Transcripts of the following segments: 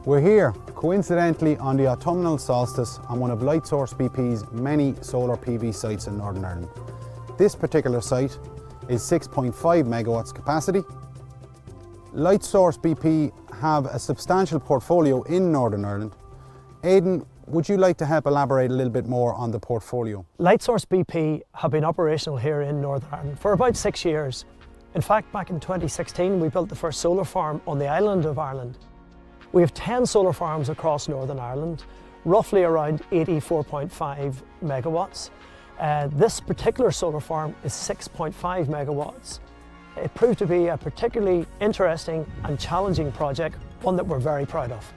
We're here, coincidentally, on the autumnal solstice on one of Lightsource BP's many solar PV sites in Northern Ireland. This particular site is 6.5 megawatts capacity. Lightsource BP have a substantial portfolio in Northern Ireland. Aidan, would you like to help elaborate a little bit more on the portfolio? Lightsource BP have been operational here in Northern Ireland for about 6 years. In fact, back in 2016, we built the first solar farm on the island of Ireland. We have 10 solar farms across Northern Ireland, roughly around 84.5 megawatts. This particular solar farm is 6.5 megawatts. It proved to be a particularly interesting and challenging project, one that we're very proud of.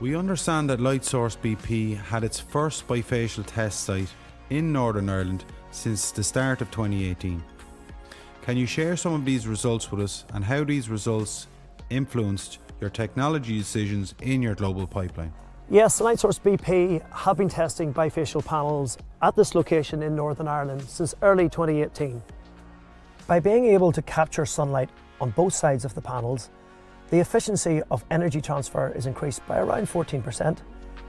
We understand that Lightsource BP had its first bifacial test site in Northern Ireland since the start of 2018. Can you share some of these results with us and how these results influenced your technology decisions in your global pipeline? Yes, Lightsource BP have been testing bifacial panels at this location in Northern Ireland since early 2018. By being able to capture sunlight on both sides of the panels, the efficiency of energy transfer is increased by around 14%,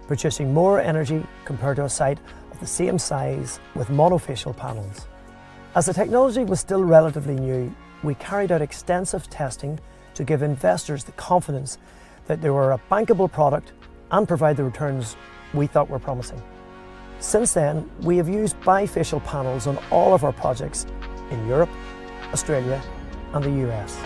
producing more energy compared to a site of the same size with monofacial panels. As the technology was still relatively new, we carried out extensive testing to give investors the confidence that they were a bankable product and provide the returns we thought were promising. Since then, we have used bifacial panels on all of our projects in Europe, Australia, and the US.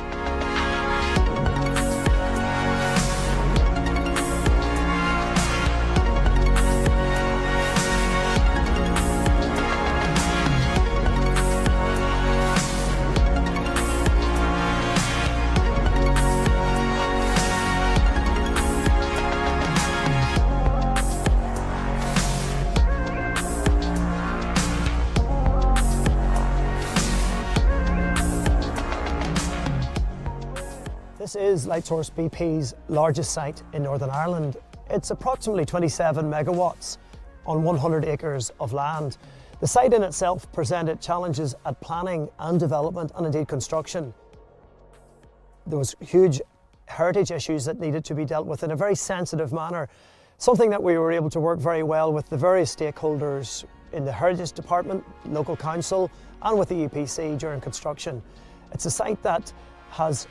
This is Lightsource BP's largest site in Northern Ireland. It's approximately 27 megawatts on 100 acres of land. The site in itself presented challenges at planning and development and indeed construction. There was huge heritage issues that needed to be dealt with in a very sensitive manner, something that we were able to work very well with the various stakeholders in the Heritage Department, local council, and with the EPC during construction. It's a site that has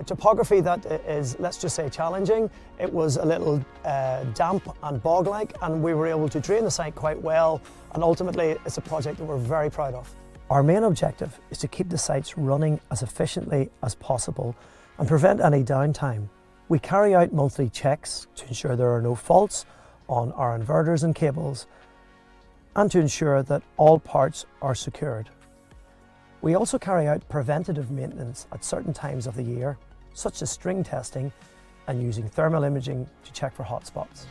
topography that is, let's just say, challenging. It was a little damp and bog-like, and we were able to drain the site quite well, and ultimately it's a project that we're very proud of. Our main objective is to keep the sites running as efficiently as possible and prevent any downtime. We carry out monthly checks to ensure there are no faults on our inverters and cables, and to ensure that all parts are secured. We also carry out preventative maintenance at certain times of the year, such as string testing and using thermal imaging to check for hotspots.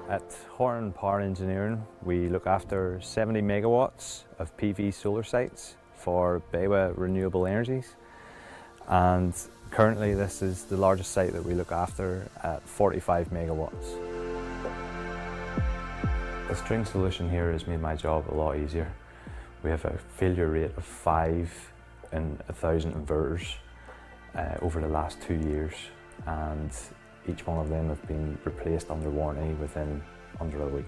At Horn Power Engineering, we look after 70 megawatts of PV solar sites for BayWa Renewable Energies, and currently this is the largest site that we look after at 45 megawatts. The string solution here has made my job a lot easier. We have a failure rate of 5 in 1,000 inverters over the last 2 years, and each one of them have been replaced under warranty within under a week.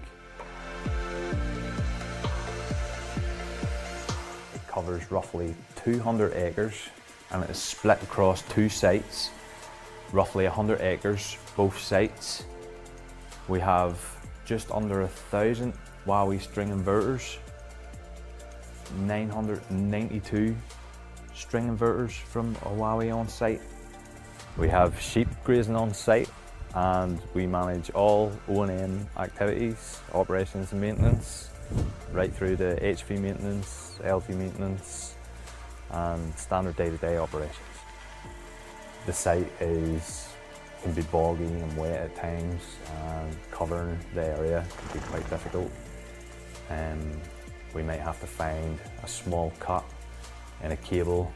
It covers roughly 200 acres and it is split across 2 sites, roughly 100 acres both sites. We have just under 1,000 Huawei string inverters, 992 string inverters from Huawei on site, We have sheep grazing on site, and we manage all O&M activities, operations and maintenance, right through to HV maintenance, LV maintenance, and standard day-to-day operations. The site can be boggy and wet at times, and covering the area can be quite difficult. We might have to find a small cut in a cable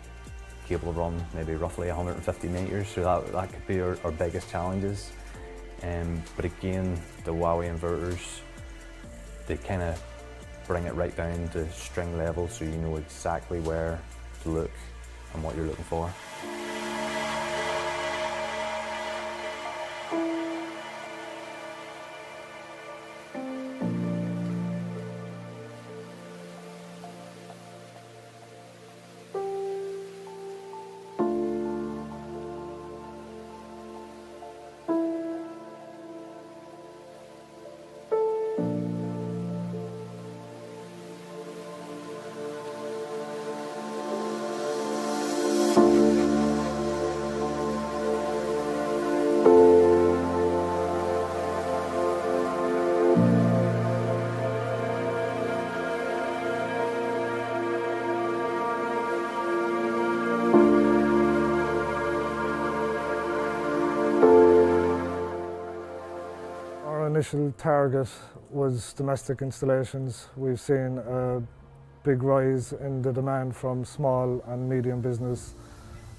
run, maybe roughly 150 metres, so that could be our biggest challenges. But again, the Huawei inverters, they kind of bring it right down to string level, so you know exactly where to look and what you're looking for. Our initial target was domestic installations. We've seen a big rise in the demand from small and medium business,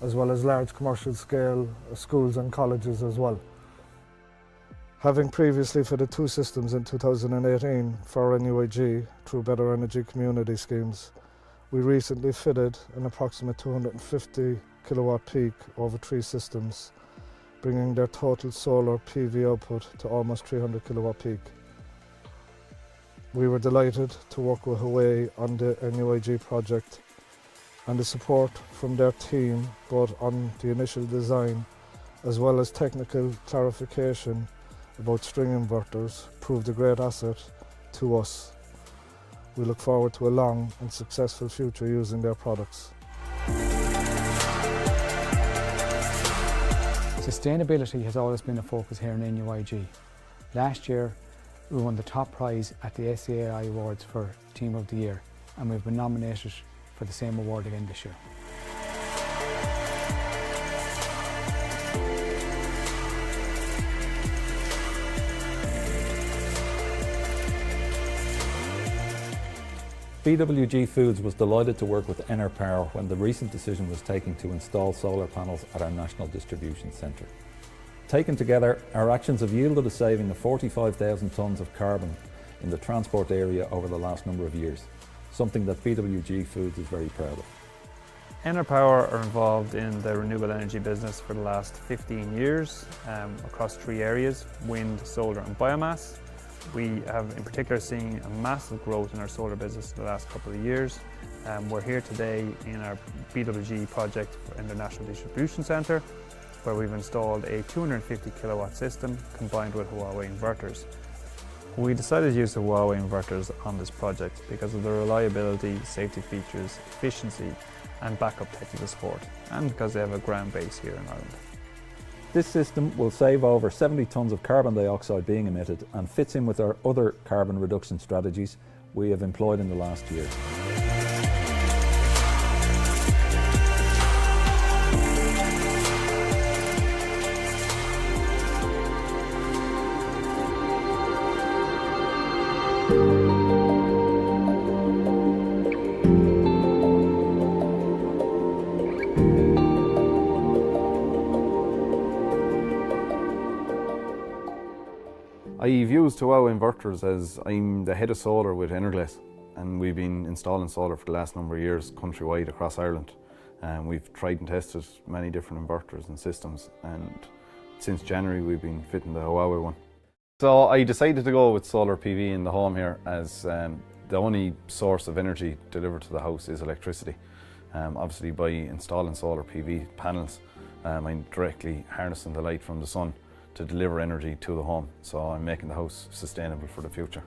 as well as large commercial scale schools and colleges as well. Having previously fitted 2 systems in 2018 for NUIG through Better Energy Community schemes, we recently fitted an approximate 250 kilowatt peak over 3 systems, bringing their total solar PV output to almost 300 kilowatt peak. We were delighted to work with Huawei on the NUIG project, and the support from their team both on the initial design as well as technical clarification about string inverters proved a great asset to us. We look forward to a long and successful future using their products. Sustainability has always been a focus here in NUIG. Last year, we won the top prize at the SAI Awards for Team of the Year, and we've been nominated for the same award again this year. BWG Foods was delighted to work with Enerpower when the recent decision was taken to install solar panels at our National Distribution Centre. Taken together, our actions have yielded a saving of 45,000 tonnes of carbon in the transport area over the last number of years, something that BWG Foods is very proud of. Enerpower are involved in the renewable energy business for the last 15 years across 3 areas: wind, solar and biomass. We have in particular seen a massive growth in our solar business in the last couple of years. We're here today in our BWG project in the National Distribution Centre, where we've installed a 250 kilowatt system combined with Huawei inverters. We decided to use the Huawei inverters on this project because of the reliability, safety features, efficiency and backup technical support, and because they have a ground base here in Ireland. This system will save over 70 tonnes of carbon dioxide being emitted and fits in with our other carbon reduction strategies we have employed in the last year. I've used Huawei inverters as I'm the head of solar with Energlass, and we've been installing solar for the last number of years countrywide across Ireland. We've tried and tested many different inverters and systems, and since January we've been fitting the Huawei one. So I decided to go with solar PV in the home here, as the only source of energy delivered to the house is electricity. Obviously by installing solar PV panels, I'm directly harnessing the light from the sun to deliver energy to the home, so I'm making the house sustainable for the future.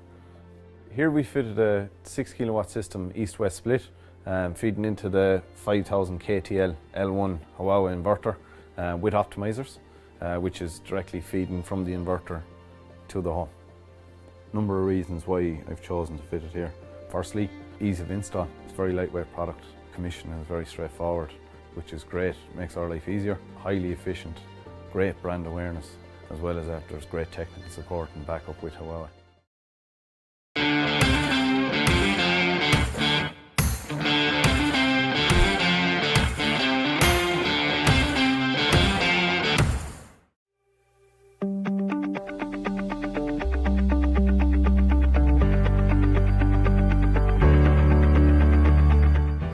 Here we fitted a 6 kilowatt system east-west split, feeding into the 5000 KTL L1 Huawei inverter, with optimizers, which is directly feeding from the inverter to the home. Number of reasons why I've chosen to fit it here. Firstly, ease of install. It's a very lightweight product. Commissioning is very straightforward, which is great. Makes our life easier. Highly efficient, great brand awareness, as well as that there's great technical support and backup with Huawei.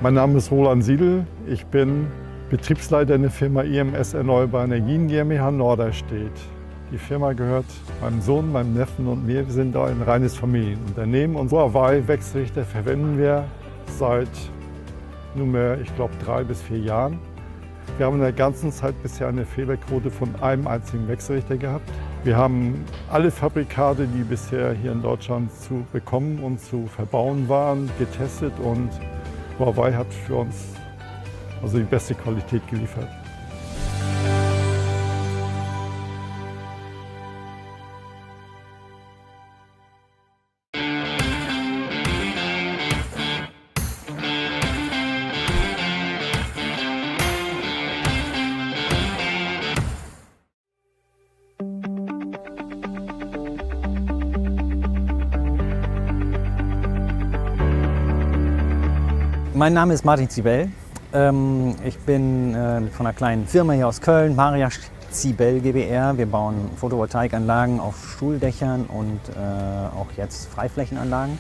Mein Name ist Roland Siedel. Ich bin Betriebsleiter in der Firma IMS Erneuerbare Energien GmbH Norderstedt. Die Firma gehört meinem Sohn, meinem Neffen und mir. Wir sind da ein reines Familienunternehmen. Und Huawei Wechselrichter verwenden wir seit nunmehr, ich glaube, 3 bis 4 Jahren. Wir haben in der ganzen Zeit bisher eine Fehlerquote von einem einzigen Wechselrichter gehabt. Wir haben alle Fabrikate, die bisher hier in Deutschland zu bekommen und zu verbauen waren, getestet und Huawei hat für uns also die beste Qualität geliefert. Mein Name ist Martin Ziebell. Ich bin von einer kleinen Firma hier aus Köln, Maria Ziebell GbR. Wir bauen Photovoltaikanlagen auf Schuldächern und auch jetzt Freiflächenanlagen.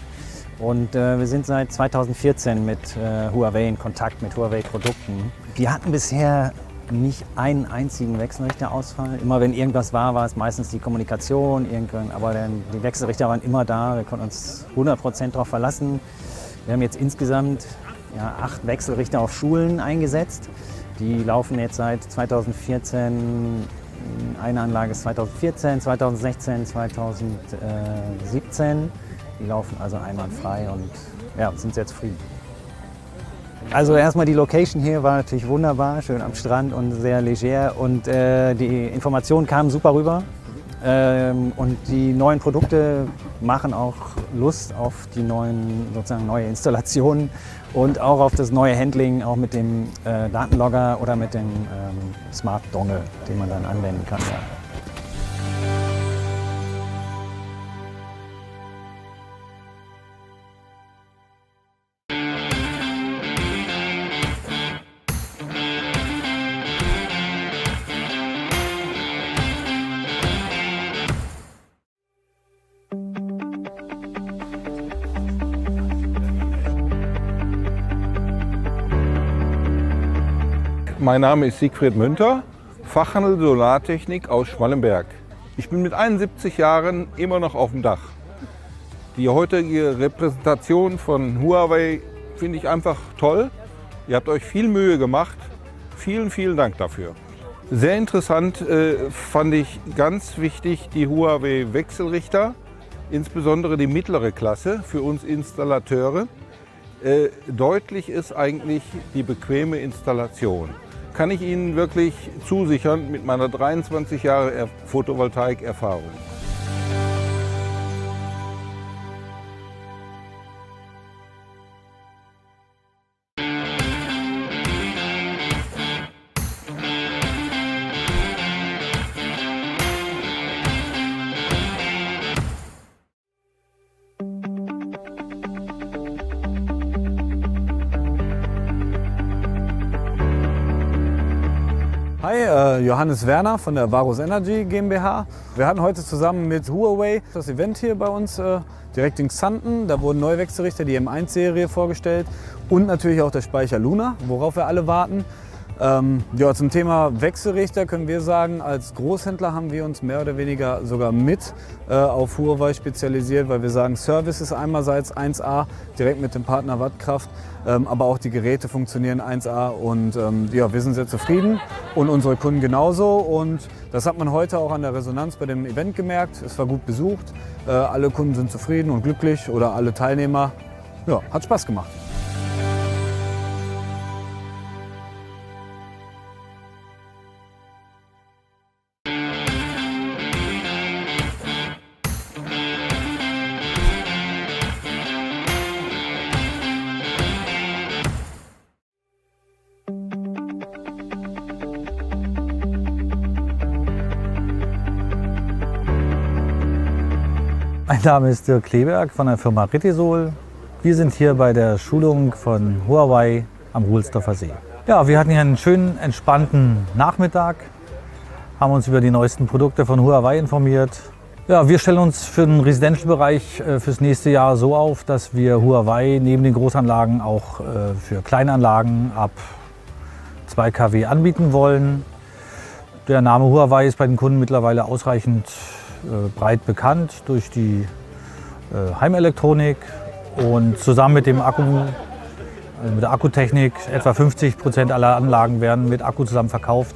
Und wir sind seit 2014 mit Huawei in Kontakt, mit Huawei-Produkten. Wir hatten bisher nicht einen einzigen Wechselrichterausfall. Immer wenn irgendwas war, war es meistens die Kommunikation, aber die Wechselrichter waren immer da. Wir konnten uns 100% darauf verlassen. Wir haben jetzt insgesamt 8 Wechselrichter auf Schulen eingesetzt. Die laufen jetzt seit 2014, eine Anlage ist 2014, 2016, 2017. Die laufen also einwandfrei und sind sehr zufrieden. Also erstmal die Location hier war natürlich wunderbar, schön am Strand und sehr leger und die Informationen kamen super rüber. Und die neuen Produkte machen auch Lust auf die neue Installationen und auch auf das neue Handling, auch mit dem Datenlogger oder mit dem Smart Dongle, den man dann anwenden kann. Ja. Mein Name ist Siegfried Münter, Fachhandel Solartechnik aus Schmallenberg. Ich bin mit 71 Jahren immer noch auf dem Dach. Die heutige Repräsentation von Huawei finde ich einfach toll. Ihr habt euch viel Mühe gemacht. Vielen, vielen Dank dafür. Sehr interessant fand ich ganz wichtig die Huawei Wechselrichter, insbesondere die mittlere Klasse für uns Installateure. Deutlich ist eigentlich die bequeme Installation. Kann ich Ihnen wirklich zusichern mit meiner 23 Jahre Photovoltaik-Erfahrung. Hi, Johannes Werner von der Varus Energy GmbH. Wir hatten heute zusammen mit Huawei das Event hier bei uns direkt in Xanten. Da wurden neue Wechselrichter, die M1-Serie vorgestellt und natürlich auch der Speicher Luna, worauf wir alle warten. Zum Thema Wechselrichter können wir sagen, als Großhändler haben wir uns mehr oder weniger sogar mit auf Huawei spezialisiert, weil wir sagen, Service ist einerseits 1A, direkt mit dem Partner Wattkraft, aber auch die Geräte funktionieren 1A und wir sind sehr zufrieden und unsere Kunden genauso und das hat man heute auch an der Resonanz bei dem Event gemerkt. Es war gut besucht, alle Kunden sind zufrieden und glücklich oder alle Teilnehmer. Ja, hat Spaß gemacht. Mein Name ist Dirk Kleberg von der Firma Retisol. Wir sind hier bei der Schulung von Huawei am Ruhlsdorfer See. Ja, wir hatten hier einen schönen, entspannten Nachmittag, haben uns über die neuesten Produkte von Huawei informiert. Ja, wir stellen uns für den Residential-Bereich fürs nächste Jahr so auf, dass wir Huawei neben den Großanlagen auch für Kleinanlagen ab 2 kW anbieten wollen. Der Name Huawei ist bei den Kunden mittlerweile ausreichend breit bekannt durch die Heimelektronik und zusammen mit dem Akku, mit der Akkutechnik, etwa 50% aller Anlagen werden mit Akku zusammen verkauft,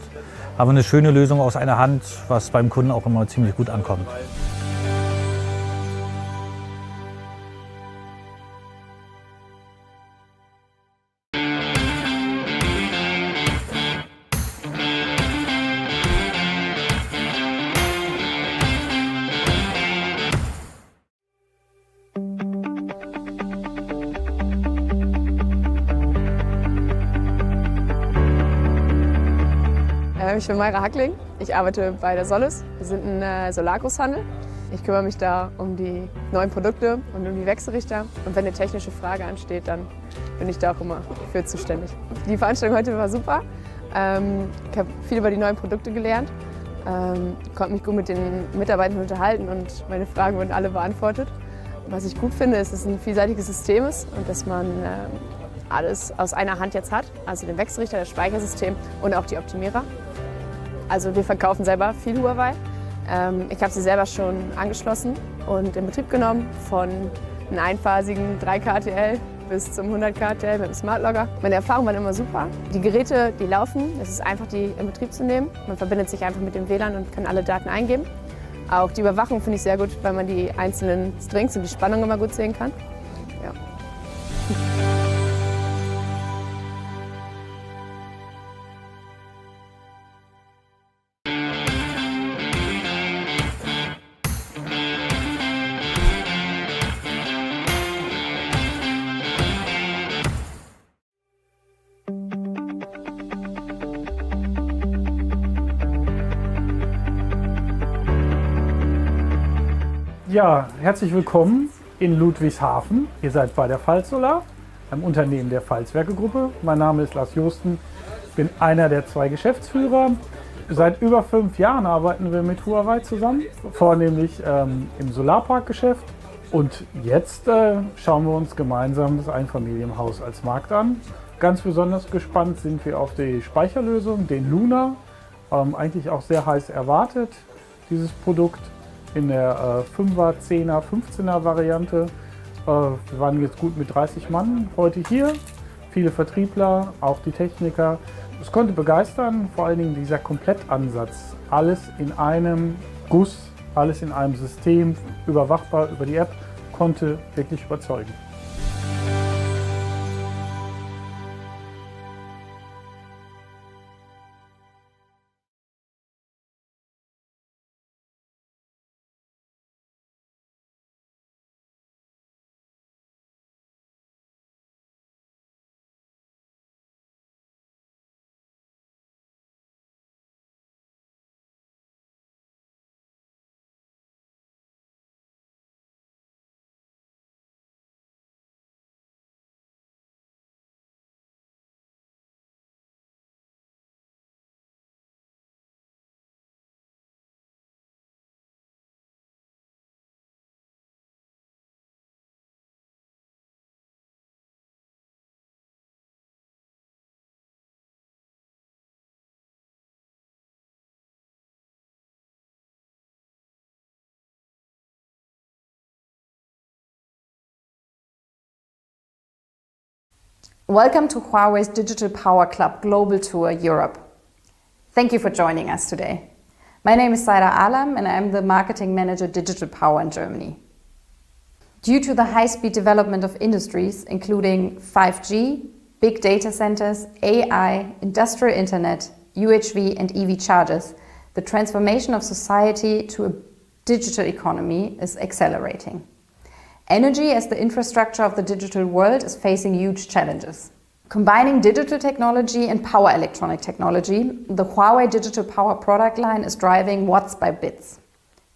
haben wir eine schöne Lösung aus einer Hand, was beim Kunden auch immer ziemlich gut ankommt. Ich bin Mayra Hackling, ich arbeite bei der Solis. Wir sind ein Solargroßhandel. Ich kümmere mich da um die neuen Produkte und um die Wechselrichter. Und wenn eine technische Frage ansteht, dann bin ich da auch immer für zuständig. Die Veranstaltung heute war super. Ich habe viel über die neuen Produkte gelernt, konnte mich gut mit den Mitarbeitern unterhalten und meine Fragen wurden alle beantwortet. Was ich gut finde, ist, dass es ein vielseitiges System ist und dass man alles aus einer Hand jetzt hat, also den Wechselrichter, das Speichersystem und auch die Optimierer. Also wir verkaufen selber viel Huawei. Ich habe sie selber schon angeschlossen und in Betrieb genommen, von einem einphasigen 3 KTL bis zum 100 KTL mit dem Smart Logger. Meine Erfahrungen waren immer super. Die Geräte, die laufen, es ist einfach, die in Betrieb zu nehmen. Man verbindet sich einfach mit dem WLAN und kann alle Daten eingeben. Auch die Überwachung finde ich sehr gut, weil man die einzelnen Strings und die Spannung immer gut sehen kann. Ja. Ja, herzlich willkommen in Ludwigshafen. Ihr seid bei der Pfalz Solar, einem Unternehmen der Pfalzwerke-Gruppe. Mein Name ist Lars Josten, bin einer der 2 Geschäftsführer. Seit über 5 Jahren arbeiten wir mit Huawei zusammen, vornehmlich im Solarparkgeschäft. Und jetzt schauen wir uns gemeinsam das Einfamilienhaus als Markt an. Ganz besonders gespannt sind wir auf die Speicherlösung, den Luna. Eigentlich auch sehr heiß erwartet, dieses Produkt. In der 5er, 10er, 15er Variante. Wir waren jetzt gut mit 30 Mann heute hier. Viele Vertriebler, auch die Techniker. Es konnte begeistern, vor allen Dingen dieser Komplettansatz. Alles in einem Guss, alles in einem System, überwachbar über die App, konnte wirklich überzeugen. Welcome to Huawei's Digital Power Club Global Tour Europe. Thank you for joining us today. My name is Saida Alam and I'm the Marketing Manager Digital Power in Germany. Due to the high-speed development of industries, including 5G, big data centers, AI, industrial internet, UHV and EV chargers, the transformation of society to a digital economy is accelerating. Energy as the infrastructure of the digital world is facing huge challenges. Combining digital technology and power electronic technology, the Huawei Digital Power product line is driving watts by bits.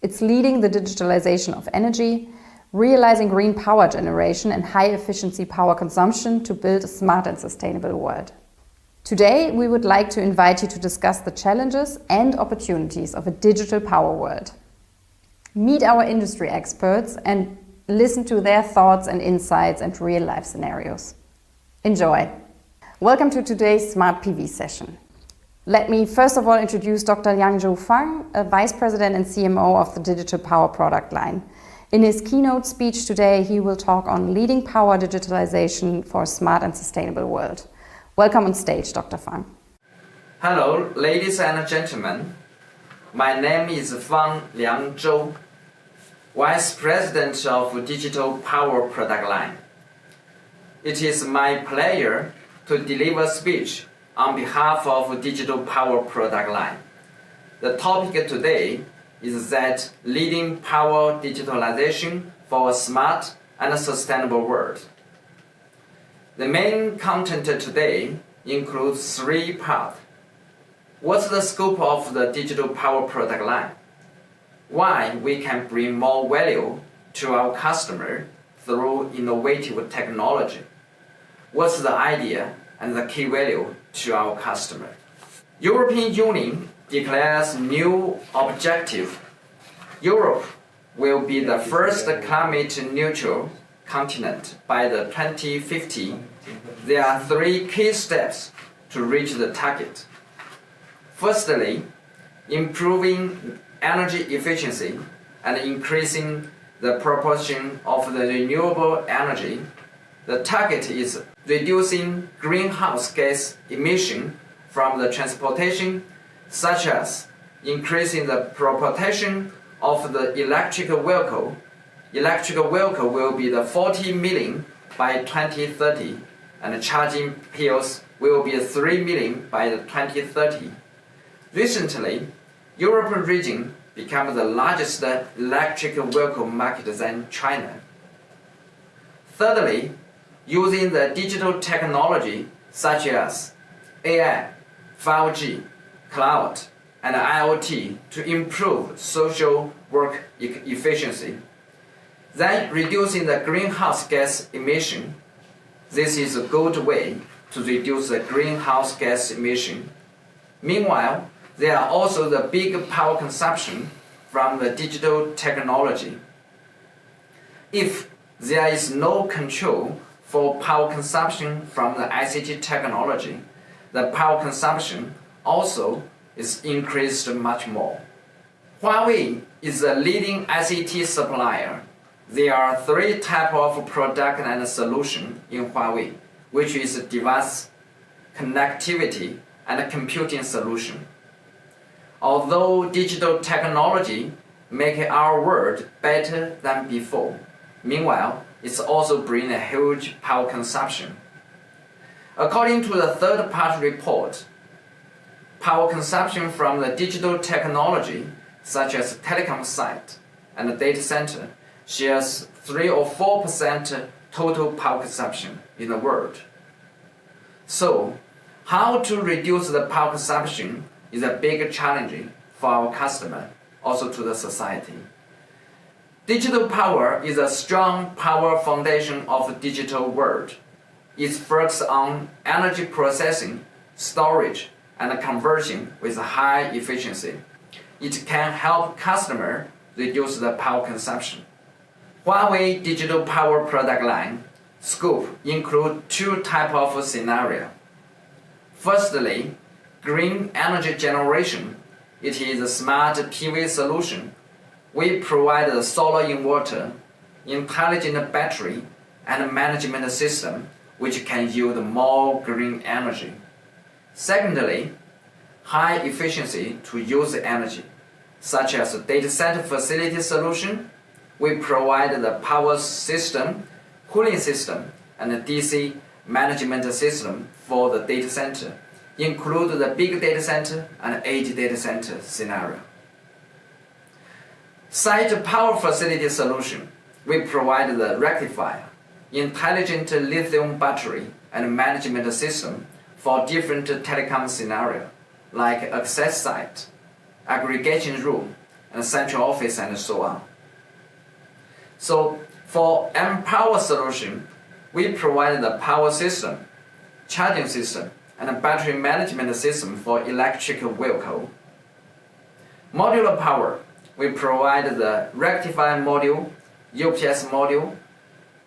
It's leading the digitalization of energy, realizing green power generation and high-efficiency power consumption to build a smart and sustainable world. Today, we would like to invite you to discuss the challenges and opportunities of a digital power world. Meet our industry experts and listen to their thoughts and insights and real-life scenarios. Enjoy! Welcome to today's Smart PV session. Let me first of all introduce Dr. Yangzhou Fang, a Vice President and CMO of the Digital Power product line. In his keynote speech today, he will talk on leading power digitalization for a smart and sustainable world. Welcome on stage, Dr. Fang. Hello, ladies and gentlemen. My name is Fang Liangzhou, Vice President of Digital Power product line. It is my pleasure to deliver a speech on behalf of Digital Power product line. The topic today is that leading power digitalization for a smart and sustainable world. The main content today includes three parts. What's the scope of the Digital Power product line? Why we can bring more value to our customer through innovative technology? What's the idea and the key value to our customer? European Union declares new objective. Europe will be the first climate neutral continent by the 2050. There are three key steps to reach the target. Firstly, improving energy efficiency and increasing the proportion of the renewable energy. The target is reducing greenhouse gas emission from the transportation, such as increasing the proportion of the electric vehicle. Electric vehicle will be the 40 million by 2030, and charging pills will be 3 million by the 2030. Recently, European region became the largest electric vehicle market than China. Thirdly, using the digital technology such as AI, 5G, cloud, and IoT to improve social work efficiency. Then reducing the greenhouse gas emission. This is a good way to reduce the greenhouse gas emission. Meanwhile, there are also the big power consumption from the digital technology. If there is no control for power consumption from the ICT technology, the power consumption also is increased much more. Huawei is a leading ICT supplier. There are three types of product and solution in Huawei, which is device, connectivity, and computing solution. Although digital technology make our world better than before, meanwhile, it's also bring a huge power consumption. According to the third-party report, power consumption from the digital technology, such as telecom site and the data center, shares 3 or 4% total power consumption in the world. So, how to reduce the power consumption is a big challenge for our customer, also to the society. Digital power is a strong power foundation of the digital world. It focuses on energy processing, storage, and conversion with high efficiency. It can help customers reduce the power consumption. Huawei Digital Power product line scope include two types of scenario. Firstly, green energy generation. It is a smart PV solution. We provide a solar inverter, intelligent battery, and management system which can yield more green energy. Secondly, high efficiency to use energy, such as data center facility solution. We provide the power system, cooling system, and the DC management system for the data center, include the big data center and edge data center scenario. Site power facility solution. We provide the rectifier, intelligent lithium battery, and management system for different telecom scenarios, like access site, aggregation room, and central office and so on. So for M-Power solution, we provide the power system, charging system, and a battery management system for electric vehicle. Modular power, we provide the rectifier module, UPS module,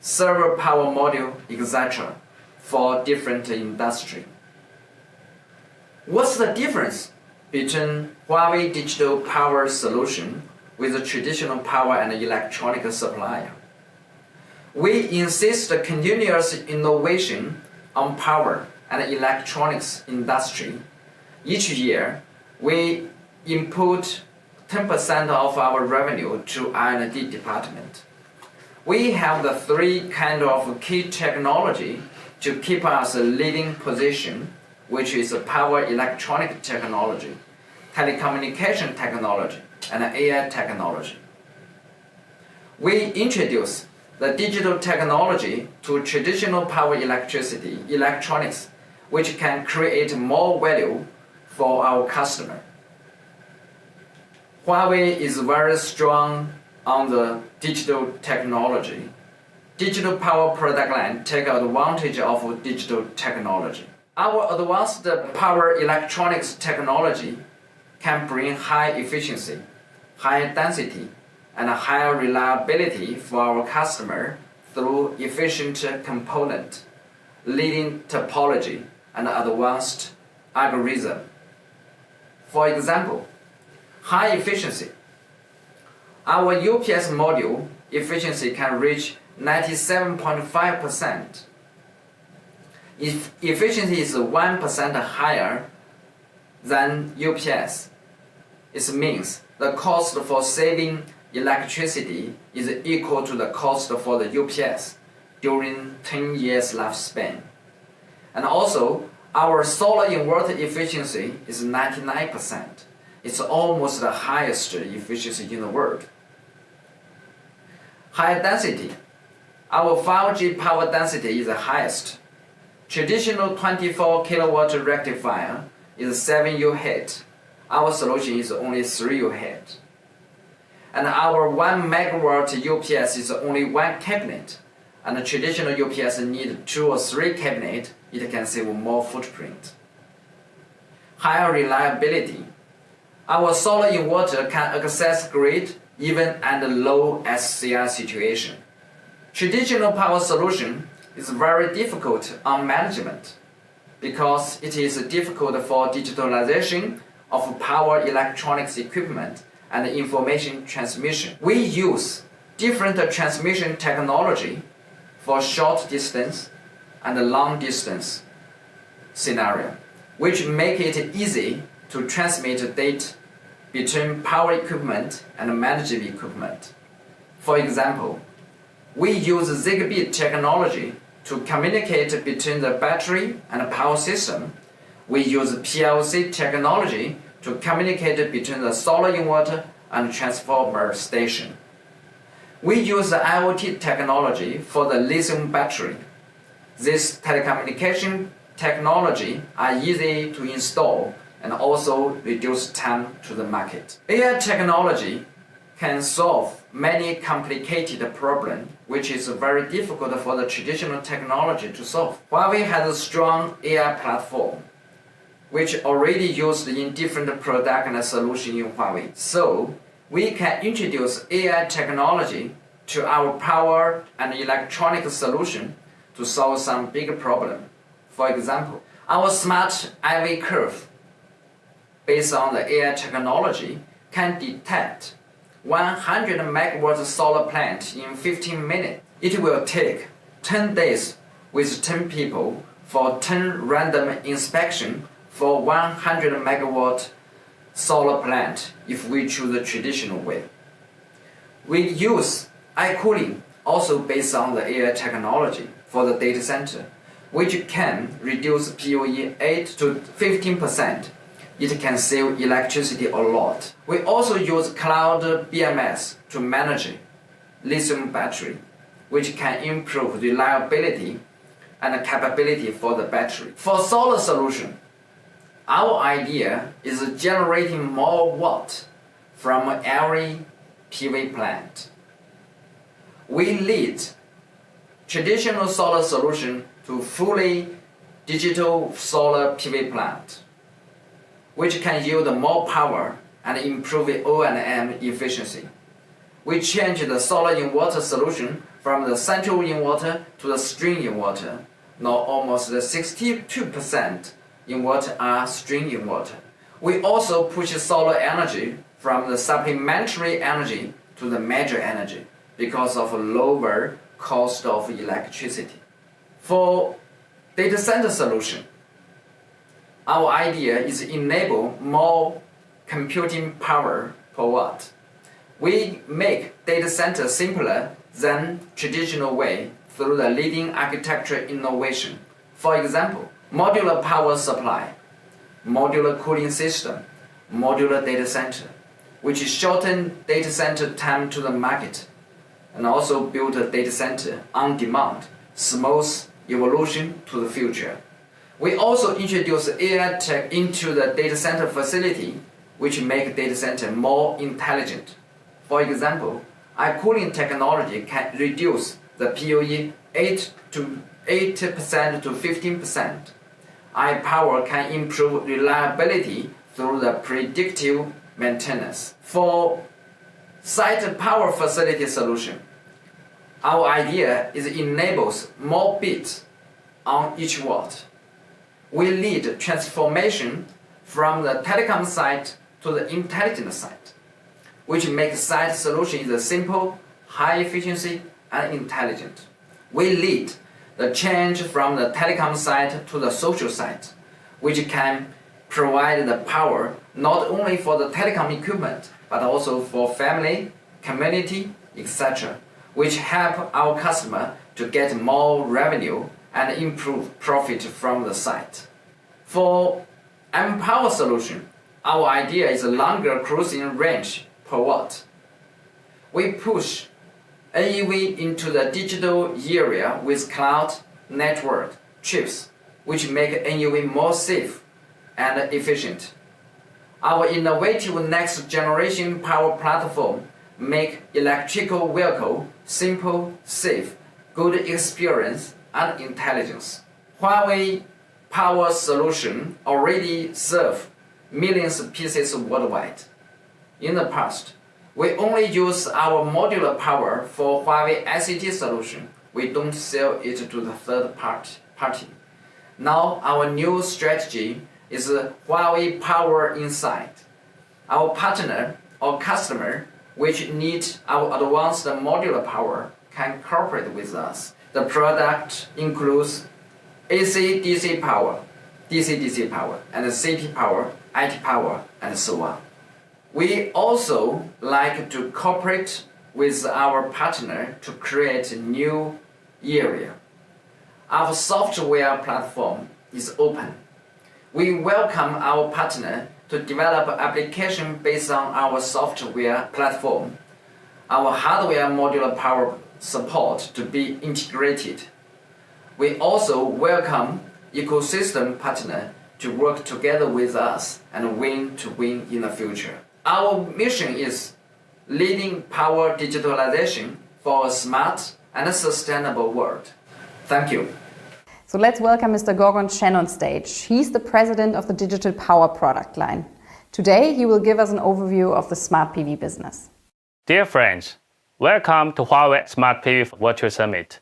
server power module, etc. for different industry. What's the difference between Huawei digital power solution with a traditional power and electronic supplier? We insist continuous innovation on power and electronics industry. Each year, we input 10% of our revenue to R&D department. We have the three kind of key technology to keep us a leading position, which is power electronic technology, telecommunication technology, and AI technology. We introduce the digital technology to traditional power electronics, which can create more value for our customer. Huawei is very strong on the digital technology. Digital power product line take advantage of digital technology. Our advanced power electronics technology can bring high efficiency, high density, and higher reliability for our customer through efficient component, leading topology, and advanced algorithm. For example, high efficiency. Our UPS module efficiency can reach 97.5%. If efficiency is 1% higher than UPS, it means the cost for saving electricity is equal to the cost for the UPS during 10 years lifespan. And also, our solar inverter efficiency is 99%. It's almost the highest efficiency in the world. High density. Our 5G power density is the highest. Traditional 24 kilowatt rectifier is 7 U-head. Our solution is only 3 U-head. And our 1 megawatt UPS is only 1 cabinet. And the traditional UPS need 2 or 3 cabinet. It can save more footprint. Higher reliability. Our solar inverter can access grid even under low SCR situation. Traditional power solution is very difficult on management because it is difficult for digitalization of power electronics equipment and information transmission. We use different transmission technology for short distance and long distance scenario, which make it easy to transmit data between power equipment and managed equipment. For example, we use Zigbee technology to communicate between the battery and power system. We use PLC technology to communicate between the solar inverter and transformer station. We use the IoT technology for the lithium battery. This telecommunication technology are easy to install and also reduce time to the market. AI technology can solve many complicated problems, which is very difficult for the traditional technology to solve. Huawei has a strong AI platform, which already used in different product and solution in Huawei. So we can introduce AI technology to our power and electronic solution to solve some big problem. For example, our smart IV curve, based on the AI technology, can detect 100 megawatt solar plant in 15 minutes. It will take 10 days with 10 people for 10 random inspection for 100 megawatt solar plant if we choose the traditional way. We use iCooling, also based on the AI technology for the data center, which can reduce PUE 8 to 15%. It can save electricity a lot. We also use cloud BMS to manage lithium battery, which can improve reliability and capability for the battery. For solar solution, our idea is generating more watt from every PV plant. We lead traditional solar solution to fully digital solar PV plant, which can yield more power and improve O&M efficiency. We change the solar inverter solution from the central inverter to the string inverter. Now almost 62% inverter are string inverter. We also push solar energy from the supplementary energy to the major energy because of lower cost of electricity. For data center solution, our idea is enable more computing power per watt. We make data center simpler than traditional way through the leading architecture innovation. For example, modular power supply, modular cooling system, modular data center, which shorten data center time to the market, and also build a data center on demand, smooth evolution to the future. We also introduce AI tech into the data center facility, which make data center more intelligent. For example, our cooling technology can reduce the PUE 8% to 15%. Our power can improve reliability through the predictive maintenance. For site power facility solution, our idea is enables more bits on each watt. We lead transformation from the telecom site to the intelligent site, which makes site solution simple, high efficiency, and intelligent. We lead the change from the telecom site to the social site, which can provide the power not only for the telecom equipment, but also for family, community, etc., which help our customer to get more revenue and improve profit from the site. For M-Power solution, our idea is a longer cruising range per watt. We push NEV into the digital area with cloud network chips, which make NEV more safe and efficient. Our innovative next generation power platform make electrical vehicle simple, safe, good experience, and intelligence. Huawei power solution already serve millions of pieces worldwide. In the past, we only use our modular power for Huawei ICT solution. We don't sell it to the third party. Now our new strategy is Huawei Power Inside. Our partner or customer which need our advanced modular power can cooperate with us. The product includes AC-DC power, DC-DC power, and CT power, IT power, and so on. We also like to cooperate with our partner to create a new area. Our software platform is open. We welcome our partner to develop application based on our software platform. Our hardware modular power support to be integrated. We also welcome ecosystem partner to work together with us and win to win in the future. Our mission is leading power digitalization for a smart and a sustainable world. Thank you. So let's welcome Mr. Gorgon Chen on stage. He's the president of the Digital Power product line. Today, he will give us an overview of the Smart PV business. Dear friends, welcome to Huawei Smart PV Virtual Summit.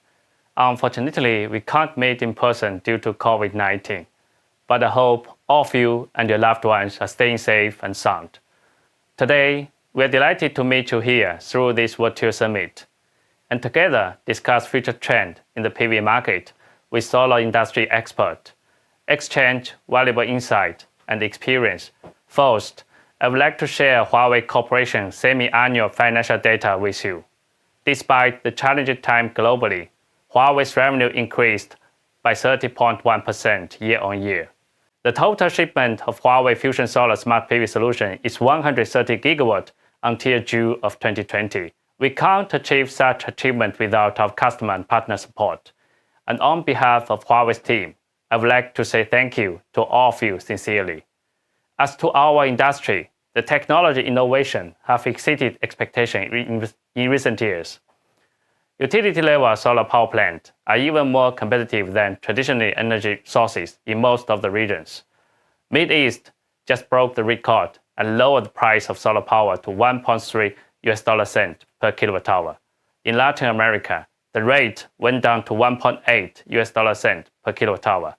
Unfortunately, we can't meet in person due to COVID-19, but I hope all of you and your loved ones are staying safe and sound. Today, we are delighted to meet you here through this virtual summit, and together discuss future trends in the PV market with solar industry experts, exchange valuable insight and experience. First, I would like to share Huawei Corporation semi-annual financial data with you. Despite the challenging time globally, Huawei's revenue increased by 30.1% year-on-year. The total shipment of Huawei Fusion Solar Smart PV solution is 130 gigawatt until June of 2020. We can't achieve such achievement without our customer and partner support. And on behalf of Huawei's team, I would like to say thank you to all of you sincerely. As to our industry, the technology innovation have exceeded expectations in recent years. Utility-level solar power plants are even more competitive than traditional energy sources in most of the regions. Mid-East just broke the record and lowered the price of solar power to 1.3 US cent per kilowatt hour. In Latin America, the rate went down to 1.8 US cent per kilowatt hour.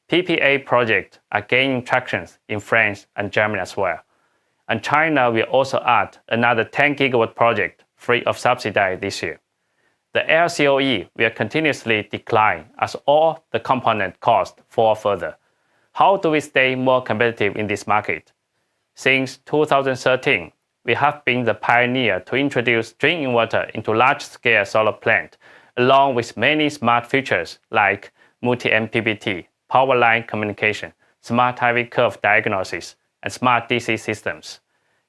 PPA projects are gaining traction in France and Germany as well. And China will also add another 10 gigawatt project free of subsidy this year. The LCOE will continuously decline as all the component costs fall further. How do we stay more competitive in this market? Since 2013, we have been the pioneer to introduce string inverter into large-scale solar plant, along with many smart features like multi-MPPT, power line communication, smart IV curve diagnosis, and smart DC systems.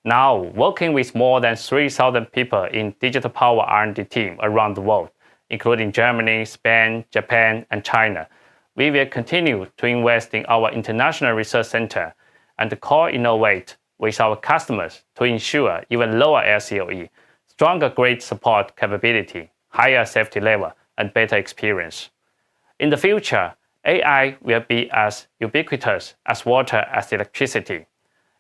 Now, working with more than 3,000 people in digital power R&D team around the world, including Germany, Spain, Japan, and China, we will continue to invest in our international research center and co-innovate with our customers to ensure even lower LCOE, stronger grid support capability, higher safety level, and better experience. In the future, AI will be as ubiquitous as water as electricity.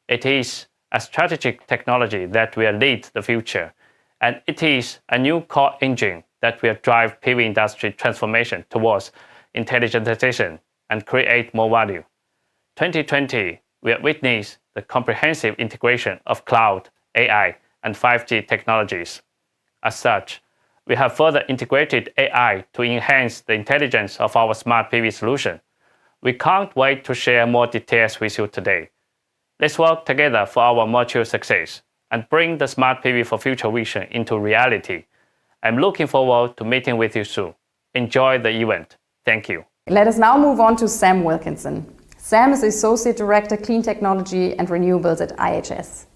It is a strategic technology that will lead the future, and it is a new core engine that will drive PV industry transformation towards intelligentization and create more value. 2020 will witness the comprehensive integration of cloud, AI, and 5G technologies. As such, we have further integrated AI to enhance the intelligence of our smart PV solution. We can't wait to share more details with you today. Let's work together for our mutual success and bring the Smart PV for Future vision into reality. I'm looking forward to meeting with you soon. Enjoy the event. Thank you. Let us now move on to Sam Wilkinson. Sam is Associate Director Clean Technology and Renewables at IHS.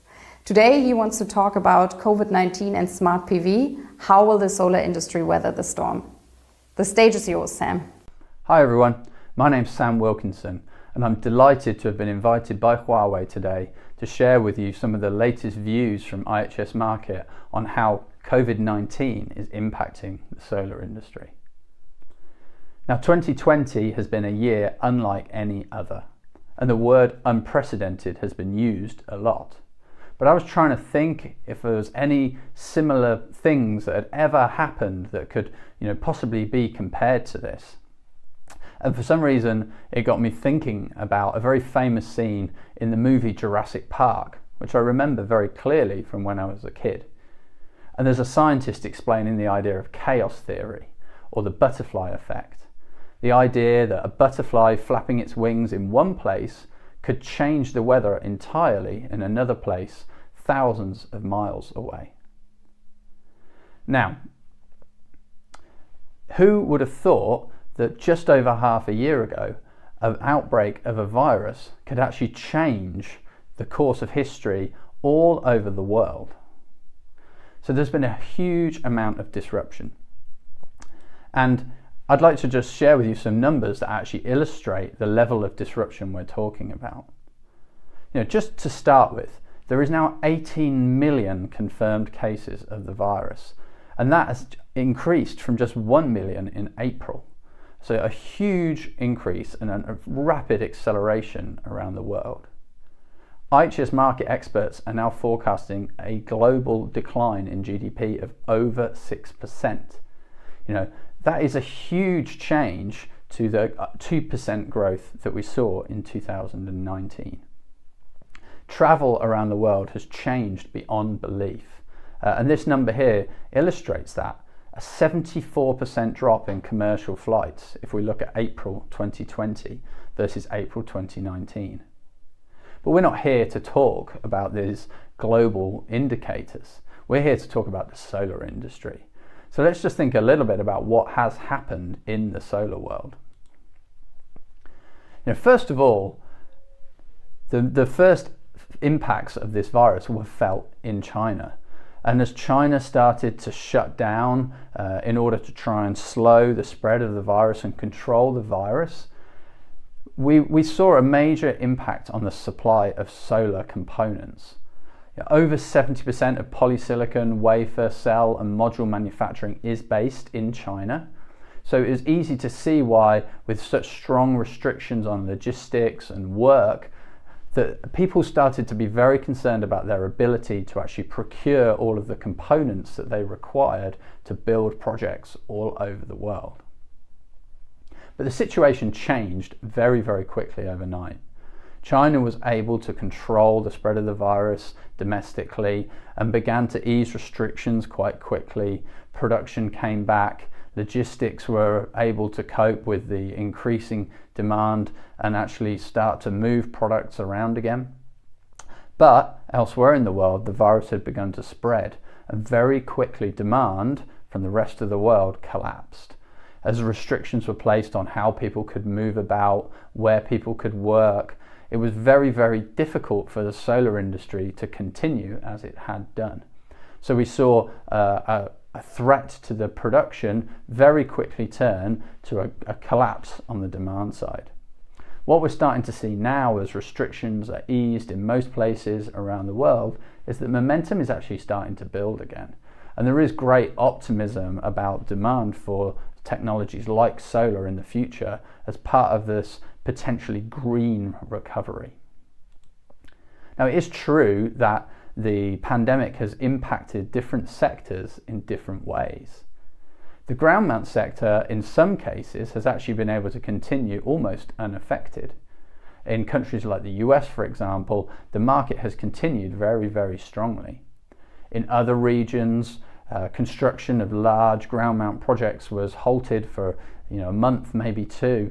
Today he wants to talk about COVID-19 and Smart PV. How will the solar industry weather the storm? The stage is yours, Sam. Hi everyone, my name's Sam Wilkinson, and I'm delighted to have been invited by Huawei today to share with you some of the latest views from IHS Markit on how COVID-19 is impacting the solar industry. Now, 2020 has been a year unlike any other, and the word unprecedented has been used a lot. But I was trying to think if there was any similar things that had ever happened that could, possibly be compared to this. And for some reason, it got me thinking about a very famous scene in the movie Jurassic Park, which I remember very clearly from when I was a kid. And there's a scientist explaining the idea of chaos theory, or the butterfly effect. The idea that a butterfly flapping its wings in one place could change the weather entirely in another place thousands of miles away. Now, who would have thought that just over half a year ago, an outbreak of a virus could actually change the course of history all over the world? So there's been a huge amount of disruption. And I'd like to just share with you some numbers that actually illustrate the level of disruption we're talking about. Just to start with, there is now 18 million confirmed cases of the virus, and that has increased from just 1 million in April. So a huge increase and a rapid acceleration around the world. IHS Markit experts are now forecasting a global decline in GDP of over 6%. That is a huge change to the 2% growth that we saw in 2019. Travel around the world has changed beyond belief. And this number here illustrates that. A 74% drop in commercial flights if we look at April 2020 versus April 2019. But we're not here to talk about these global indicators. We're here to talk about the solar industry. So let's just think a little bit about what has happened in the solar world. First of all, the first impacts of this virus were felt in China. And as China started to shut down in order to try and slow the spread of the virus and control the virus, we saw a major impact on the supply of solar components. Over 70% of polysilicon, wafer, cell and module manufacturing is based in China. So it is easy to see why, with such strong restrictions on logistics and work, that people started to be very concerned about their ability to actually procure all of the components that they required to build projects all over the world. But the situation changed very, very quickly overnight. China was able to control the spread of the virus domestically and began to ease restrictions quite quickly. Production came back, logistics were able to cope with the increasing demand and actually start to move products around again. But elsewhere in the world, the virus had begun to spread, and very quickly demand from the rest of the world collapsed. As restrictions were placed on how people could move about, where people could work, it was very, very difficult for the solar industry to continue as it had done. So we saw a threat to the production very quickly turn to a collapse on the demand side. What we're starting to see now as restrictions are eased in most places around the world is that momentum is actually starting to build again. And there is great optimism about demand for technologies like solar in the future as part of this potentially green recovery. Now, it is true that the pandemic has impacted different sectors in different ways. The ground mount sector in some cases has actually been able to continue almost unaffected. In countries like the US, for example, the market has continued very, very strongly. In other regions, construction of large ground mount projects was halted for a month, maybe two,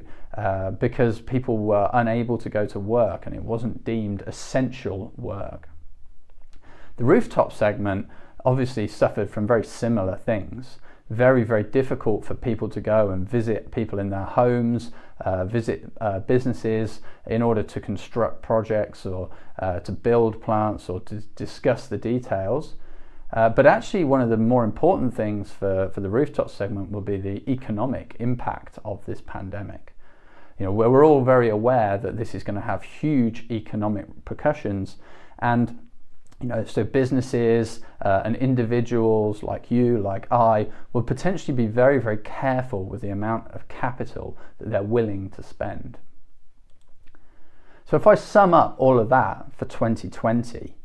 because people were unable to go to work and it wasn't deemed essential work. The rooftop segment obviously suffered from very similar things. Very, very difficult for people to go and visit people in their homes, visit businesses in order to construct projects or to build plants or to discuss the details. But actually one of the more important things for the rooftop segment will be the economic impact of this pandemic. Where we're all very aware that this is going to have huge economic repercussions, and so businesses and individuals like you, like I, will potentially be very, very careful with the amount of capital that they're willing to spend. So if I sum up all of that for 2020,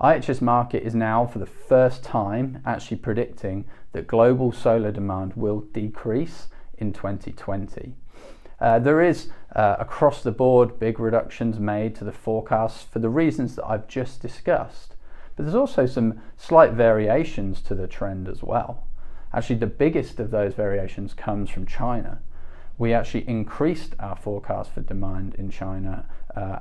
IHS Markit is now for the first time actually predicting that global solar demand will decrease in 2020. There is across the board big reductions made to the forecasts for the reasons that I've just discussed. But there's also some slight variations to the trend as well. Actually, the biggest of those variations comes from China. We actually increased our forecast for demand in China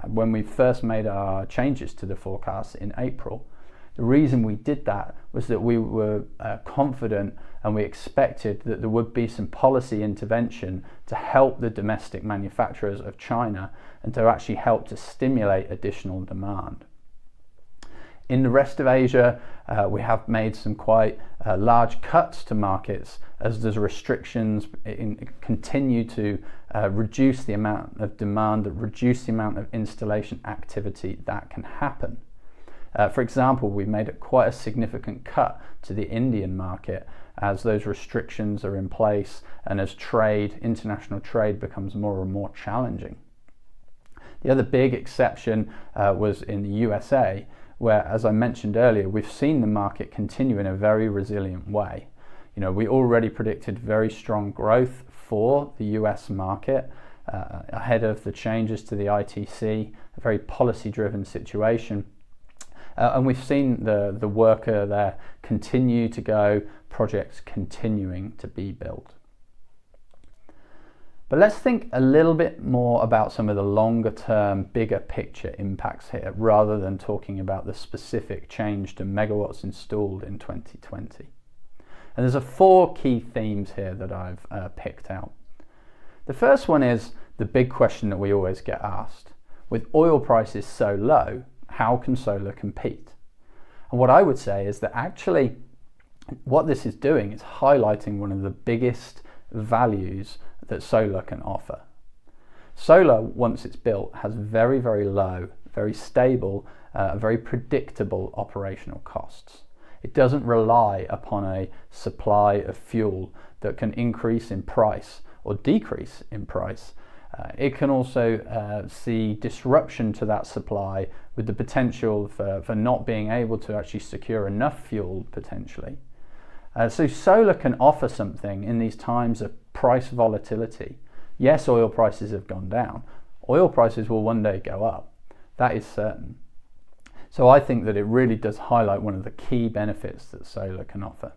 when we first made our changes to the forecast in April. The reason we did that was that we were confident and we expected that there would be some policy intervention to help the domestic manufacturers of China and to actually help to stimulate additional demand. In the rest of Asia, we have made some quite large cuts to markets as those restrictions continue to reduce the amount of demand, reduce the amount of installation activity that can happen. For example, we made quite a significant cut to the Indian market as those restrictions are in place and as international trade becomes more and more challenging. The other big exception was in the USA, where, as I mentioned earlier, we've seen the market continue in a very resilient way. We already predicted very strong growth for the US market ahead of the changes to the ITC, a very policy-driven situation. And we've seen the worker there continue to go, projects continuing to be built. But let's think a little bit more about some of the longer term, bigger picture impacts here, rather than talking about the specific change to megawatts installed in 2020. And there's 4 key themes here that I've picked out. The first one is the big question that we always get asked. With oil prices so low, how can solar compete? And what I would say is that actually what this is doing is highlighting one of the biggest values that solar can offer. Solar, once it's built, has very, very low, very stable very predictable operational costs. It doesn't rely upon a supply of fuel that can increase in price or decrease in price. It can also see disruption to that supply with the potential for not being able to actually secure enough fuel potentially. So solar can offer something in these times of price volatility. Yes, oil prices have gone down. Oil prices will one day go up. That is certain. So I think that it really does highlight one of the key benefits that solar can offer.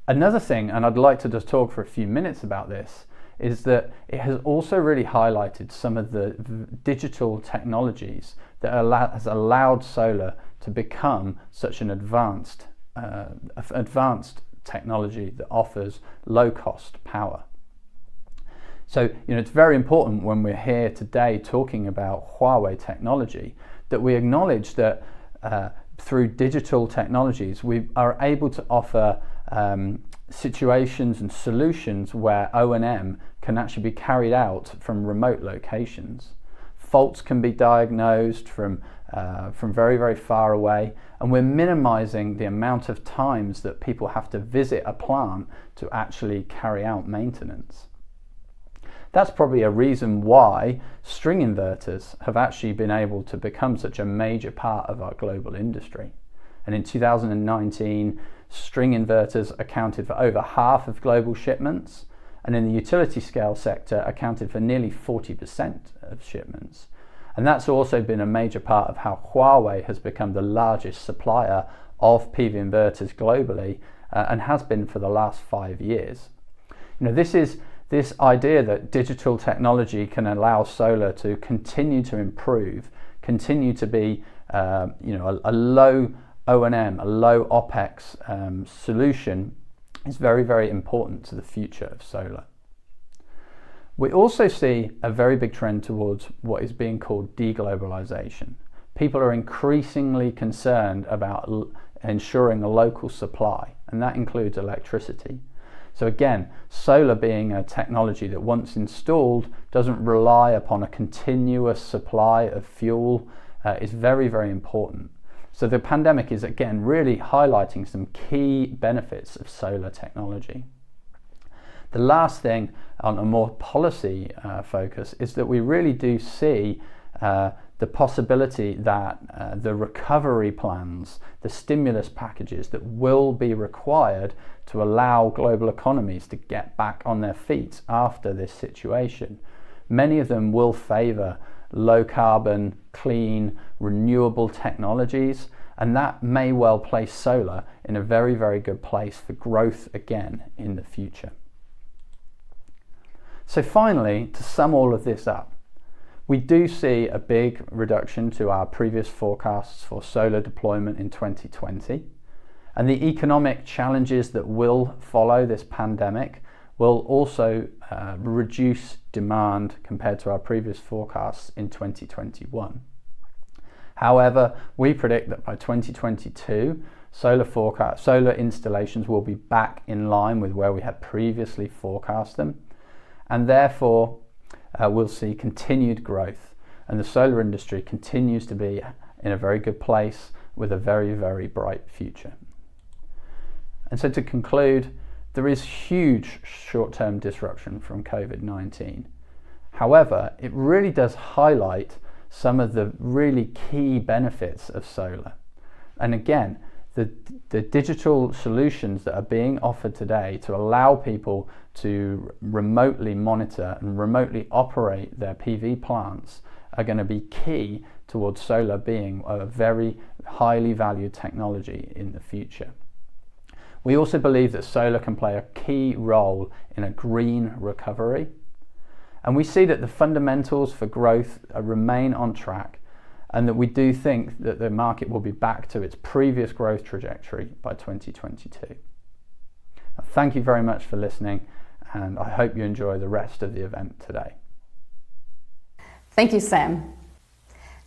Another thing, and I'd like to just talk for a few minutes about this, is that it has also really highlighted some of the digital technologies that has allowed solar to become such an advanced technology that offers low-cost power. So, it's very important when we're here today talking about Huawei technology that we acknowledge that through digital technologies we are able to offer situations and solutions where O&M can actually be carried out from remote locations. Faults can be diagnosed from very, very far away, and we're minimizing the amount of times that people have to visit a plant to actually carry out maintenance. That's probably a reason why string inverters have actually been able to become such a major part of our global industry. And in 2019, string inverters accounted for over half of global shipments, and in the utility scale sector accounted for nearly 40% of shipments. And that's also been a major part of how Huawei has become the largest supplier of PV inverters globally, and has been for the last 5 years. This idea that digital technology can allow solar to continue to improve, continue to be a low O&M, a low OPEX solution is very, very important to the future of solar. We also see a very big trend towards what is being called deglobalization. People are increasingly concerned about ensuring a local supply, and that includes electricity. So again, solar being a technology that once installed doesn't rely upon a continuous supply of fuel is very, very important. So the pandemic is again really highlighting some key benefits of solar technology. The last thing on a more policy focus is that we really do see the possibility that the recovery plans, the stimulus packages that will be required to allow global economies to get back on their feet after this situation, many of them will favour low carbon, clean, renewable technologies, and that may well place solar in a very, very good place for growth again in the future. So finally, to sum all of this up, we do see a big reduction to our previous forecasts for solar deployment in 2020, and the economic challenges that will follow this pandemic will also reduce demand compared to our previous forecasts in 2021. However, we predict that by 2022, solar installations will be back in line with where we had previously forecast them, and therefore we'll see continued growth, and the solar industry continues to be in a very good place with a very, very bright future. And so to conclude, there is huge short-term disruption from COVID-19. However, it really does highlight some of the really key benefits of solar. And again, the digital solutions that are being offered today to allow people to remotely monitor and remotely operate their PV plants are going to be key towards solar being a very highly valued technology in the future. We also believe that solar can play a key role in a green recovery, and we see that the fundamentals for growth remain on track, and that we do think that the market will be back to its previous growth trajectory by 2022. Thank you very much for listening, and I hope you enjoy the rest of the event today. Thank you, Sam.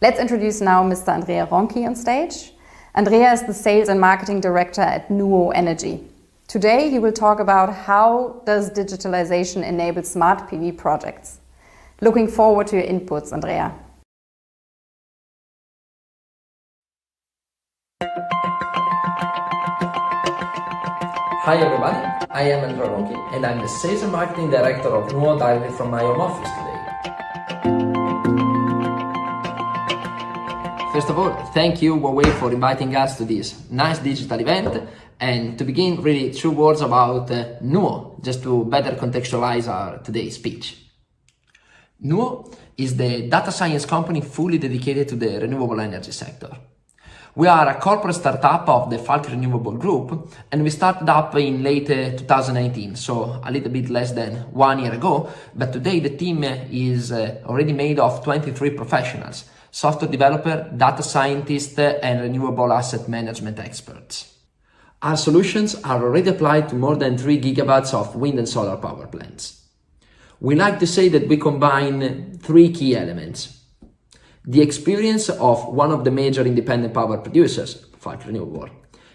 Let's introduce now Mr. Andrea Monkey on stage. Andrea is the Sales and Marketing Director at Nuo Energy. Today he will talk about how does digitalization enable smart PV projects. Looking forward to your inputs, Andrea. Hi everybody, I am Andrea Monkey and I'm the Sales and Marketing Director of Nuo directly from my home office today. First of all, thank you Huawei for inviting us to this nice digital event, and to begin, really 2 words about Nuo, just to better contextualize our today's speech. Nuo is the data science company fully dedicated to the renewable energy sector. We are a corporate startup of the Falk Renewable Group, and we started up in late 2019, so a little bit less than 1 year ago, but today the team is already made of 23 professionals, software developer, data scientists, and renewable asset management experts. Our solutions are already applied to more than 3 gigawatts of wind and solar power plants. We like to say that we combine 3 key elements. The experience of one of the major independent power producers, Falk Renewable,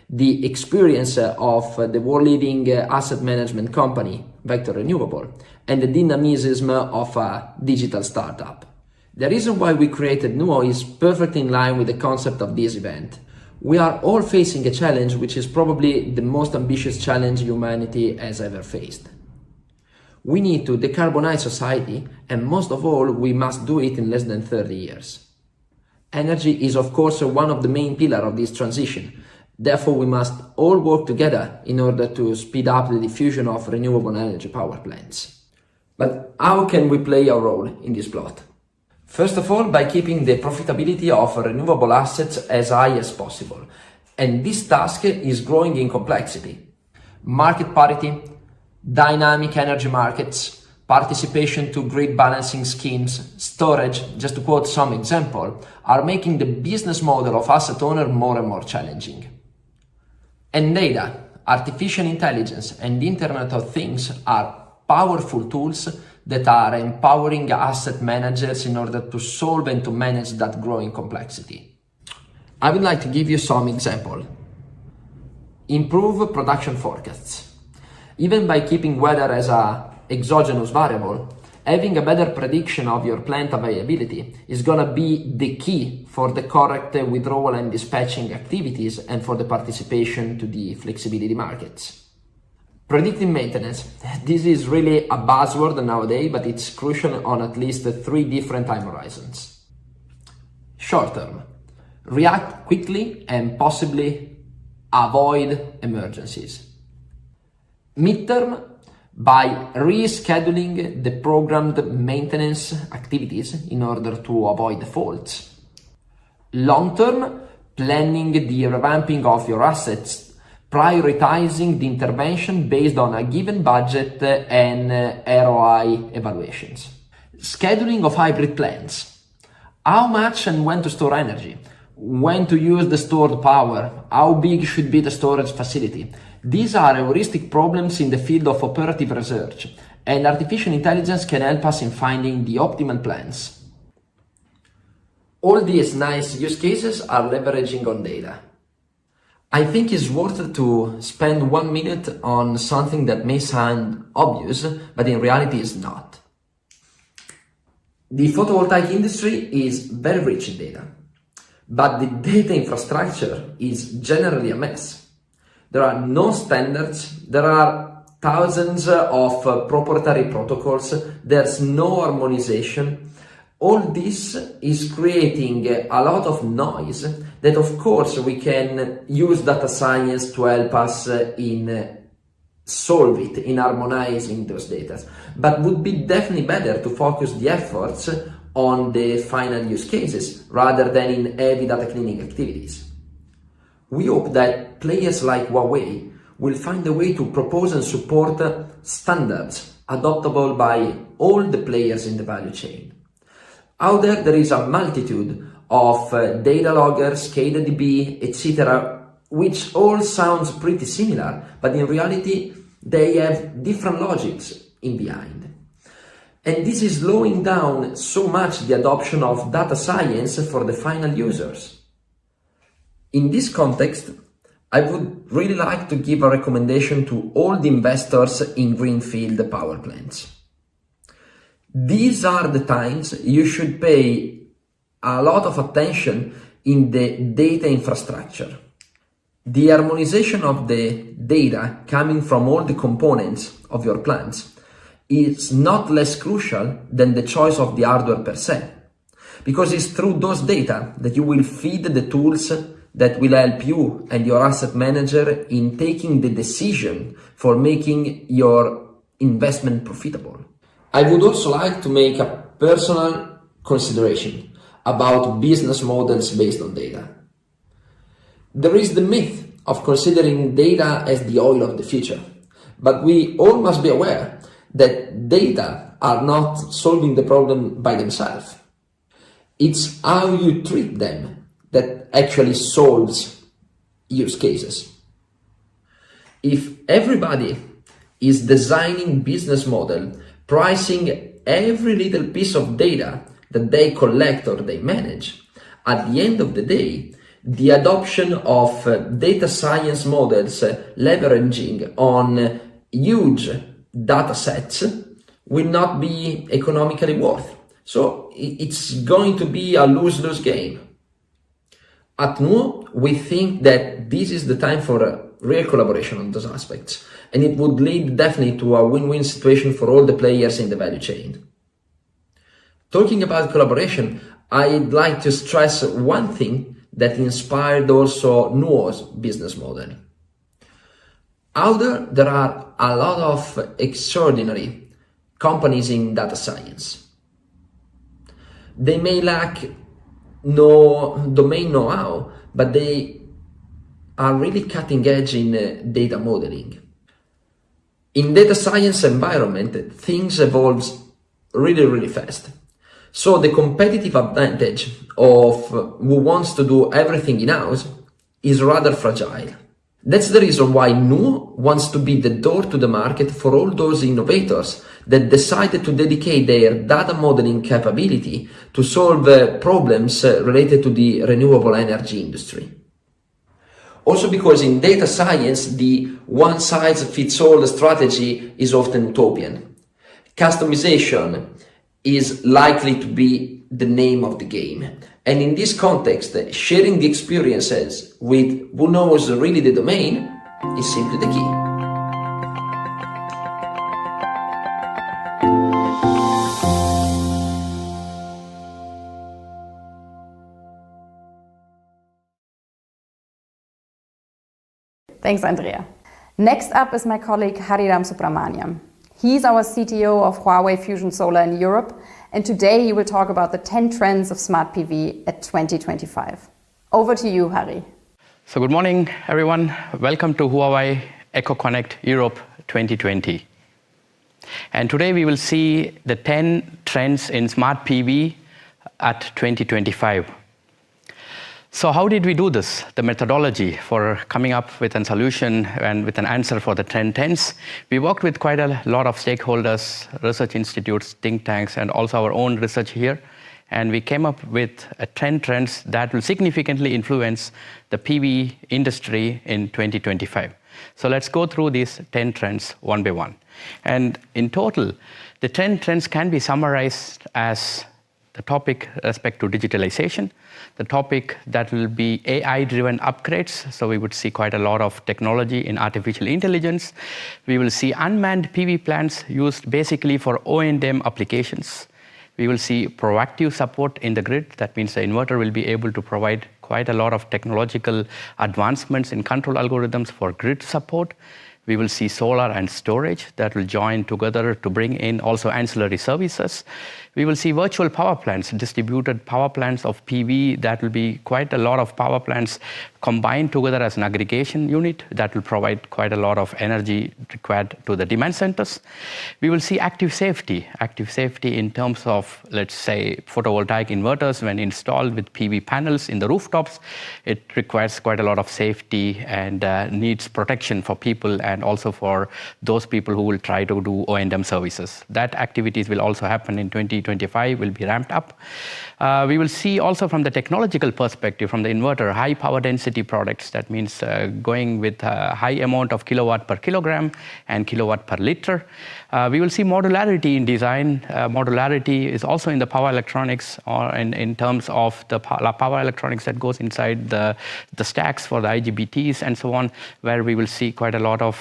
the experience of the world-leading asset management company, Vector Renewable, and the dynamism of a digital startup. The reason why we created Nuo is perfectly in line with the concept of this event. We are all facing a challenge which is probably the most ambitious challenge humanity has ever faced. We need to decarbonize society, and most of all, we must do it in less than 30 years. Energy is of course one of the main pillars of this transition. Therefore, we must all work together in order to speed up the diffusion of renewable energy power plants. But how can we play our role in this plot? First of all, by keeping the profitability of renewable assets as high as possible. And this task is growing in complexity. Market parity, dynamic energy markets, participation to grid balancing schemes, storage, just to quote some example, are making the business model of asset owner more and more challenging. And data, artificial intelligence, and Internet of Things are powerful tools that are empowering asset managers in order to solve and to manage that growing complexity. I would like to give you some examples. Improve production forecasts. Even by keeping weather as an exogenous variable, having a better prediction of your plant availability is going to be the key for the correct withdrawal and dispatching activities and for the participation to the flexibility markets. Predictive maintenance. This is really a buzzword nowadays, but it's crucial on at least 3 different time horizons. Short term. React quickly and possibly avoid emergencies. Midterm, by rescheduling the programmed maintenance activities in order to avoid faults. Long-term, planning the revamping of your assets, prioritizing the intervention based on a given budget and ROI evaluations. Scheduling of hybrid plants. How much and when to store energy, when to use the stored power, how big should be the storage facility. These are heuristic problems in the field of operative research, and artificial intelligence can help us in finding the optimal plans. All these nice use cases are leveraging on data. I think it's worth to spend 1 minute on something that may sound obvious, but in reality is not. The photovoltaic industry is very rich in data, but the data infrastructure is generally a mess. There are no standards, there are thousands of proprietary protocols, there's no harmonization. All this is creating a lot of noise that of course we can use data science to help us in solve it, in harmonizing those data. But would be definitely better to focus the efforts on the final use cases rather than in heavy data cleaning activities. We hope that players like Huawei will find a way to propose and support standards adoptable by all the players in the value chain. Out there is a multitude of data loggers, KDB, etc., which all sounds pretty similar, but in reality they have different logics in behind. And this is slowing down so much the adoption of data science for the final users. In this context, I would really like to give a recommendation to all the investors in greenfield power plants. These are the times you should pay a lot of attention in the data infrastructure. The harmonization of the data coming from all the components of your plants is not less crucial than the choice of the hardware per se, because it's through those data that you will feed the tools that will help you and your asset manager in taking the decision for making your investment profitable. I would also like to make a personal consideration about business models based on data. There is the myth of considering data as the oil of the future, but we all must be aware that data are not solving the problem by themselves. It's how you treat them that actually solves use cases. If everybody is designing business model, pricing every little piece of data that they collect or they manage, at the end of the day, the adoption of data science models leveraging on huge data sets will not be economically worth. So it's going to be a lose-lose game. At NUO, we think that this is the time for a real collaboration on those aspects, and it would lead definitely to a win-win situation for all the players in the value chain. Talking about collaboration, I'd like to stress one thing that inspired also NUO's business model. Out there are a lot of extraordinary companies in data science. They may lack no domain know-how, but they are really cutting edge in data modeling. In data science environment, things evolve really fast. So the competitive advantage of who wants to do everything in-house is rather fragile. That's the reason why NUO wants to be the door to the market for all those innovators that decided to dedicate their data modeling capability to solve problems related to the renewable energy industry. Also because in data science, the one-size-fits-all strategy is often utopian. Customization is likely to be the name of the game. And in this context, sharing the experiences with who knows really the domain is simply the key. Thanks, Andrea. Next up is my colleague Hariram Subramaniam. He's our CTO of Huawei Fusion Solar in Europe, and today he will talk about the 10 trends of smart PV at 2025. Over to you, Hari. So good morning, everyone. Welcome to Huawei EcoConnect Europe 2020. And today we will see the 10 trends in smart PV at 2025. So how did we do this? The methodology for coming up with a solution and with an answer for the 10 trends. We worked with quite a lot of stakeholders, research institutes, think tanks, and also our own research here. And we came up with 10 trends that will significantly influence the PV industry in 2025. So let's go through these 10 trends one by one. And in total, the 10 trends can be summarized as the topic respect to digitalization, the topic that will be AI-driven upgrades. So we would see quite a lot of technology in artificial intelligence. We will see unmanned PV plants used basically for O&M applications. We will see proactive support in the grid. That means the inverter will be able to provide quite a lot of technological advancements in control algorithms for grid support. We will see solar and storage that will join together to bring in also ancillary services. We will see virtual power plants, distributed power plants of PV. That will be quite a lot of power plants combined together as an aggregation unit that will provide quite a lot of energy required to the demand centers. We will see active safety in terms of, let's say, photovoltaic inverters when installed with PV panels in the rooftops. It requires quite a lot of safety and needs protection for people and also for those people who will try to do O&M services. That activities will also happen in 2025 2025 will be ramped up. We will see also from the technological perspective, from the inverter, high power density products. That means going with a high amount of kilowatt per kilogram and kilowatt per liter. We will see modularity in design. Modularity is also in the power electronics, or in terms of the power electronics that goes inside the stacks for the IGBTs and so on, where we will see quite a lot of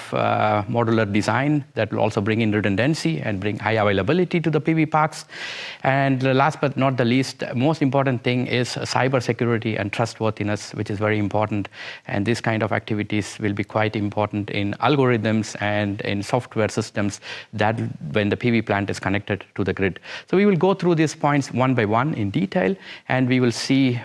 modular design that will also bring in redundancy and bring high availability to the PV parks. And last but not the least, most important thing is cyber security and trustworthiness, which is very important. And this kind of activities will be quite important in algorithms and in software systems that when the PV plant is connected to the grid. So we will go through these points one by one in detail, and we will see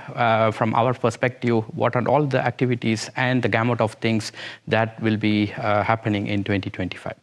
from our perspective what are all the activities and the gamut of things that will be happening in 2025.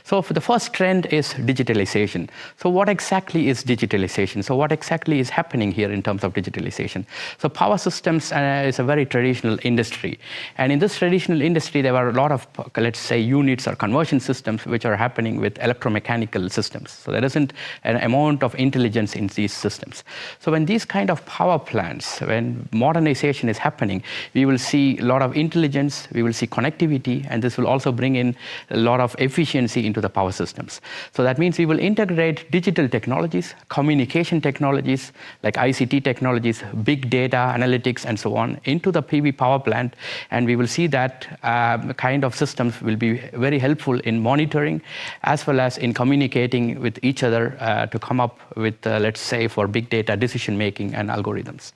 So for the first trend is digitalization. So what exactly is digitalization? So what exactly is happening here in terms of digitalization? So power systems is a very traditional industry. And in this traditional industry, there are a lot of, let's say, units or conversion systems which are happening with electromechanical systems. So there isn't an amount of intelligence in these systems. So when these kind of power plants, when modernization is happening, we will see a lot of intelligence, we will see connectivity, and this will also bring in a lot of efficiency into the power systems. So that means we will integrate digital technologies, communication technologies like ICT technologies, big data, analytics, and so on into the PV power plant. And we will see that kind of systems will be very helpful in monitoring as well as in communicating with each other to come up with, let's say, for big data decision making and algorithms.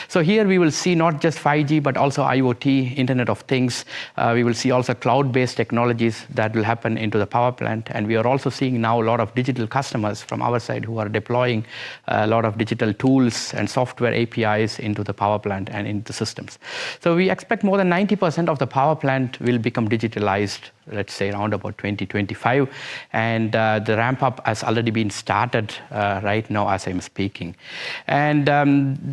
So here we will see not just 5G, but also IoT, Internet of Things. We will see also cloud-based technologies that will happen into the power plant, and we are also seeing now a lot of digital customers from our side who are deploying a lot of digital tools and software APIs into the power plant and into the systems. So we expect more than 90% of the power plant will become digitalized, let's say around about 2025, and the ramp up has already been started right now as I'm speaking. And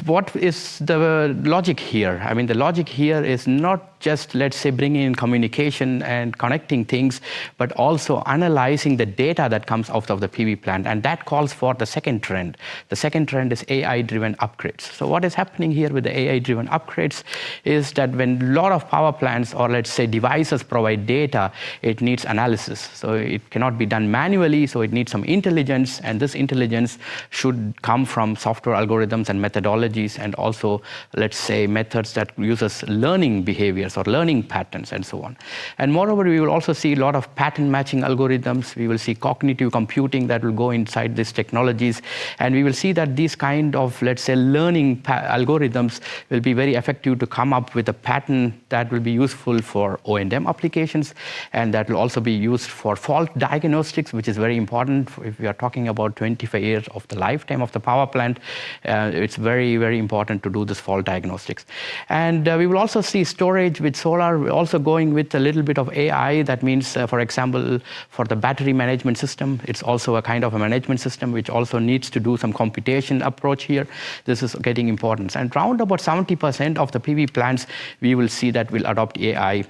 what is the logic here? I mean, the logic here is not just, let's say, bringing in communication and connecting things, but also analyzing the data that comes out of the PV plant. And that calls for the second trend. The second trend is AI-driven upgrades. So what is happening here with the AI-driven upgrades is that when a lot of power plants or, let's say, devices provide data, it needs analysis. So it cannot be done manually, so it needs some intelligence, and this intelligence should come from software algorithms and methodologies, and also, let's say, methods that uses learning behaviors or learning patterns and so on. And moreover, we will also see a lot of pattern matching algorithms. We will see cognitive computing that will go inside these technologies, and we will see that these kind of, let's say, learning algorithms will be very effective to come up with a pattern that will be useful for O&M applications, and that will also be used for fault diagnostics, which is very important. If we are talking about 25 years of the lifetime of the power plant, it's very, very important to do this fault diagnostics. And we will also see storage with solar. We're also going with a little bit of AI. That means, for example, for the battery management system, it's also a kind of a management system which also needs to do some computation approach here. This is getting importance. And around about 70% of the PV plants, we will see that will adopt AI.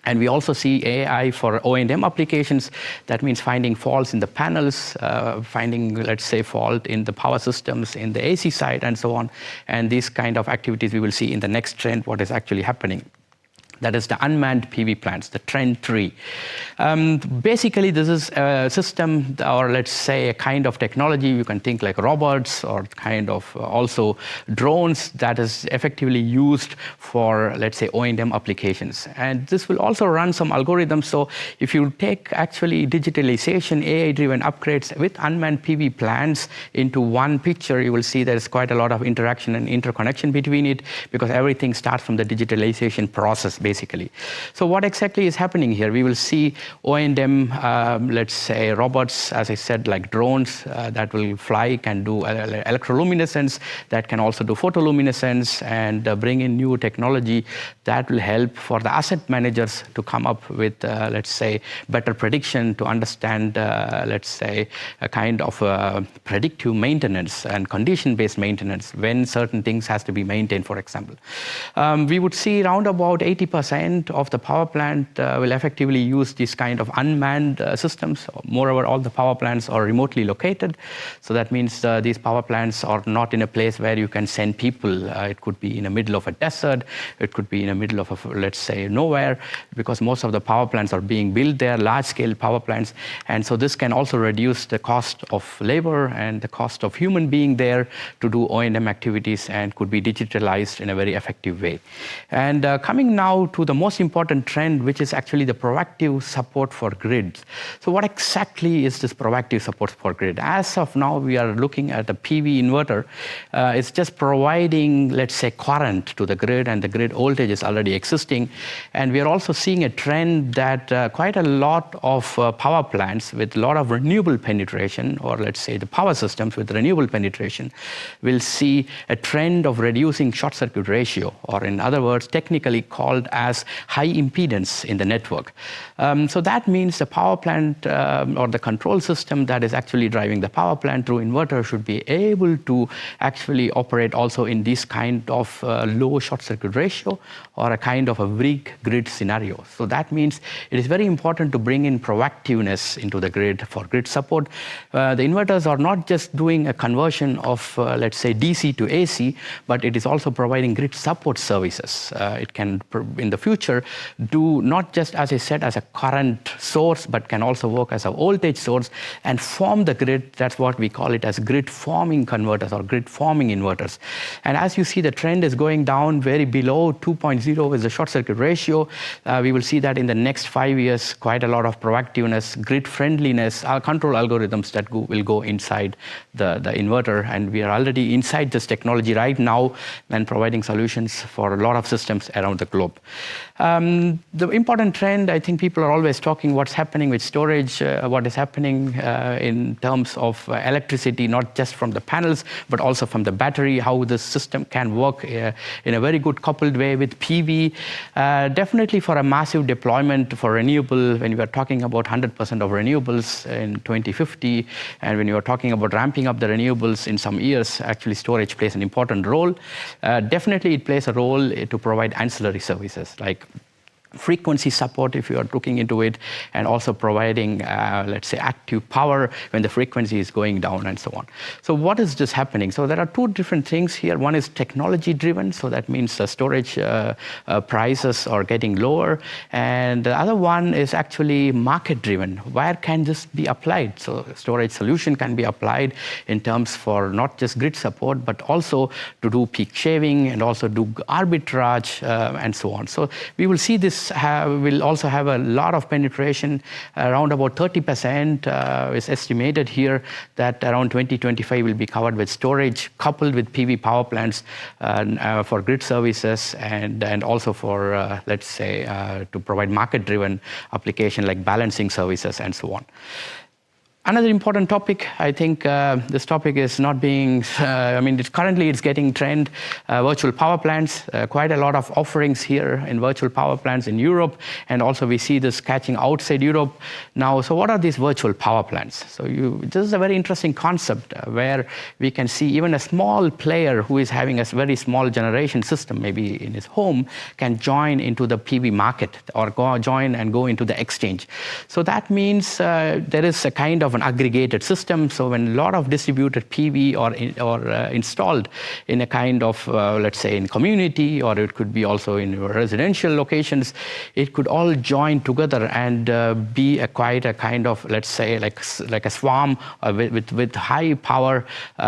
And we also see AI for O&M applications. That means finding faults in the panels, finding, let's say, fault in the power systems, in the AC side, and so on. And these kind of activities we will see in the next trend, what is actually happening. That is the unmanned PV plants, the trend 3. Basically, this is a system, or let's say a kind of technology. You can think like robots or kind of also drones that is effectively used for, let's say, O&M applications. And this will also run some algorithms. So if you take actually digitalization, AI-driven upgrades with unmanned PV plants into one picture, you will see there's quite a lot of interaction and interconnection between it, because everything starts from the digitalization process, basically. So what exactly is happening here? We will see O&M, let's say robots, as I said, like drones that will fly, can do electroluminescence, that can also do photoluminescence, and bring in new technology that will help for the asset managers to come up with, let's say, better prediction to understand, let's say, a kind of predictive maintenance and condition-based maintenance when certain things has to be maintained, for example. We would see around about 80% 90% of the power plant will effectively use this kind of unmanned systems. Moreover, all the power plants are remotely located. So that means these power plants are not in a place where you can send people. It could be in the middle of a desert. It could be in the middle of, let's say, nowhere, because most of the power plants are being built there, large-scale power plants. And so this can also reduce the cost of labor and the cost of human being there to do O&M activities, and could be digitalized in a very effective way. And coming now to the most important trend, which is actually the proactive support for grids. So what exactly is this proactive support for grid? As of now, we are looking at a PV inverter. It's just providing, let's say, current to the grid, and the grid voltage is already existing. And we are also seeing a trend that quite a lot of power plants with a lot of renewable penetration, or let's say the power systems with renewable penetration, will see a trend of reducing short circuit ratio, or in other words, technically called as high impedance in the network. So that means the power plant or the control system that is actually driving the power plant through inverter should be able to actually operate also in this kind of low short circuit ratio, or a kind of a weak grid scenario. So that means it is very important to bring in proactiveness into the grid for grid support. The inverters are not just doing a conversion of, let's say, DC to AC, but it is also providing grid support services. It can, in the future, do not just, as I said, as a current source, but can also work as a voltage source and form the grid. That's what we call it as grid forming converters or grid forming inverters. And as you see, the trend is going down very below 2.0 is the short circuit ratio. We will see that in the next 5 years, quite a lot of proactiveness, grid friendliness, control algorithms that will go inside the inverter. And we are already inside this technology right now and providing solutions for a lot of systems around the globe. The important trend, I think people are always talking what's happening with storage, what is happening in terms of electricity, not just from the panels, but also from the battery, how the system can work in a very good coupled way with PV. Definitely for a massive deployment for renewable, when we are talking about 100% of renewables in 2050, and when you are talking about ramping up the renewables in some years, actually storage plays an important role. Definitely it plays a role to provide ancillary services like frequency support if you are looking into it, and also providing, let's say, active power when the frequency is going down and so on. So what is this happening? So there are two different things here. One is technology driven, so that means the storage prices are getting lower, and the other one is actually market driven. Where can this be applied? So storage solution can be applied in terms for not just grid support, but also to do peak shaving and also do arbitrage and so on. So we will see this will also have a lot of penetration. Around about 30% is estimated here that around 2025 will be covered with storage coupled with PV power plants for grid services and also for, let's say, to provide market-driven application like balancing services and so on. Another important topic, I think this topic is not being, currently it's getting trend, virtual power plants, quite a lot of offerings here in virtual power plants in Europe, and also we see this catching outside Europe now. So what are these virtual power plants? So this is a very interesting concept where we can see even a small player who is having a very small generation system, maybe in his home, can join into the PV market or join and go into the exchange. So that means there is a kind of an aggregated system. So when a lot of distributed PV are installed in a kind of, let's say, in community, or it could be also in residential locations, it could all join together and be quite a kind of, let's say, like a swarm with high power,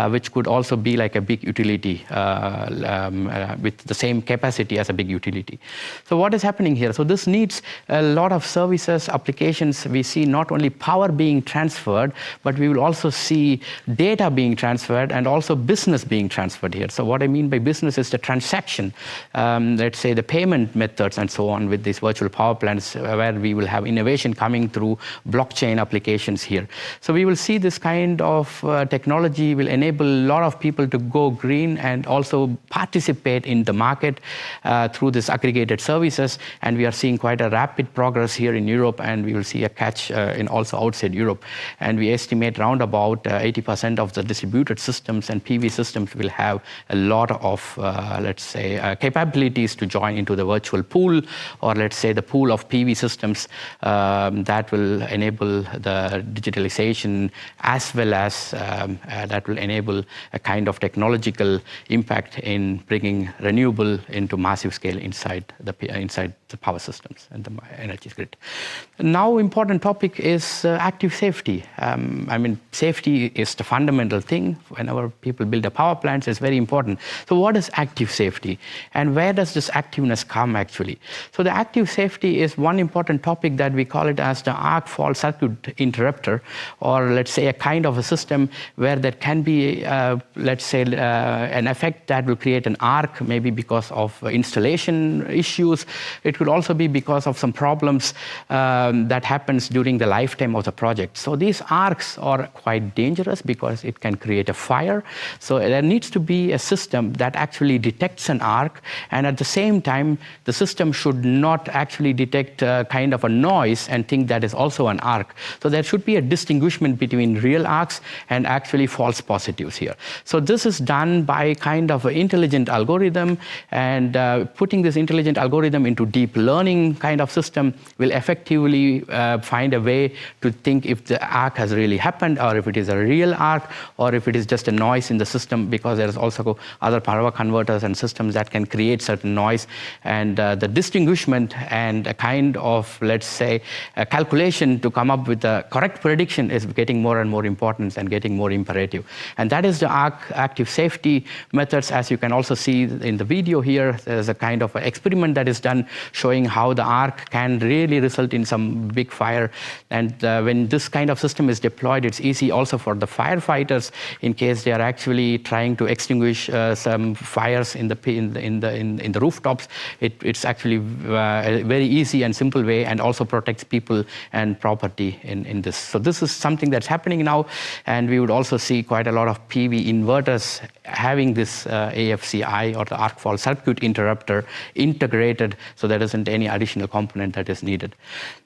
which could also be like a big utility with the same capacity as a big utility. So what is happening here? So this needs a lot of services, applications. We see not only power being transferred, but we will also see data being transferred and also business being transferred here. So what I mean by business is the transaction, let's say the payment methods and so on with these virtual power plants, where we will have innovation coming through blockchain applications here. So we will see this kind of technology will enable a lot of people to go green and also participate in the market through this aggregated services. And we are seeing quite a rapid progress here in Europe, and we will see a catch in also outside Europe. and we estimate around about 80% of the distributed systems and PV systems will have a lot of, let's say, capabilities to join into the virtual pool, or let's say the pool of PV systems that will enable the digitalization, as well as that will enable a kind of technological impact in bringing renewable into massive scale inside the power systems and the energy grid. Now, important topic is active safety. I mean, safety is the fundamental thing. Whenever people build a power plant, it's very important. So what is active safety? And where does this activeness come actually? So the active safety is one important topic that we call it as the arc fault circuit interrupter, or let's say a kind of a system where there can be, let's say, an effect that will create an arc, maybe because of installation issues. It could also be because of some problems that happens during the lifetime of the project. So these arcs are quite dangerous because it can create a fire. So there needs to be a system that actually detects an arc, and at the same time, the system should not actually detect kind of a noise and think that is also an arc. So there should be a distinguishment between real arcs and actually false positives here. So this is done by kind of an intelligent algorithm, and putting this intelligent algorithm into deep learning kind of system will effectively find a way to think if the arc has really happened, or if it is a real arc, or if it is just a noise in the system, because there is also other power converters and systems that can create certain noise. And the distinguishment and a kind of, let's say, a calculation to come up with the correct prediction is getting more and more important and getting more imperative. And that is the active safety methods. As you can also see in the video here, there's a kind of experiment that is done showing how the arc can really result in some big fire. And when this kind of system is deployed, it's easy also for the firefighters in case they are actually trying to extinguish some fires in the rooftops. It's actually a very easy and simple way, and also protects people and property in this. So this is something that's happening now, and we would also see quite a lot of PV inverters having this AFCI, or the arc fault circuit interrupter, integrated, so there isn't any additional component that is needed.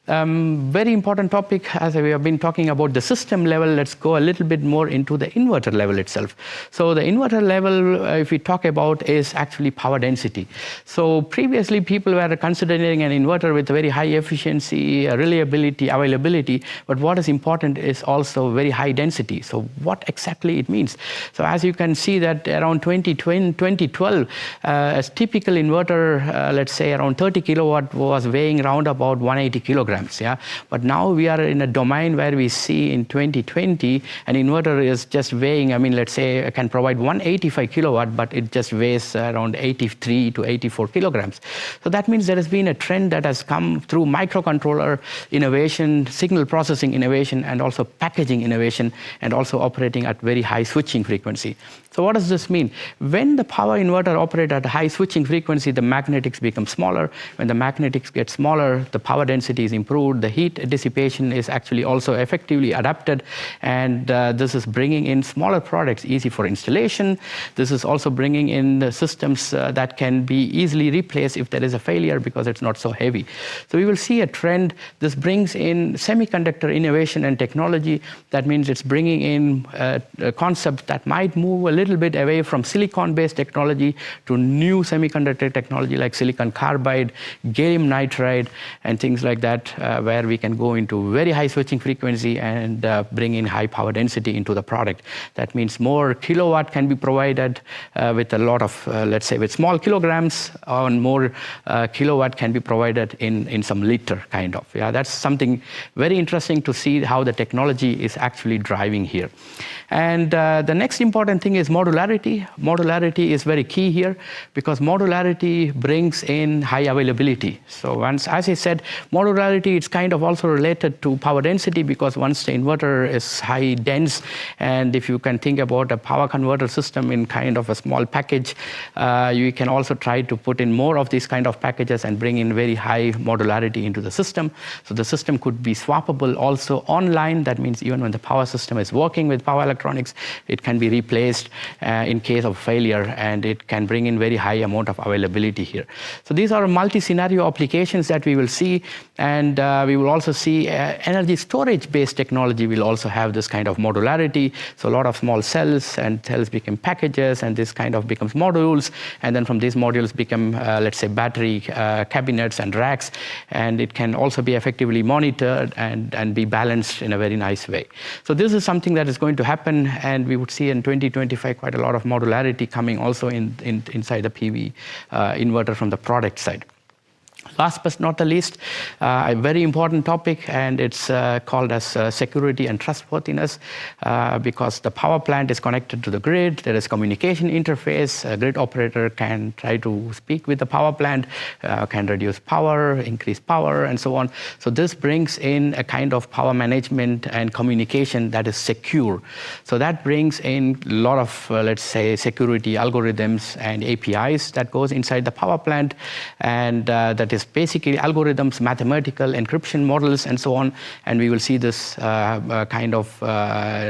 Very important topic, as we have been talking about the system level, let's go a little bit more into the inverter level itself. So the inverter level, if we talk about, is actually power density. So previously people were considering an inverter with very high efficiency, reliability, availability, but what is important is also very high density. So what exactly it means? So as you can see that around 2012, a typical inverter, let's say around 30 kilowatt, was weighing around about 180 kilograms. Yeah, but now we are in a domain where we see in 2020 an inverter is just weighing, I mean, let's say can provide 185 kilowatt, but it just weighs around 83 to 84 kilograms. So that means there has been a trend that has come through microcontroller innovation, signal processing innovation, and also packaging innovation, and also operating at very high switching frequency. So what does this mean? When the power inverter operates at a high switching frequency, the magnetics become smaller. When the magnetics get smaller, the power density is improved. The heat dissipation is actually also effectively adapted. And this is bringing in smaller products, easy for installation. This is also bringing in the systems that can be easily replaced if there is a failure, because it's not so heavy. So we will see a trend. This brings in semiconductor innovation and technology. That means it's bringing in a concept that might move a little bit away from silicon-based technology to new semiconductor technology like silicon carbide, gallium nitride, and things like that, where we can go into very high switching frequency and bring in high power density into the product. That means more kilowatt can be provided with a lot of, let's say, with small kilograms, and more kilowatt can be provided in some liter kind of. Yeah, that's something very interesting to see how the technology is actually driving here. And the next important thing is modularity. Modularity is very key here, because modularity brings in high availability. So once, as I said, modularity is kind of also related to power density, because once the inverter is high dense, and if you can think about a power converter system in kind of a small package, you can also try to put in more of these kind of packages and bring in very high modularity into the system. So the system could be swappable also online. That means even when the power system is working with power electronics, it can be replaced in case of failure, and it can bring in very high amount of availability here. So these are multi-scenario applications that we will see, and we will also see energy storage-based technology will also have this kind of modularity. So a lot of small cells, and cells become packages, and this kind of becomes modules, and then from these modules become, let's say, battery cabinets and racks, and it can also be effectively monitored and be balanced in a very nice way. So this is something that is going to happen, and we would see in 2025 quite a lot of modularity coming also inside the PV inverter from the product side. Last but not the least, a very important topic, and it's called as security and trustworthiness, because the power plant is connected to the grid. There is communication interface. A grid operator can try to speak with the power plant, can reduce power, increase power, and so on. So this brings in a kind of power management and communication that is secure. So that brings in a lot of, let's say, security algorithms and APIs that goes inside the power plant, and that is basically algorithms, mathematical encryption models, and so on. And we will see this kind of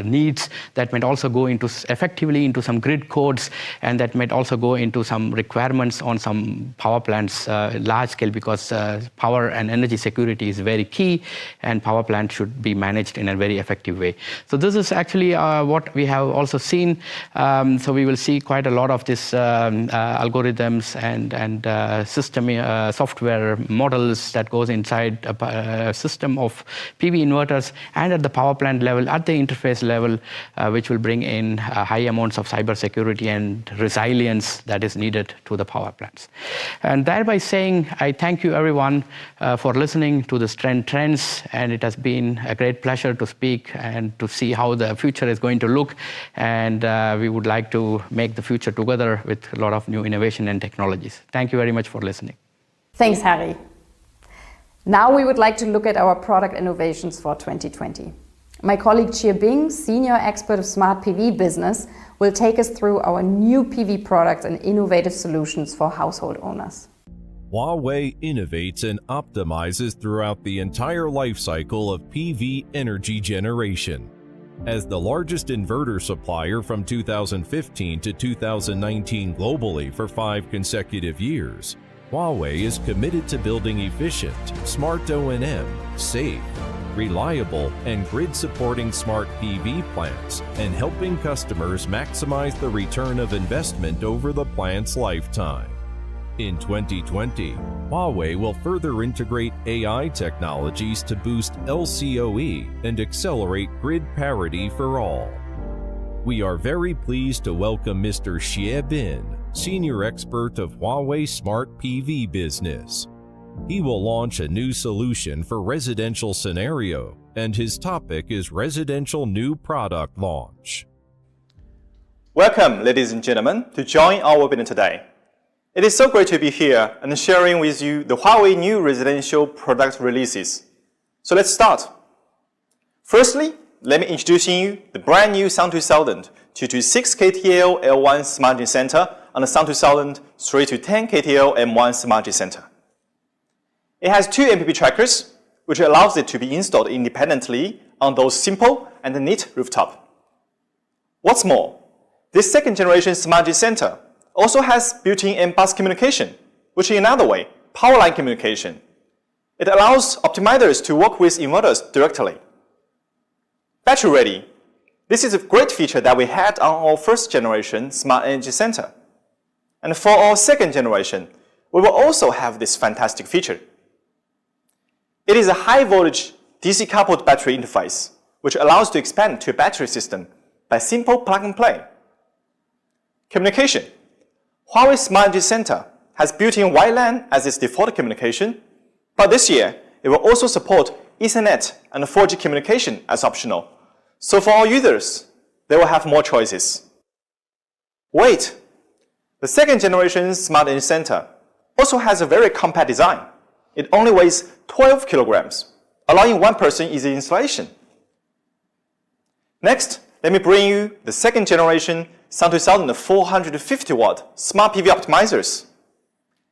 needs that might also go into effectively into some grid codes, and that might also go into some requirements on some power plants large scale, because power and energy security is very key, and power plants should be managed in a very effective way. So this is actually what we have also seen. So we will see quite a lot of this algorithms and system software models that goes inside a system of PV inverters, and at the power plant level, at the interface level, which will bring in high amounts of cyber security and resilience that is needed to the power plants. And thereby saying, I thank you everyone for listening to this trends, and it has been a great pleasure to speak and to see how the future is going to look, and we would like to make the future together with a lot of new innovation and technologies. Thank you very much for listening. Thanks, Harry. Now we would like to look at our product innovations for 2020. My colleague Chia Bing, Senior Expert of Smart PV Business, will take us through our new PV products and innovative solutions for household owners. Huawei innovates and optimizes throughout the entire life cycle of PV energy generation. As the largest inverter supplier from 2015 to 2019 globally for 5 consecutive years, Huawei is committed to building efficient, smart O&M, safe, reliable, and grid-supporting smart PV plants, and helping customers maximize the return of investment over the plant's lifetime. In 2020, Huawei will further integrate AI technologies to boost LCOE and accelerate grid parity for all. We are very pleased to welcome Mr. Xie Bin, Senior Expert of Huawei Smart PV Business. He will launch a new solution for residential scenario, and his topic is residential new product launch. Welcome, ladies and gentlemen, to join our webinar today. It is so great to be here and sharing with you the Huawei new residential product releases. So let's start. Firstly, let me introduce you the brand new Sun 2000 226 KTL L1 Smart Grid Center and the Sun 2000 3 to 10 KTL M1 Smart Grid Center. It has 2 MPP trackers, which allows it to be installed independently on those simple and neat rooftop. What's more, this second generation Smart Grid Center also has built-in M-bus communication, which in another way, power line communication. It allows optimizers to work with inverters directly. Battery ready. This is a great feature that we had on our first generation Smart Energy Center. And for our second generation, we will also have this fantastic feature. It is a high voltage DC coupled battery interface, which allows to expand to a battery system by simple plug and play. Communication. Huawei Smart Energy Center has built-in WLAN as its default communication, but this year it will also support Ethernet and 4G communication as optional. So for our users, they will have more choices. Wait, the second generation Smart Energy Center also has a very compact design. It only weighs 12 kilograms, allowing one person easy installation. Next, let me bring you the second generation Sun 2000 450 watt Smart PV optimizers.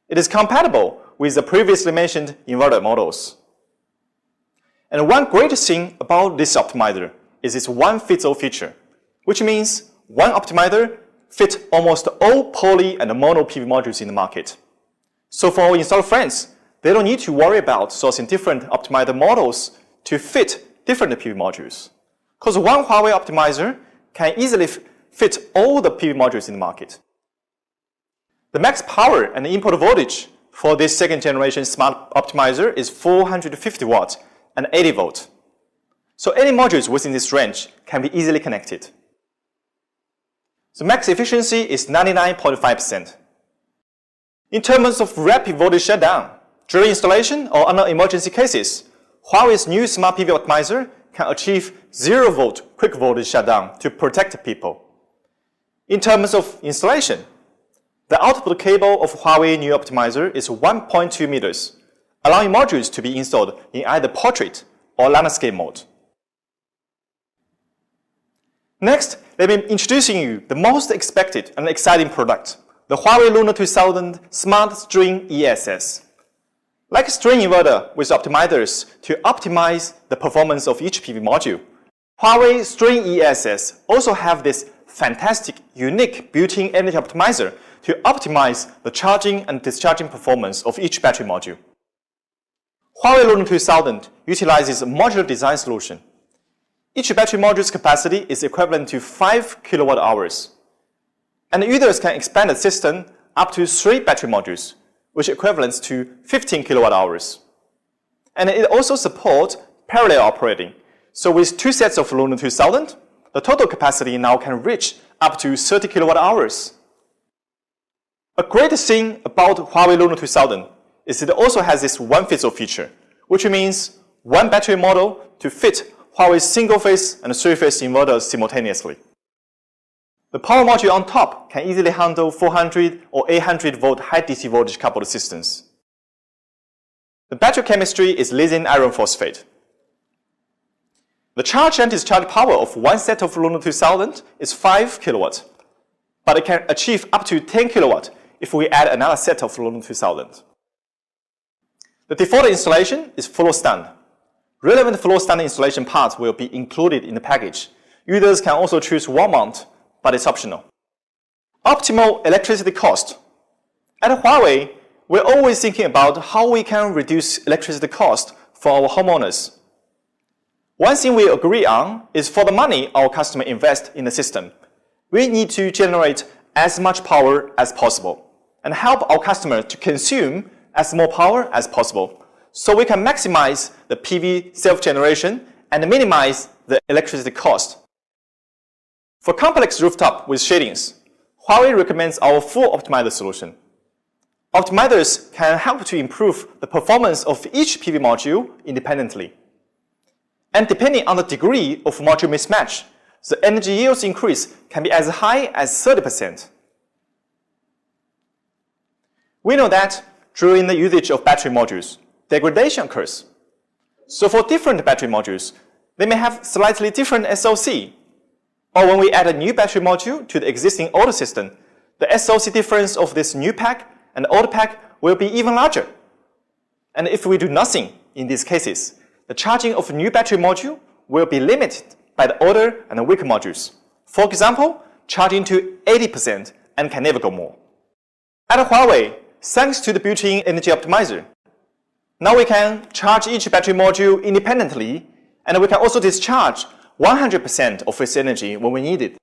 It is compatible with the previously mentioned inverter models. And one great thing about this optimizer is its one-fits-all feature, which means one optimizer fits almost all poly and mono PV modules in the market. So for our installer friends, they don't need to worry about sourcing different optimizer models to fit different PV modules, because one Huawei optimizer can easily fit all the PV modules in the market. The max power and input voltage for this second generation smart optimizer is 450 watts and 80 volt. So any modules within this range can be easily connected. The max efficiency is 99.5%. In terms of rapid voltage shutdown, during installation or under emergency cases, Huawei's new smart PV optimizer can achieve 0 volt quick voltage shutdown to protect people. In terms of installation, the output cable of Huawei new optimizer is 1.2 meters, allowing modules to be installed in either portrait or landscape mode. Next, let me introduce you the most expected and exciting product, the Huawei Luna 2000 Smart String ESS. Like a string inverter with optimizers to optimize the performance of each PV module, Huawei String ESS also have this fantastic, unique built-in energy optimizer to optimize the charging and discharging performance of each battery module. Huawei Luna 2000 utilizes a modular design solution. Each battery module's capacity is equivalent to 5 kilowatt hours, and users can expand the system up to 3 battery modules, which equivalents to 15 kilowatt hours. And it also supports parallel operating. So with 2 sets of Luna 2000, the total capacity now can reach up to 30 kilowatt hours. A great thing about Huawei Luna 2000 is it also has this one-fits-all feature, which means one battery model to fit Huawei's single-phase and three-phase inverters simultaneously. The power module on top can easily handle 400 or 800 volt high DC voltage coupled systems. The battery chemistry is lithium iron phosphate. The charge and discharge power of one set of Luna 2000 is 5 kilowatt, but it can achieve up to 10 kilowatt if we add another set of Luna 2000. The default installation is floor stand. Relevant floor stand installation parts will be included in the package. Users can also choose wall mount, but it's optional. Optimal electricity cost. At Huawei, we're always thinking about how we can reduce electricity cost for our homeowners. One thing we agree on is for the money our customer invests in the system, we need to generate as much power as possible and help our customer to consume as more power as possible, so we can maximize the PV self-generation and minimize the electricity cost. For complex rooftop with shadings, Huawei recommends our full optimizer solution. Optimizers can help to improve the performance of each PV module independently. And depending on the degree of module mismatch, the energy yields increase can be as high as 30%. We know that during the usage of battery modules, degradation occurs. So for different battery modules, they may have slightly different SOC. Or when we add a new battery module to the existing old system, the SOC difference of this new pack and old pack will be even larger. And if we do nothing in these cases, the charging of a new battery module will be limited by the older and the weaker modules. For example, charging to 80% and can never go more. At Huawei, thanks to the built-in energy optimizer, now we can charge each battery module independently, and we can also discharge 100% of its energy when we need it.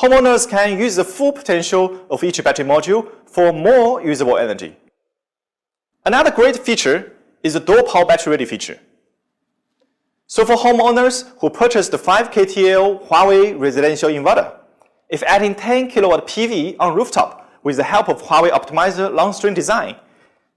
Homeowners can use the full potential of each battery module for more usable energy. Another great feature is the dual power battery ready feature. So for homeowners who purchase the 5 kTL Huawei residential inverter, if adding 10 kilowatt PV on rooftop with the help of Huawei optimizer long string design,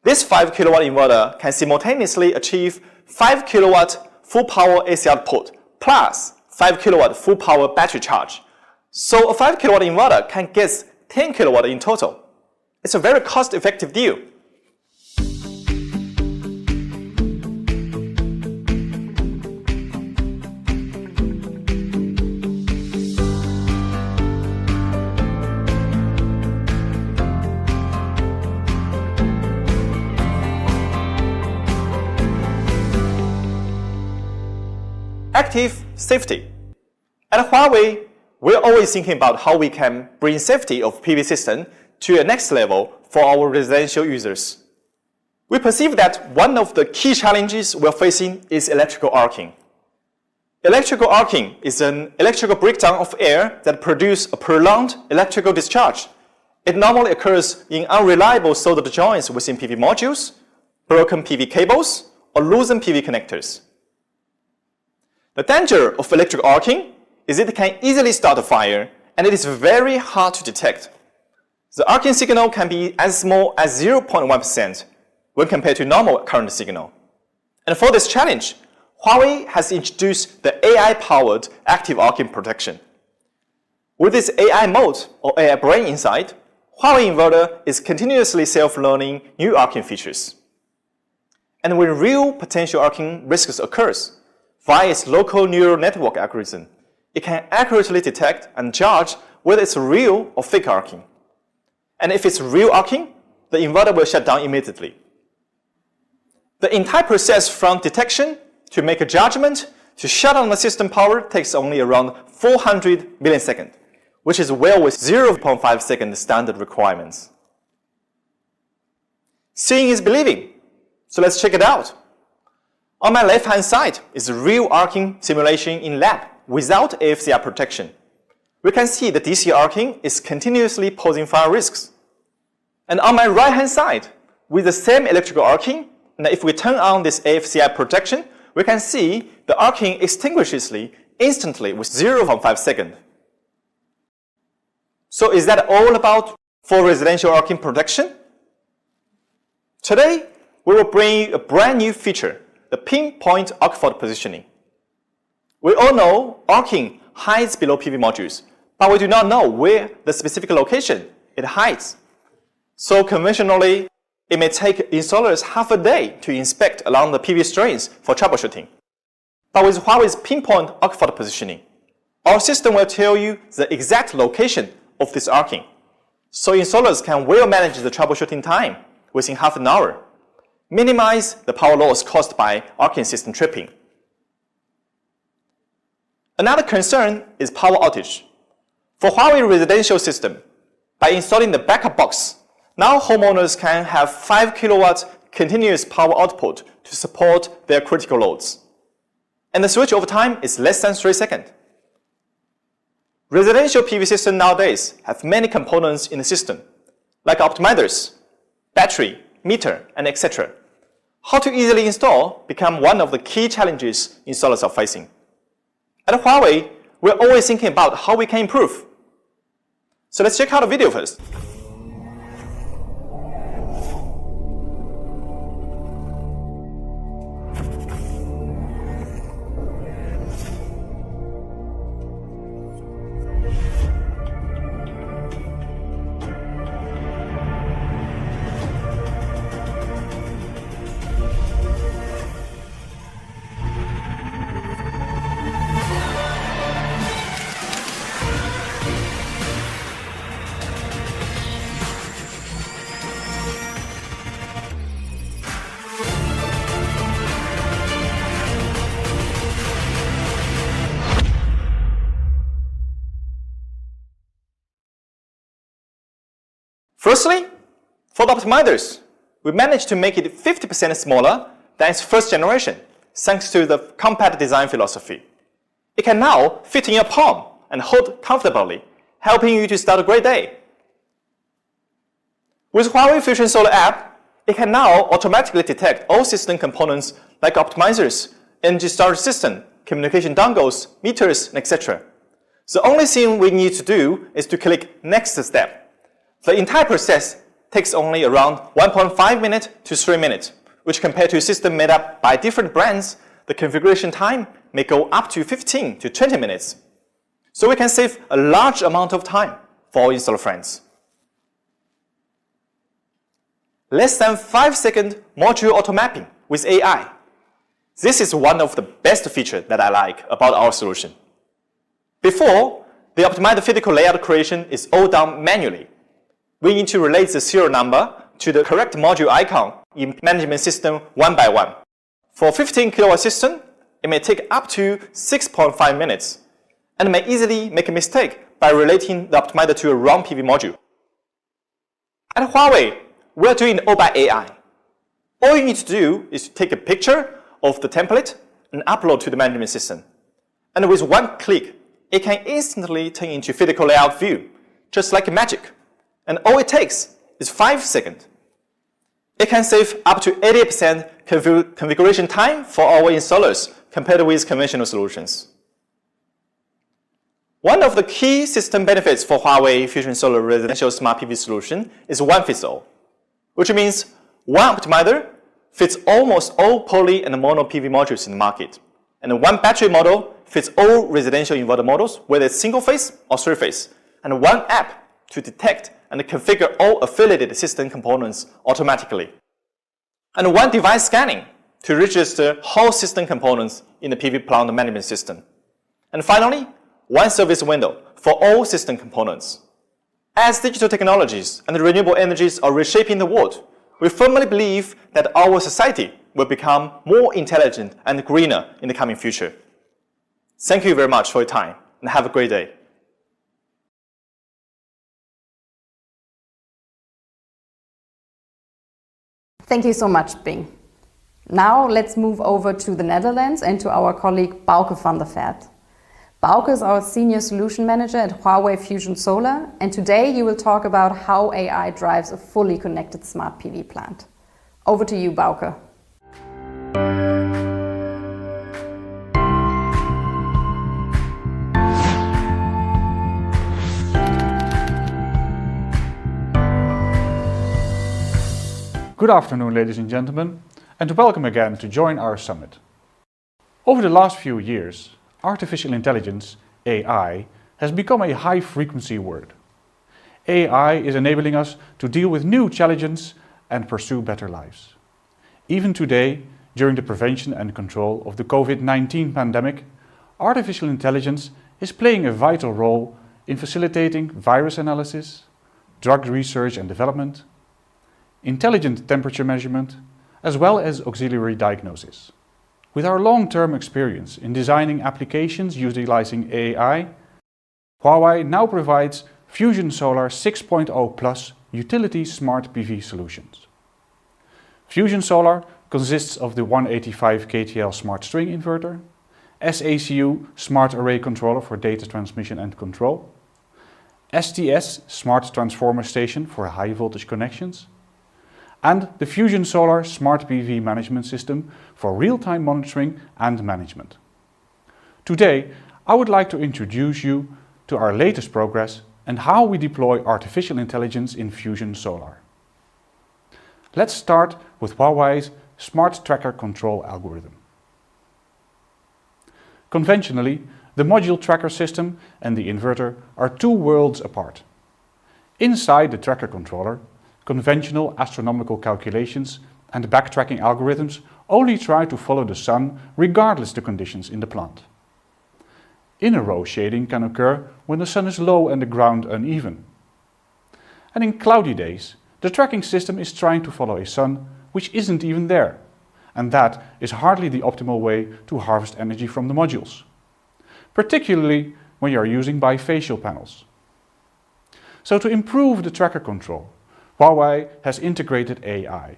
this 5 kilowatt inverter can simultaneously achieve 5 kilowatt full power AC output plus 5 kilowatt full power battery charge. So a 5 kilowatt inverter can get 10 kilowatt in total. It's a very cost-effective deal. Active safety. At Huawei, we're always thinking about how we can bring safety of PV system to a next level for our residential users. We perceive that one of the key challenges we're facing is electrical arcing. Electrical arcing is an electrical breakdown of air that produces a prolonged electrical discharge. It normally occurs in unreliable soldered joints within PV modules, broken PV cables, or loosened PV connectors. The danger of electrical arcing is it can easily start a fire, and it is very hard to detect. The arcing signal can be as small as 0.1% when compared to normal current signal. And for this challenge, Huawei has introduced the AI-powered active arcing protection. With this AI mode, or AI brain inside, Huawei inverter is continuously self-learning new arcing features. And when real potential arcing risks occurs, via its local neural network algorithm, it can accurately detect and judge whether it's real or fake arcing. And if it's real arcing, the inverter will shut down immediately. The entire process from detection to make a judgment to shut down the system power takes only around 400 milliseconds, which is well with 0.5 second standard requirements. Seeing is believing, so let's check it out. On my left-hand side is a real arcing simulation in lab without AFCR protection. We can see the DC arcing is continuously posing fire risks. And on my right-hand side, with the same electrical arcing, and if we turn on this AFCR protection, we can see the arcing extinguishes instantly with 0.5 seconds. So is that all about for residential arcing protection? Today, we will bring you a brand new feature, the Pinpoint arc fault positioning. We all know arcing hides below PV modules, but we do not know where the specific location it hides. So conventionally, it may take installers half a day to inspect along the PV strings for troubleshooting. But with Huawei's Pinpoint arc fault positioning, our system will tell you the exact location of this arcing, so installers can well manage the troubleshooting time within half an hour, minimize the power loss caused by arcing system tripping. Another concern is power outage. For Huawei residential system, by installing the backup box, now homeowners can have 5 kilowatt continuous power output to support their critical loads. And the switch over time is less than 3 seconds. Residential PV systems nowadays have many components in the system, like optimizers, battery, meter, and etc. How to easily install become one of the key challenges installers are facing. At Huawei, we're always thinking about how we can improve. So let's check out a video first. Firstly, for the optimizers, we managed to make it 50% smaller than its first generation, thanks to the compact design philosophy. It can now fit in your palm and hold comfortably, helping you to start a great day. With Huawei Fusion Solar app, it can now automatically detect all system components like optimizers, energy storage system, communication dongles, meters, etc. The only thing we need to do is to click Next Step. The entire process takes only around 1.5 minutes to 3 minutes, which compared to a system made up by different brands, the configuration time may go up to 15 to 20 minutes. So we can save a large amount of time for our installer friends. Less than 5-second module auto mapping with AI. This is one of the best features that I like about our solution. Before, the optimized physical layout creation is all done manually. We need to relate the serial number to the correct module icon in management system one by one. For 15 kilowatt system, it may take up to 6.5 minutes and may easily make a mistake by relating the optimizer to a wrong PV module. At Huawei, we're doing it all by AI. All you need to do is to take a picture of the template and upload to the management system. And with one click, it can instantly turn into physical layout view, just like magic. And all it takes is 5 seconds. It can save up to 80% configuration time for our installers compared with conventional solutions. One of the key system benefits for Huawei Fusion Solar residential smart PV solution is one fits all, which means one optimizer fits almost all poly and mono PV modules in the market, and one battery model fits all residential inverter models, whether it's single phase or three phase, and one app to detect and configure all affiliated system components automatically, and one device scanning to register whole system components in the PV plant management system. And finally, one service window for all system components. As digital technologies and renewable energies are reshaping the world, we firmly believe that our society will become more intelligent and greener in the coming future. Thank you very much for your time, and have a great day. Thank you so much, Bing. Now let's move over to the Netherlands and to our colleague Bauke van der Vet. Bauke is our Senior Solution Manager at Huawei Fusion Solar, and today he will talk about how AI drives a fully connected smart PV plant. Over to you, Bauke. Good afternoon, ladies and gentlemen, and welcome again to join our summit. Over the last few years, artificial intelligence, AI, has become a high-frequency word. AI is enabling us to deal with new challenges and pursue better lives. Even today, during the prevention and control of the COVID-19 pandemic, artificial intelligence is playing a vital role in facilitating virus analysis, drug research and development, intelligent temperature measurement, as well as auxiliary diagnosis. With our long-term experience in designing applications utilizing AI, Huawei now provides Fusion Solar 6.0 Plus utility smart PV solutions. Fusion Solar consists of the 185 kTl smart string inverter, SACU smart array controller for data transmission and control, STS smart transformer station for high voltage connections, and the Fusion Solar Smart PV Management System for real-time monitoring and management. Today, I would like to introduce you to our latest progress and how we deploy artificial intelligence in Fusion Solar. Let's start with Huawei's Smart Tracker Control algorithm. Conventionally, the module tracker system and the inverter are two worlds apart. Inside the tracker controller, conventional astronomical calculations and backtracking algorithms only try to follow the sun regardless the conditions in the plant. In-row shading can occur when the sun is low and the ground uneven. And in cloudy days, the tracking system is trying to follow a sun which isn't even there, and that is hardly the optimal way to harvest energy from the modules, particularly when you are using bifacial panels. So to improve the tracker control, Huawei has integrated AI.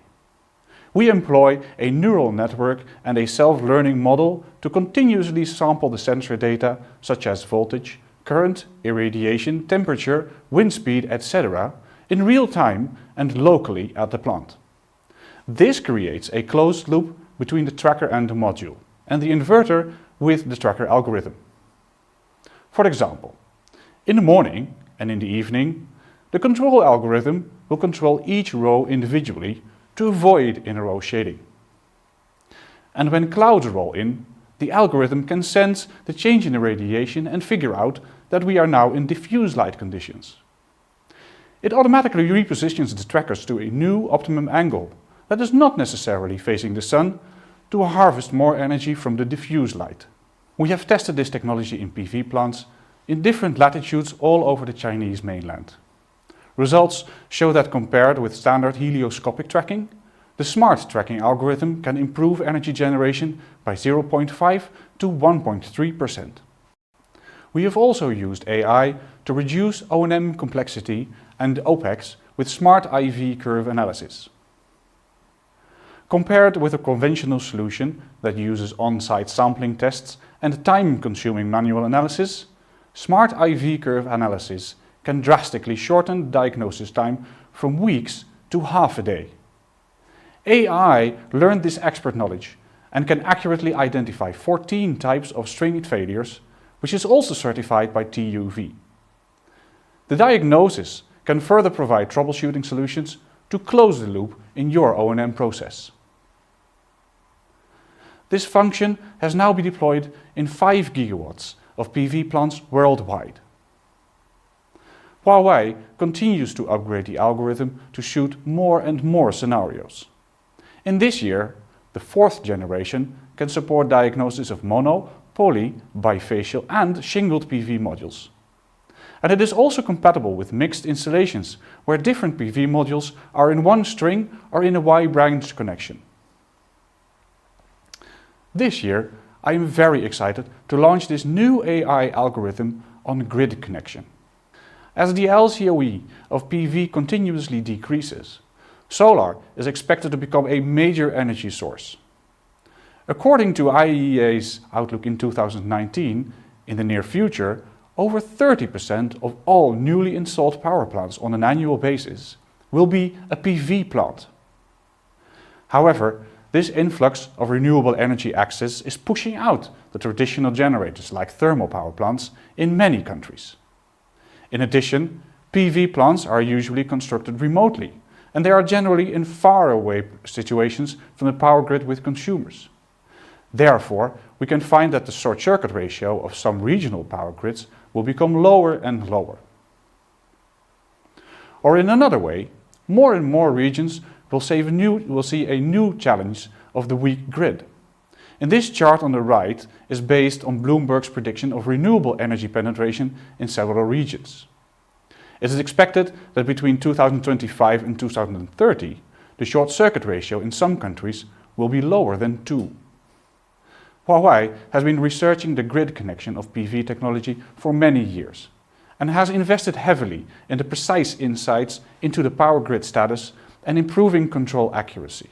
We employ a neural network and a self-learning model to continuously sample the sensor data such as voltage, current, irradiation, temperature, wind speed, etc. in real time and locally at the plant. This creates a closed loop between the tracker and the module, and the inverter with the tracker algorithm. For example, in the morning and in the evening, the control algorithm will control each row individually to avoid in-row shading. And when clouds roll in, the algorithm can sense the change in the radiation and figure out that we are now in diffuse light conditions. It automatically repositions the trackers to a new optimum angle that is not necessarily facing the sun to harvest more energy from the diffuse light. We have tested this technology in PV plants in different latitudes all over the Chinese mainland. Results show that compared with standard helioscopic tracking, the smart tracking algorithm can improve energy generation by 0.5 to 1.3%. We have also used AI to reduce O&M complexity and OPEX with smart IV curve analysis. Compared with a conventional solution that uses on-site sampling tests and time-consuming manual analysis, smart IV curve analysis can drastically shorten diagnosis time from weeks to half a day. AI learned this expert knowledge and can accurately identify 14 types of string failures, which is also certified by TÜV. The diagnosis can further provide troubleshooting solutions to close the loop in your O&M process. This function has now been deployed in 5 gigawatts of PV plants worldwide. Huawei continues to upgrade the algorithm to suit more and more scenarios. In this year, the 4th generation can support diagnosis of mono, poly, bifacial and shingled PV modules. And it is also compatible with mixed installations where different PV modules are in one string or in a Y-branch connection. This year, I am very excited to launch this new AI algorithm on grid connection. As the LCOE of PV continuously decreases, solar is expected to become a major energy source. According to IEA's outlook in 2019, in the near future, over 30% of all newly installed power plants on an annual basis will be a PV plant. However, this influx of renewable energy access is pushing out the traditional generators like thermal power plants in many countries. In addition, PV plants are usually constructed remotely, and they are generally in faraway situations from the power grid with consumers. Therefore, we can find that the short-circuit ratio of some regional power grids will become lower and lower. Or in another way, more and more regions will see a new challenge of the weak grid. And this chart on the right is based on Bloomberg's prediction of renewable energy penetration in several regions. It is expected that between 2025 and 2030, the short-circuit ratio in some countries will be lower than 2. Huawei has been researching the grid connection of PV technology for many years and has invested heavily in the precise insights into the power grid status and improving control accuracy.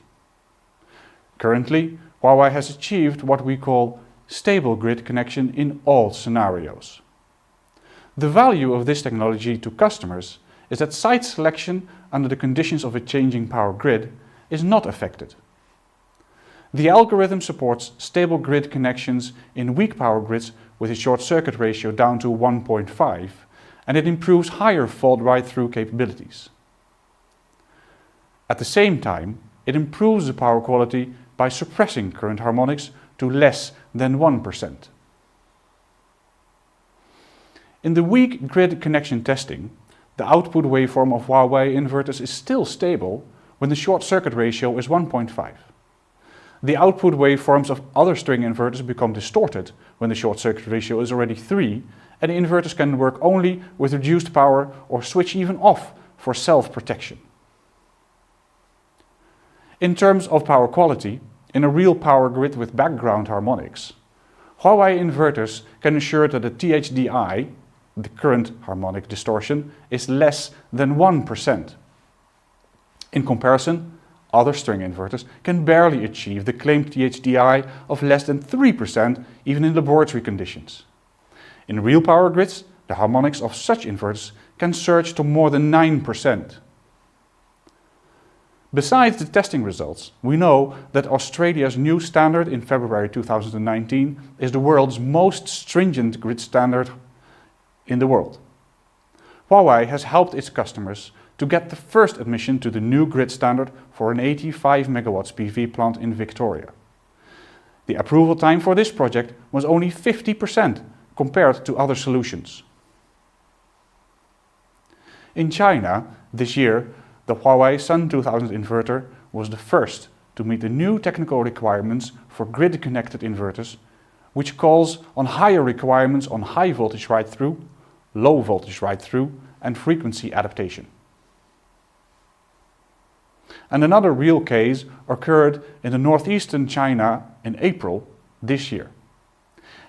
Currently, Huawei has achieved what we call stable grid connection in all scenarios. The value of this technology to customers is that site selection under the conditions of a changing power grid is not affected. The algorithm supports stable grid connections in weak power grids with a short-circuit ratio down to 1.5, and it improves higher fault ride-through capabilities. At the same time, it improves the power quality by suppressing current harmonics to less than 1%. In the weak grid connection testing, the output waveform of Huawei inverters is still stable when the short-circuit ratio is 1.5. The output waveforms of other string inverters become distorted when the short-circuit ratio is already 3, and the inverters can work only with reduced power or switch even off for self-protection. In terms of power quality, in a real power grid with background harmonics, Huawei inverters can ensure that the THDI, the current harmonic distortion, is less than 1%. In comparison, other string inverters can barely achieve the claimed THDI of less than 3% even in laboratory conditions. In real power grids, the harmonics of such inverters can surge to more than 9%. Besides the testing results, we know that Australia's new standard in February 2019 is the world's most stringent grid standard in the world. Huawei has helped its customers to get the first admission to the new grid standard for an 85 megawatts PV plant in Victoria. The approval time for this project was only 50% compared to other solutions. In China, this year, the Huawei Sun 2000 inverter was the first to meet the new technical requirements for grid-connected inverters, which calls on higher requirements on high voltage ride-through, low voltage ride-through, and frequency adaptation. And another real case occurred in the northeastern China in April this year.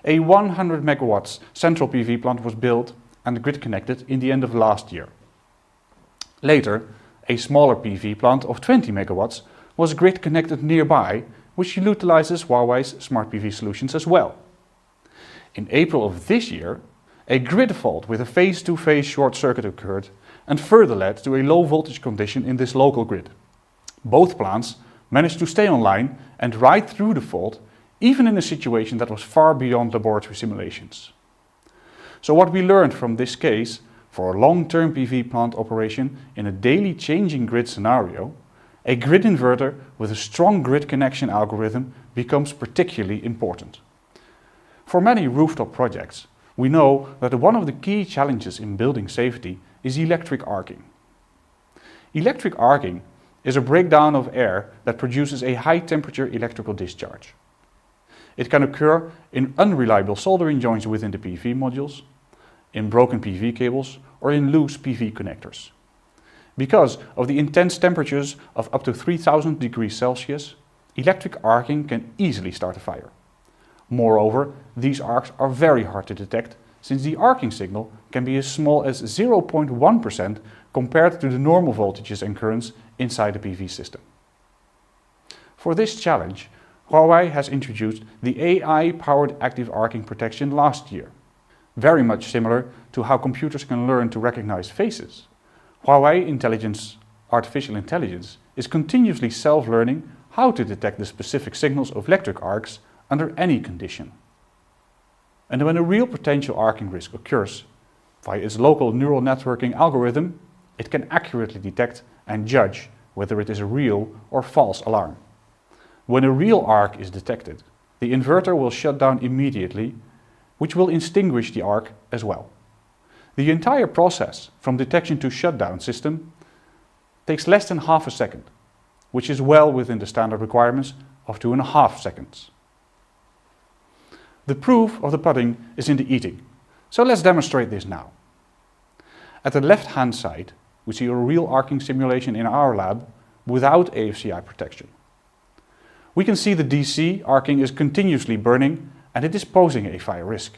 A 100 megawatts central PV plant was built and grid connected in the end of last year. Later, a smaller PV plant of 20 megawatts was grid connected nearby, which utilizes Huawei's smart PV solutions as well. In April of this year, a grid fault with a phase-to-phase short circuit occurred and further led to a low voltage condition in this local grid. Both plants managed to stay online and ride through the fault, even in a situation that was far beyond laboratory simulations. So what we learned from this case, for a long-term PV plant operation in a daily changing grid scenario, a grid inverter with a strong grid connection algorithm becomes particularly important. For many rooftop projects, we know that one of the key challenges in building safety is electric arcing. Electric arcing is a breakdown of air that produces a high temperature electrical discharge. It can occur in unreliable soldering joints within the PV modules, in broken PV cables, or in loose PV connectors. Because of the intense temperatures of up to 3000 degrees Celsius, electric arcing can easily start a fire. Moreover, these arcs are very hard to detect, since the arcing signal can be as small as 0.1% compared to the normal voltages and currents inside the PV system. For this challenge, Huawei has introduced the AI-powered active arcing protection last year. Very much similar to how computers can learn to recognize faces, Huawei artificial intelligence is continuously self-learning how to detect the specific signals of electric arcs under any condition. And when a real potential arcing risk occurs, via its local neural networking algorithm, it can accurately detect and judge whether it is a real or false alarm. When a real arc is detected, the inverter will shut down immediately, which will extinguish the arc as well. The entire process, from detection to shutdown system, takes less than half a second, which is well within the standard requirements of 2.5 seconds. The proof of the pudding is in the eating, so let's demonstrate this now. At the left-hand side, we see a real arcing simulation in our lab without AFCI protection. We can see the DC arcing is continuously burning and it is posing a fire risk.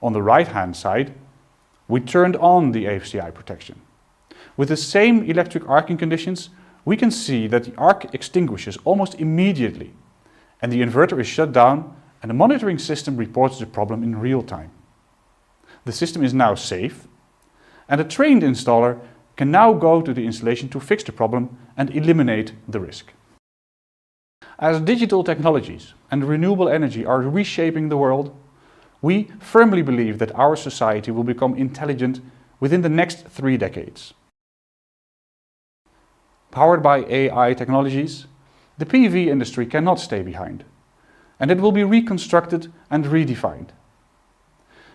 On the right-hand side, we turned on the AFCI protection. With the same electric arcing conditions, we can see that the arc extinguishes almost immediately and the inverter is shut down and the monitoring system reports the problem in real time. The system is now safe and a trained installer can now go to the installation to fix the problem and eliminate the risk. As digital technologies and renewable energy are reshaping the world, we firmly believe that our society will become intelligent within the next 3 decades. Powered by AI technologies, the PV industry cannot stay behind, and it will be reconstructed and redefined.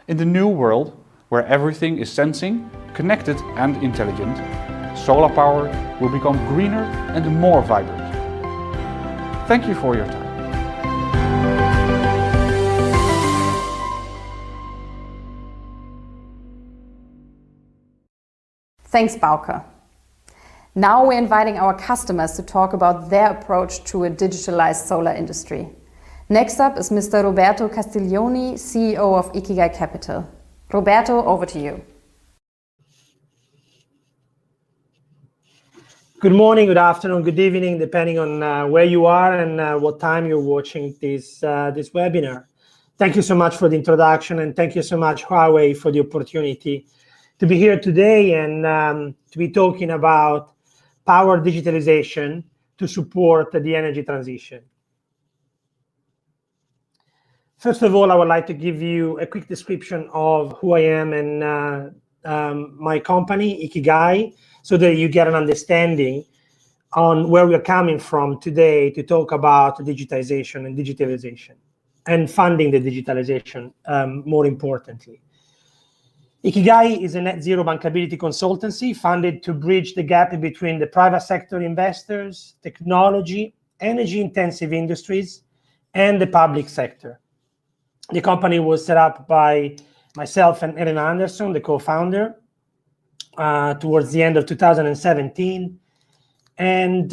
In the new world, where everything is sensing, connected and intelligent, solar power will become greener and more vibrant. Thank you for your time. Thanks, Bauke. Now we're inviting our customers to talk about their approach to a digitalized solar industry. Next up is Mr. Roberto Castiglioni, CEO of Ikigai Capital. Roberto, over to you. Good morning, good afternoon, good evening, depending on where you are and what time you're watching this webinar. Thank you so much for the introduction, and thank you so much, Huawei, for the opportunity to be here today and to be talking about power digitalization to support the energy transition. First of all, I would like to give you a quick description of who I am and my company, Ikigai, so that you get an understanding on where we're coming from today to talk about digitization and digitalization and funding the digitalization, more importantly. Ikigai is a net zero bankability consultancy funded to bridge the gap between the private sector investors, technology, energy-intensive industries, and the public sector. The company was set up by myself and Ellen Anderson, the co-founder, towards the end of 2017. And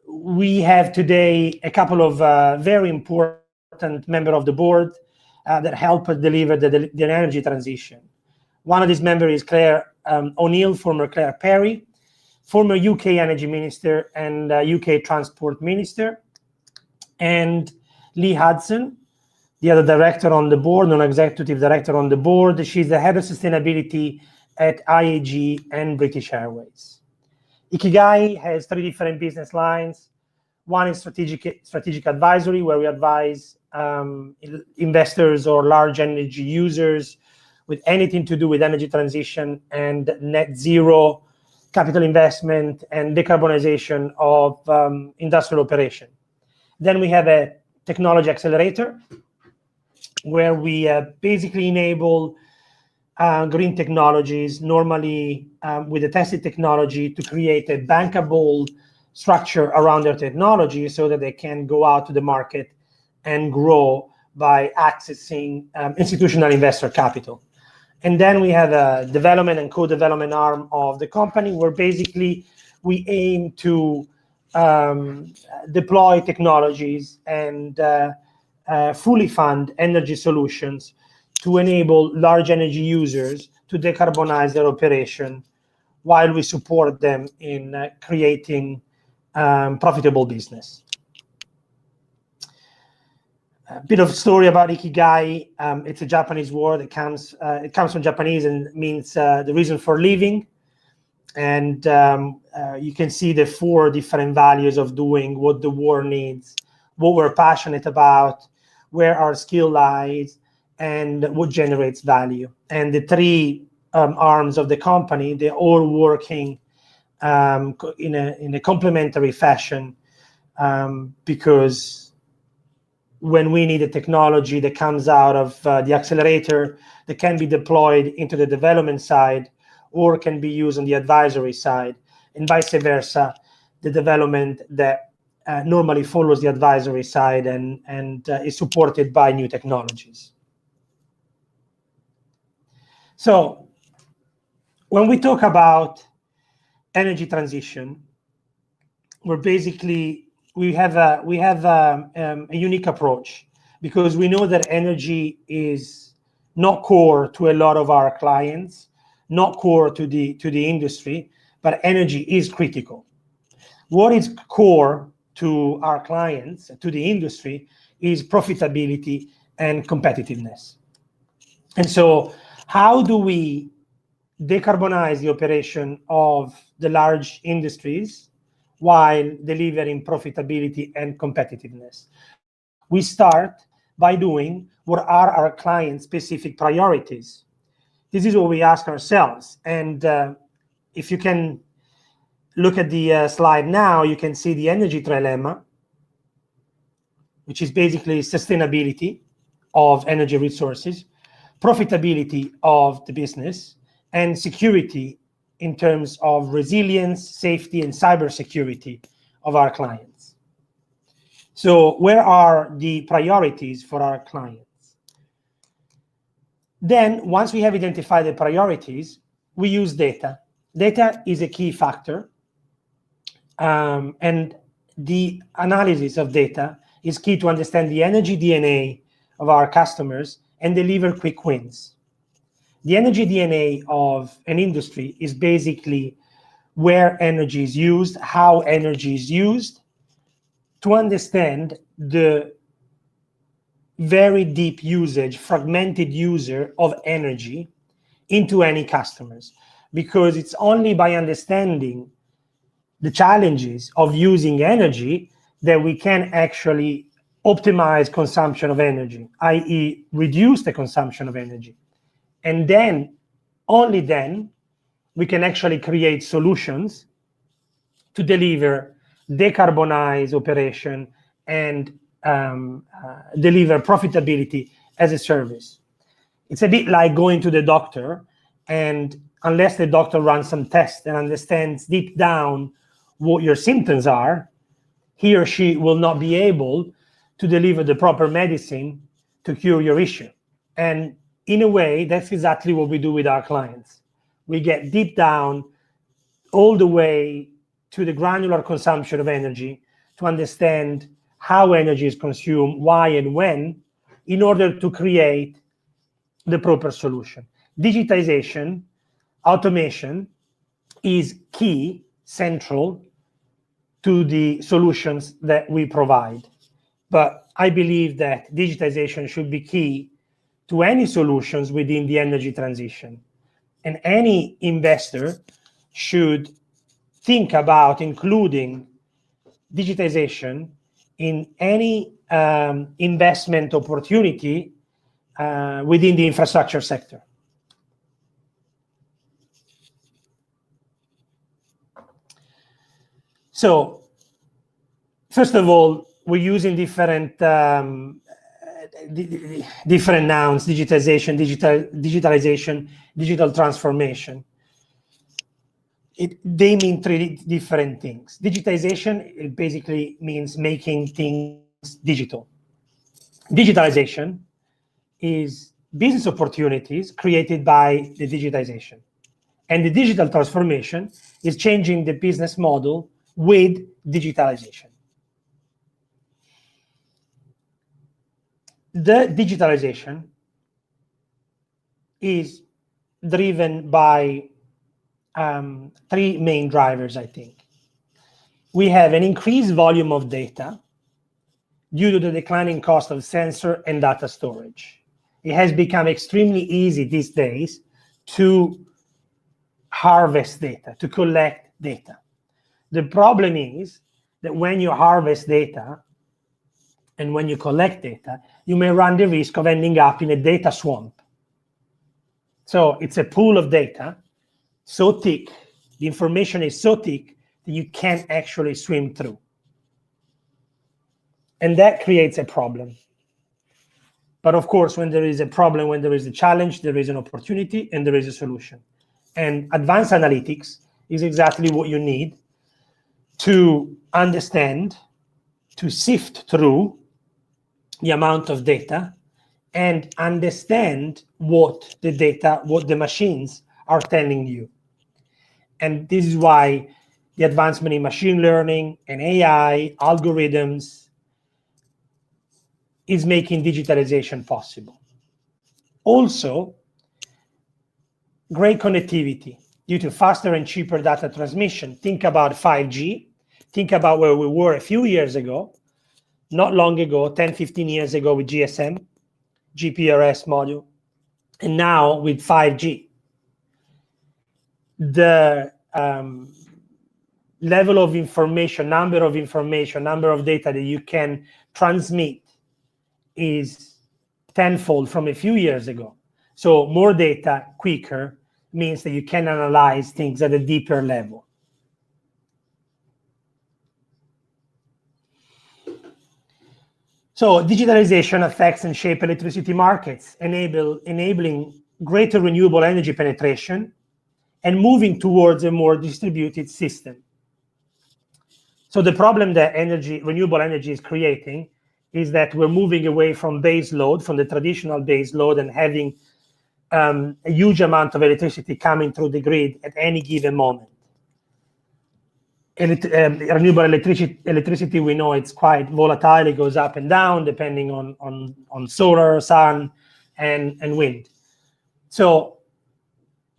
we have today a couple of very important members of the board that help us deliver the energy transition. One of these members is Claire O'Neill, former Claire Perry, former UK Energy Minister and UK Transport Minister, and Lee Hudson, the other director on the board, non-executive director on the board. She's the head of sustainability at IAG and British Airways. Ikigai has 3 different business lines. One is strategic advisory, where we advise investors or large energy users with anything to do with energy transition and net zero capital investment and decarbonization of industrial operation. Then we have a technology accelerator, where we basically enable green technologies, normally with a tested technology, to create a bankable structure around their technology so that they can go out to the market and grow by accessing institutional investor capital. And then we have a development and co-development arm of the company, where basically we aim to deploy technologies and fully fund energy solutions to enable large energy users to decarbonize their operation while we support them in creating profitable business. A bit of story about Ikigai. It's a Japanese word. It comes from Japanese and means the reason for living. And you can see the 4 different values of doing what the world needs, what we're passionate about, where our skill lies, and what generates value. And the 3 arms of the company, they're all working in a complementary fashion, because when we need a technology that comes out of the accelerator that can be deployed into the development side or can be used on the advisory side, and vice versa, the development that normally follows the advisory side and is supported by new technologies. So when we talk about energy transition, we have a unique approach, because we know that energy is not core to a lot of our clients, not core to the industry, but energy is critical. What is core to our clients, to the industry, is profitability and competitiveness. And so how do we decarbonize the operation of the large industries while delivering profitability and competitiveness? We start by doing what are our client-specific priorities. This is what we ask ourselves. And if you can look at the slide now, you can see the energy trilemma, which is basically sustainability of energy resources, profitability of the business, and security in terms of resilience, safety, and cybersecurity of our clients. So where are the priorities for our clients? Then, once we have identified the priorities, we use data. Data is a key factor, and the analysis of data is key to understand the energy DNA of our customers and deliver quick wins. The energy DNA of an industry is basically where energy is used, how energy is used, to understand the very deep usage, fragmented user of energy into any customers. Because it's only by understanding the challenges of using energy that we can actually optimize consumption of energy, i.e. reduce the consumption of energy. And then, only then, we can actually create solutions to deliver decarbonize operation and deliver profitability as a service. It's a bit like going to the doctor, and unless the doctor runs some tests and understands deep down what your symptoms are, he or she will not be able to deliver the proper medicine to cure your issue. And in a way, that's exactly what we do with our clients. We get deep down all the way to the granular consumption of energy to understand how energy is consumed, why and when, in order to create the proper solution. Digitization, automation is key, central to the solutions that we provide. But I believe that digitization should be key to any solutions within the energy transition. And any investor should think about including digitization in any investment opportunity within the infrastructure sector. So, first of all, we're using different nouns: digitization, digitalization, digital transformation. They mean three different things. Digitization, it basically means making things digital. Digitalization is business opportunities created by the digitization. And the digital transformation is changing the business model with digitalization. The digitalization is driven by three main drivers, I think. We have an increased volume of data due to the declining cost of sensor and data storage. It has become extremely easy these days to harvest data, to collect data. The problem is that when you harvest data and when you collect data, you may run the risk of ending up in a data swamp. So it's a pool of data so thick, the information is so thick that you can't actually swim through. And that creates a problem. But of course, when there is a problem, when there is a challenge, there is an opportunity and there is a solution. And advanced analytics is exactly what you need to understand, to sift through the amount of data and understand what the data, what the machines are telling you. And this is why the advancement in machine learning and AI algorithms is making digitalization possible. Also, great connectivity due to faster and cheaper data transmission. Think about 5G. Think about where we were a few years ago, not long ago, 10, 15 years ago with GSM, GPRS module, and now with 5G. The level of information, number of data that you can transmit is tenfold from a few years ago. So more data quicker means that you can analyze things at a deeper level. So digitalization affects and shapes electricity markets, enabling greater renewable energy penetration and moving towards a more distributed system. So the problem that renewable energy is creating is that we're moving away from base load, from the traditional base load, and having a huge amount of electricity coming through the grid at any given moment. Renewable electricity, we know it's quite volatile. It goes up and down depending on solar, sun, and wind. So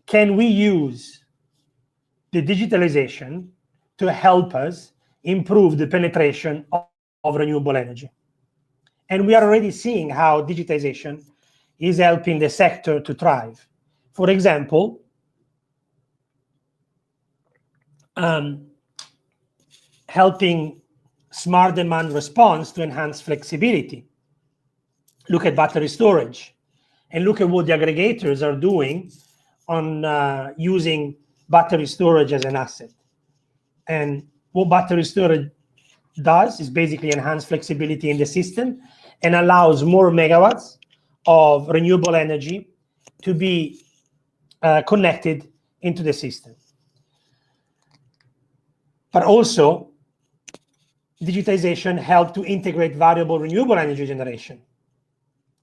can we use the digitalization to help us improve the penetration of renewable energy? And we are already seeing how digitization is helping the sector to thrive. For example, helping smart demand response to enhance flexibility. Look at battery storage and look at what the aggregators are doing on using battery storage as an asset. And what battery storage does is basically enhance flexibility in the system and allows more megawatts of renewable energy to be connected into the system. But also, digitization helped to integrate variable renewable energy generation.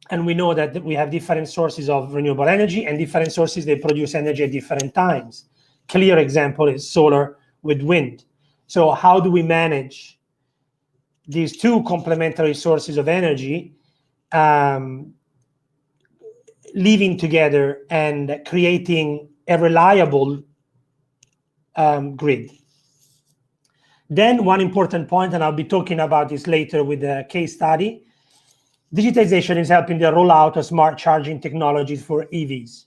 And we know that we have different sources of renewable energy and different sources that produce energy at different times. Clear example is solar with wind. So how do we manage these two complementary sources of energy living together and creating a reliable grid? Then one important point, and I'll be talking about this later with the case study, digitization is helping the rollout of smart charging technologies for EVs.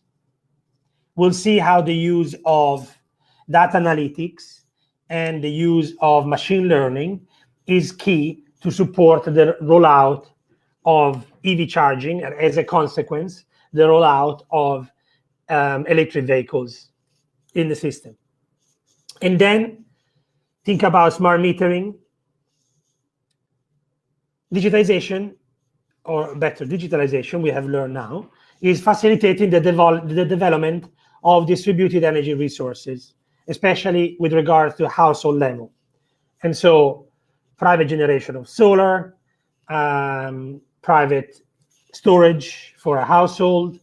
We'll see how the use of data analytics and the use of machine learning is key to support the rollout of EV charging, and as a consequence, the rollout of electric vehicles in the system. And then think about smart metering. Digitization, or better, digitalization, we have learned now, is facilitating the development of distributed energy resources, especially with regards to household level. And so private generation of solar, private storage for a household,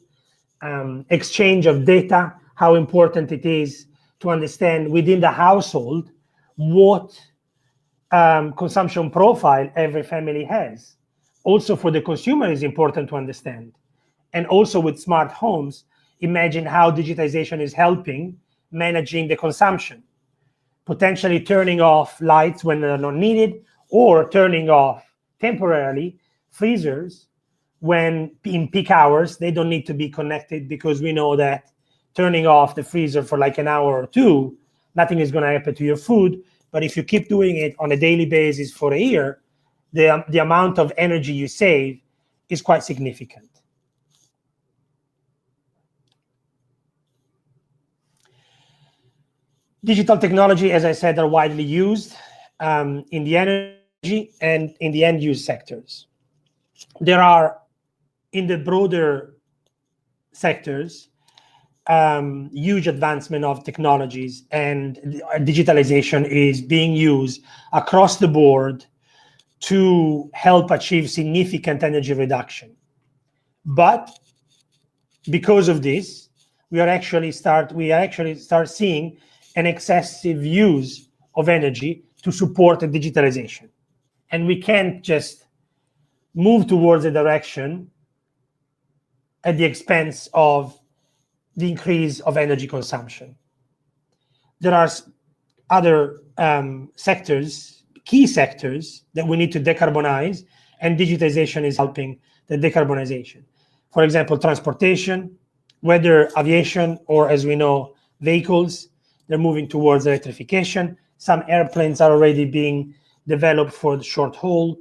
exchange of data, how important it is to understand within the household what consumption profile every family has. Also for the consumer is important to understand. And also with smart homes, imagine how digitization is helping managing the consumption, potentially turning off lights when they're not needed, or turning off temporarily freezers when in peak hours they don't need to be connected, because we know that turning off the freezer for like an hour or two, nothing is going to happen to your food. But if you keep doing it on a daily basis for a year, the amount of energy you save is quite significant. Digital technology, as I said, are widely used in the energy and in the end-use sectors. There are, in the broader sectors, huge advancement of technologies, and digitalization is being used across the board to help achieve significant energy reduction. But because of this, we are actually start seeing an excessive use of energy to support the digitalization. And we can't just move towards a direction at the expense of the increase of energy consumption. There are other sectors, key sectors, that we need to decarbonize, and digitization is helping the decarbonization. For example, transportation, whether aviation or, as we know, vehicles, they're moving towards electrification. Some airplanes are already being developed for the short haul.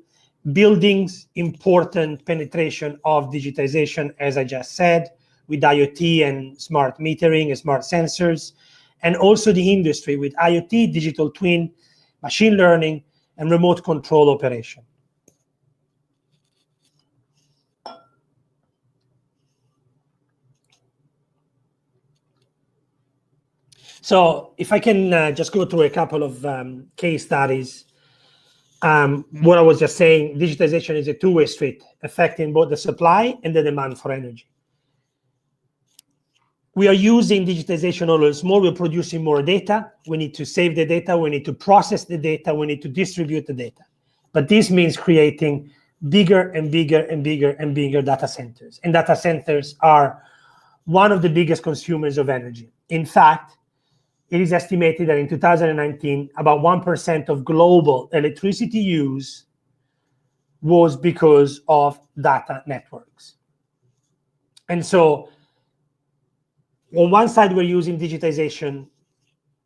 Buildings, important penetration of digitization, as I just said, with IoT and smart metering and smart sensors. And also the industry with IoT, digital twin, machine learning, and remote control operation. So if I can just go through a couple of case studies. What I was just saying, digitization is a two-way street, affecting both the supply and the demand for energy. We are using digitization always more. We're producing more data. We need to save the data. We need to process the data. We need to distribute the data. But this means creating bigger and bigger and bigger and bigger data centers. And data centers are one of the biggest consumers of energy. In fact, it is estimated that in 2019, about 1% of global electricity use was because of data networks. And so on one side, we're using digitization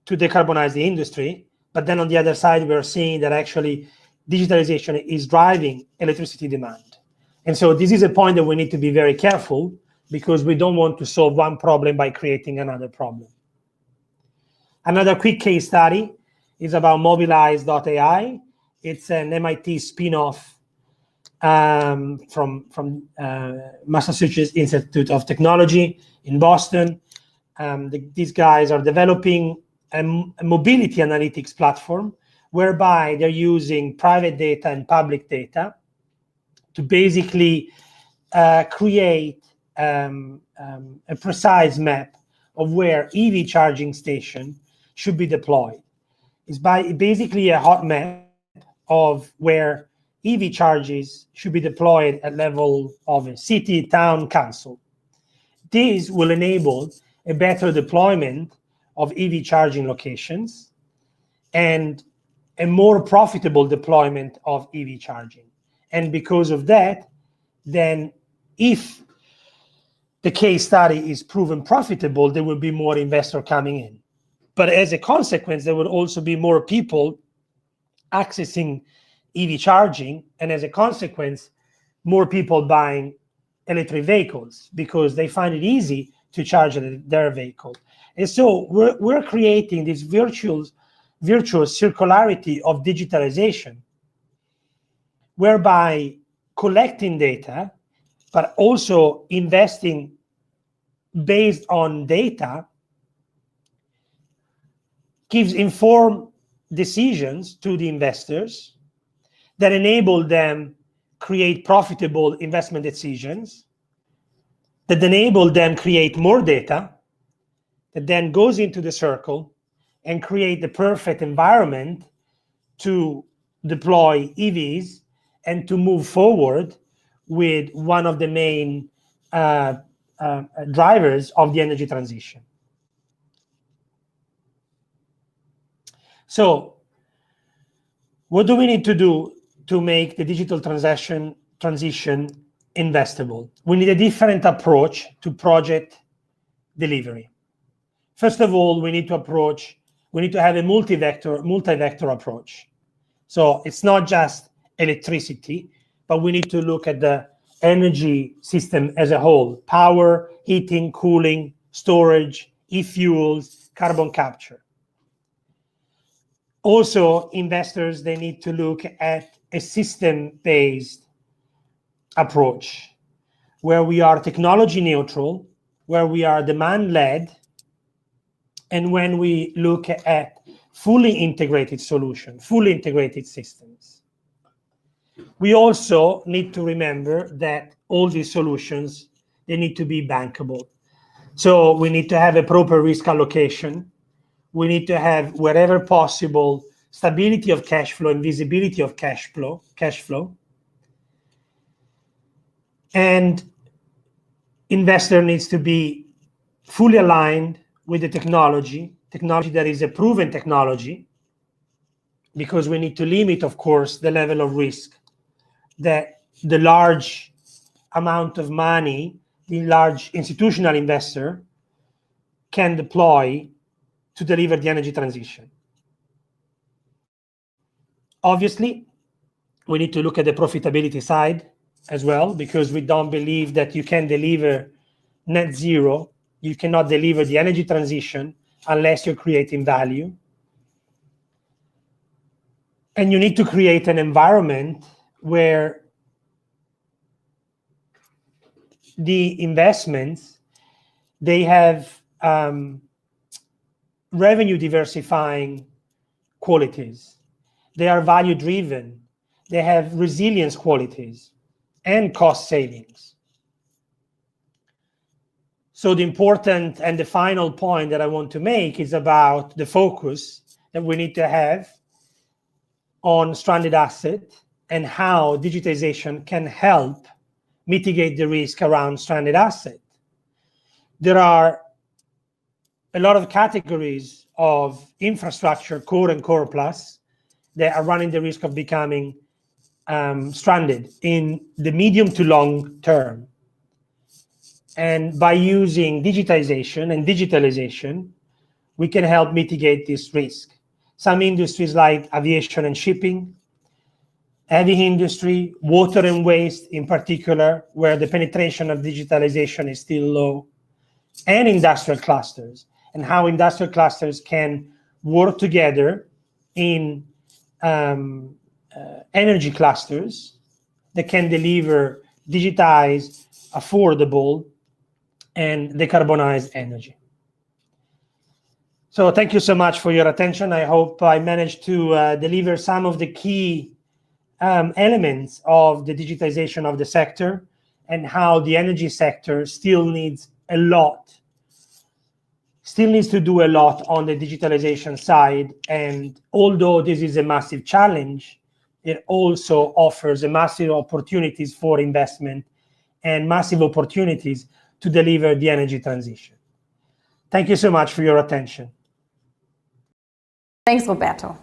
to decarbonize the industry, but then on the other side, we're seeing that actually digitalization is driving electricity demand. And so this is a point that we need to be very careful, because we don't want to solve one problem by creating another problem. Another quick case study is about Mobilize.ai. It's an MIT spin-off from Massachusetts Institute of Technology in Boston. These guys are developing a mobility analytics platform whereby they're using private data and public data to basically create a precise map of where EV charging station should be deployed. It's basically a hot map of where EV charges should be deployed at level of a city, town, council. This will enable a better deployment of EV charging locations and a more profitable deployment of EV charging. And because of that, then if the case study is proven profitable, there will be more investors coming in. But as a consequence, there will also be more people accessing EV charging, and as a consequence, more people buying electric vehicles because they find it easy to charge their vehicle. And so we're creating this virtuous circularity of digitalization, whereby collecting data, but also investing based on data, gives informed decisions to the investors that enable them create profitable investment decisions, that enable them create more data, that then goes into the circle and create the perfect environment to deploy EVs and to move forward with one of the main drivers of the energy transition. So what do we need to do to make the digital transition investable? We need a different approach to project delivery. First of all, we need to have a multi-vector approach. So it's not just electricity, but we need to look at the energy system as a whole: power, heating, cooling, storage, e-fuels, carbon capture. Also, investors, they need to look at a system-based approach where we are technology neutral, where we are demand-led, and when we look at fully integrated solutions, fully integrated systems. We also need to remember that all these solutions, they need to be bankable. So we need to have a proper risk allocation. We need to have, wherever possible, stability of cash flow and visibility of cash flow. And investor needs to be fully aligned with the technology that is a proven technology, because we need to limit, of course, the level of risk that the large amount of money, the large institutional investor can deploy to deliver the energy transition. Obviously, we need to look at the profitability side as well, because we don't believe that you can deliver net zero. You cannot deliver the energy transition unless you're creating value. And you need to create an environment where the investments, they have revenue diversifying qualities. They are value driven. They have resilience qualities and cost savings. So the important and the final point that I want to make is about the focus that we need to have on stranded asset and how digitization can help mitigate the risk around stranded asset. There are a lot of categories of infrastructure, core and core plus, that are running the risk of becoming stranded in the medium to long term. And by using digitization and digitalization, we can help mitigate this risk. Some industries like aviation and shipping, heavy industry, water and waste in particular, where the penetration of digitalization is still low, and industrial clusters, and how industrial clusters can work together in energy clusters that can deliver digitized, affordable, and decarbonized energy. So thank you so much for your attention. I hope I managed to deliver some of the key elements of the digitization of the sector and how the energy sector still needs to do a lot on the digitalization side. And although this is a massive challenge, it also offers a massive opportunities for investment and massive opportunities to deliver the energy transition. Thank you so much for your attention. Thanks, Roberto.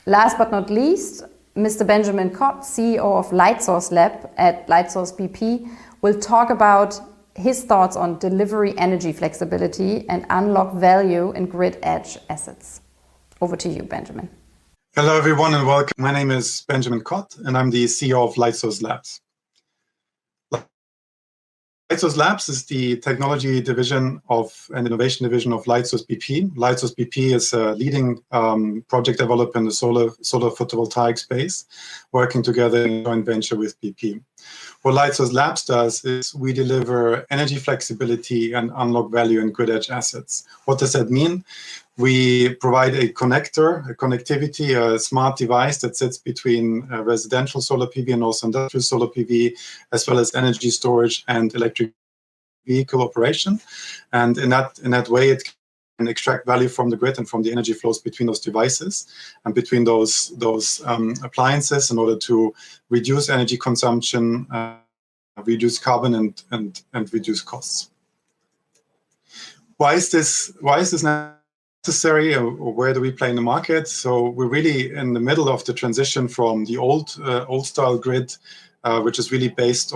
Last but not least, Mr. Benjamin Kott, CEO of Lightsource Lab at Lightsource BP, will talk about his thoughts on delivery energy flexibility and unlock value in grid edge assets. Over to you, Benjamin. Hello, everyone, and welcome. My name is Benjamin Kott, and I'm the CEO of Lightsource Labs. Lightsource Labs is the technology division and innovation division of Lightsource BP. Lightsource BP is a leading project developer in the solar photovoltaic space, working together in a joint venture with BP. What Lightsource Labs does is we deliver energy flexibility and unlock value in grid edge assets. What does that mean? We provide a connectivity, a smart device that sits between residential solar PV and also industrial solar PV, as well as energy storage and electric vehicle operation. And in that way, it can extract value from the grid and from the energy flows between those devices and between those appliances in order to reduce energy consumption, reduce carbon, and reduce costs. Why is this necessary, or where do we play in the market? So we're really in the middle of the transition from the old style grid, which is really focused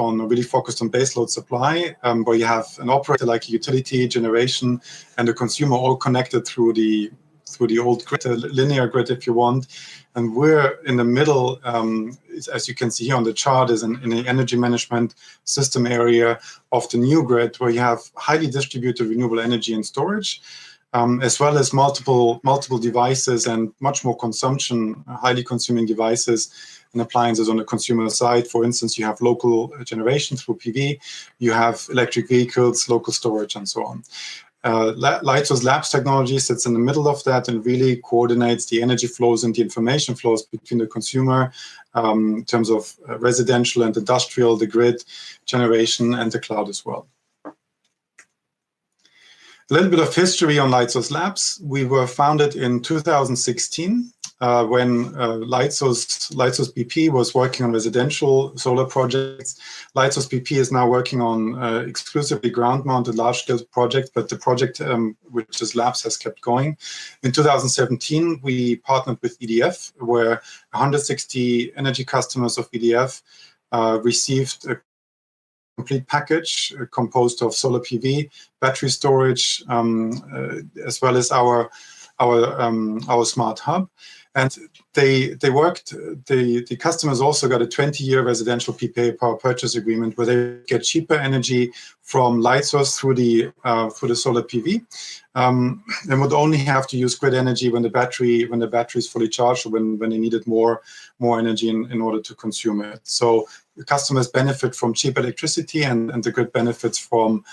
on baseload supply, where you have an operator like a utility, generation, and a consumer all connected through the old grid, a linear grid if you want. And we're in the middle, as you can see here on the chart, is in the energy management system area of the new grid, where you have highly distributed renewable energy and storage, as well as multiple devices and much more consumption, highly consuming devices and appliances on the consumer side. For instance, you have local generation through PV, you have electric vehicles, local storage, and so on. Lightsource Labs technology sits in the middle of that and really coordinates the energy flows and the information flows between the consumer in terms of residential and industrial, the grid, generation, and the cloud as well. A little bit of history on Lightsource Labs. We were founded in 2016 when Lightsource BP was working on residential solar projects. Lightsource BP is now working on exclusively ground-mounted large-scale projects, but the project, which is Labs, has kept going. In 2017, we partnered with EDF, where 160 energy customers of EDF received a complete package composed of solar PV, battery storage, as well as our smart hub. And the customers also got a 20-year residential PPA power purchase agreement where they get cheaper energy from Lightsource through the solar PV, and would only have to use grid energy when the battery is fully charged, or when they needed more energy in order to consume it. So the customers benefit from cheap electricity, and the grid benefits from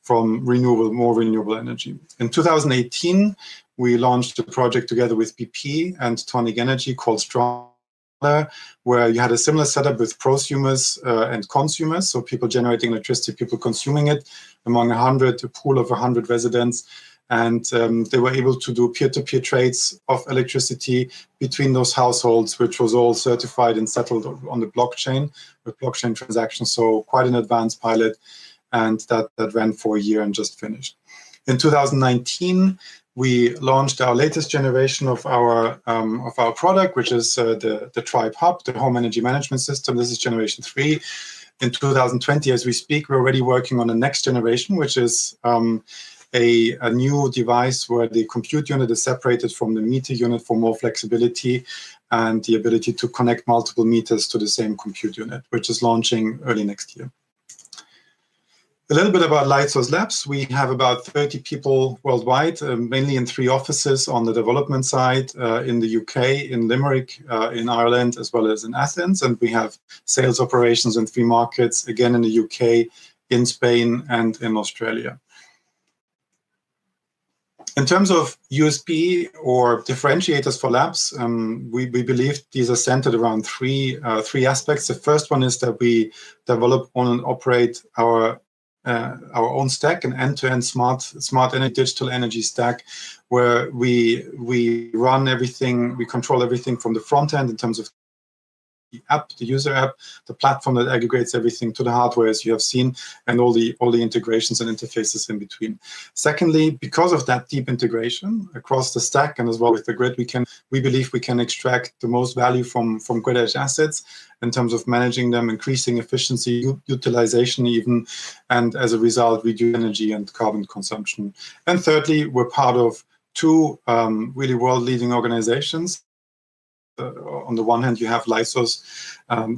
more renewable energy. In 2018, we launched a project together with BP and Tonic Energy called Stronger, where you had a similar setup with prosumers and consumers, so people generating electricity, people consuming it, among a pool of 100 residents. And they were able to do peer-to-peer trades of electricity between those households, which was all certified and settled on the blockchain with blockchain transactions. So quite an advanced pilot, and that ran for a year and just finished. In 2019, we launched our latest generation of our product, which is the Tribe Hub, the home energy management system. This is generation 3. In 2020, as we speak, we're already working on the next generation, which is a new device where the compute unit is separated from the meter unit for more flexibility and the ability to connect multiple meters to the same compute unit, which is launching early next year. A little bit about Lightsource Labs. We have about 30 people worldwide, mainly in 3 offices on the development side, in the UK, in Limerick, in Ireland, as well as in Athens. And we have sales operations in 3 markets, again in the UK, in Spain, and in Australia. In terms of USP or differentiators for labs, we believe these are centered around three aspects. The first one is that we develop and operate our own stack, an end-to-end smart energy, digital energy stack, where we run everything, we control everything from the front end in terms of app, the user app, the platform that aggregates everything to the hardware, as you have seen, and all the integrations and interfaces in between. Secondly, because of that deep integration across the stack and as well with the grid, we believe we can extract the most value from grid edge assets in terms of managing them, increasing efficiency, utilization even, and as a result, reduce energy and carbon consumption. And thirdly, we're part of two really world-leading organizations. On the one hand, you have Lightsource,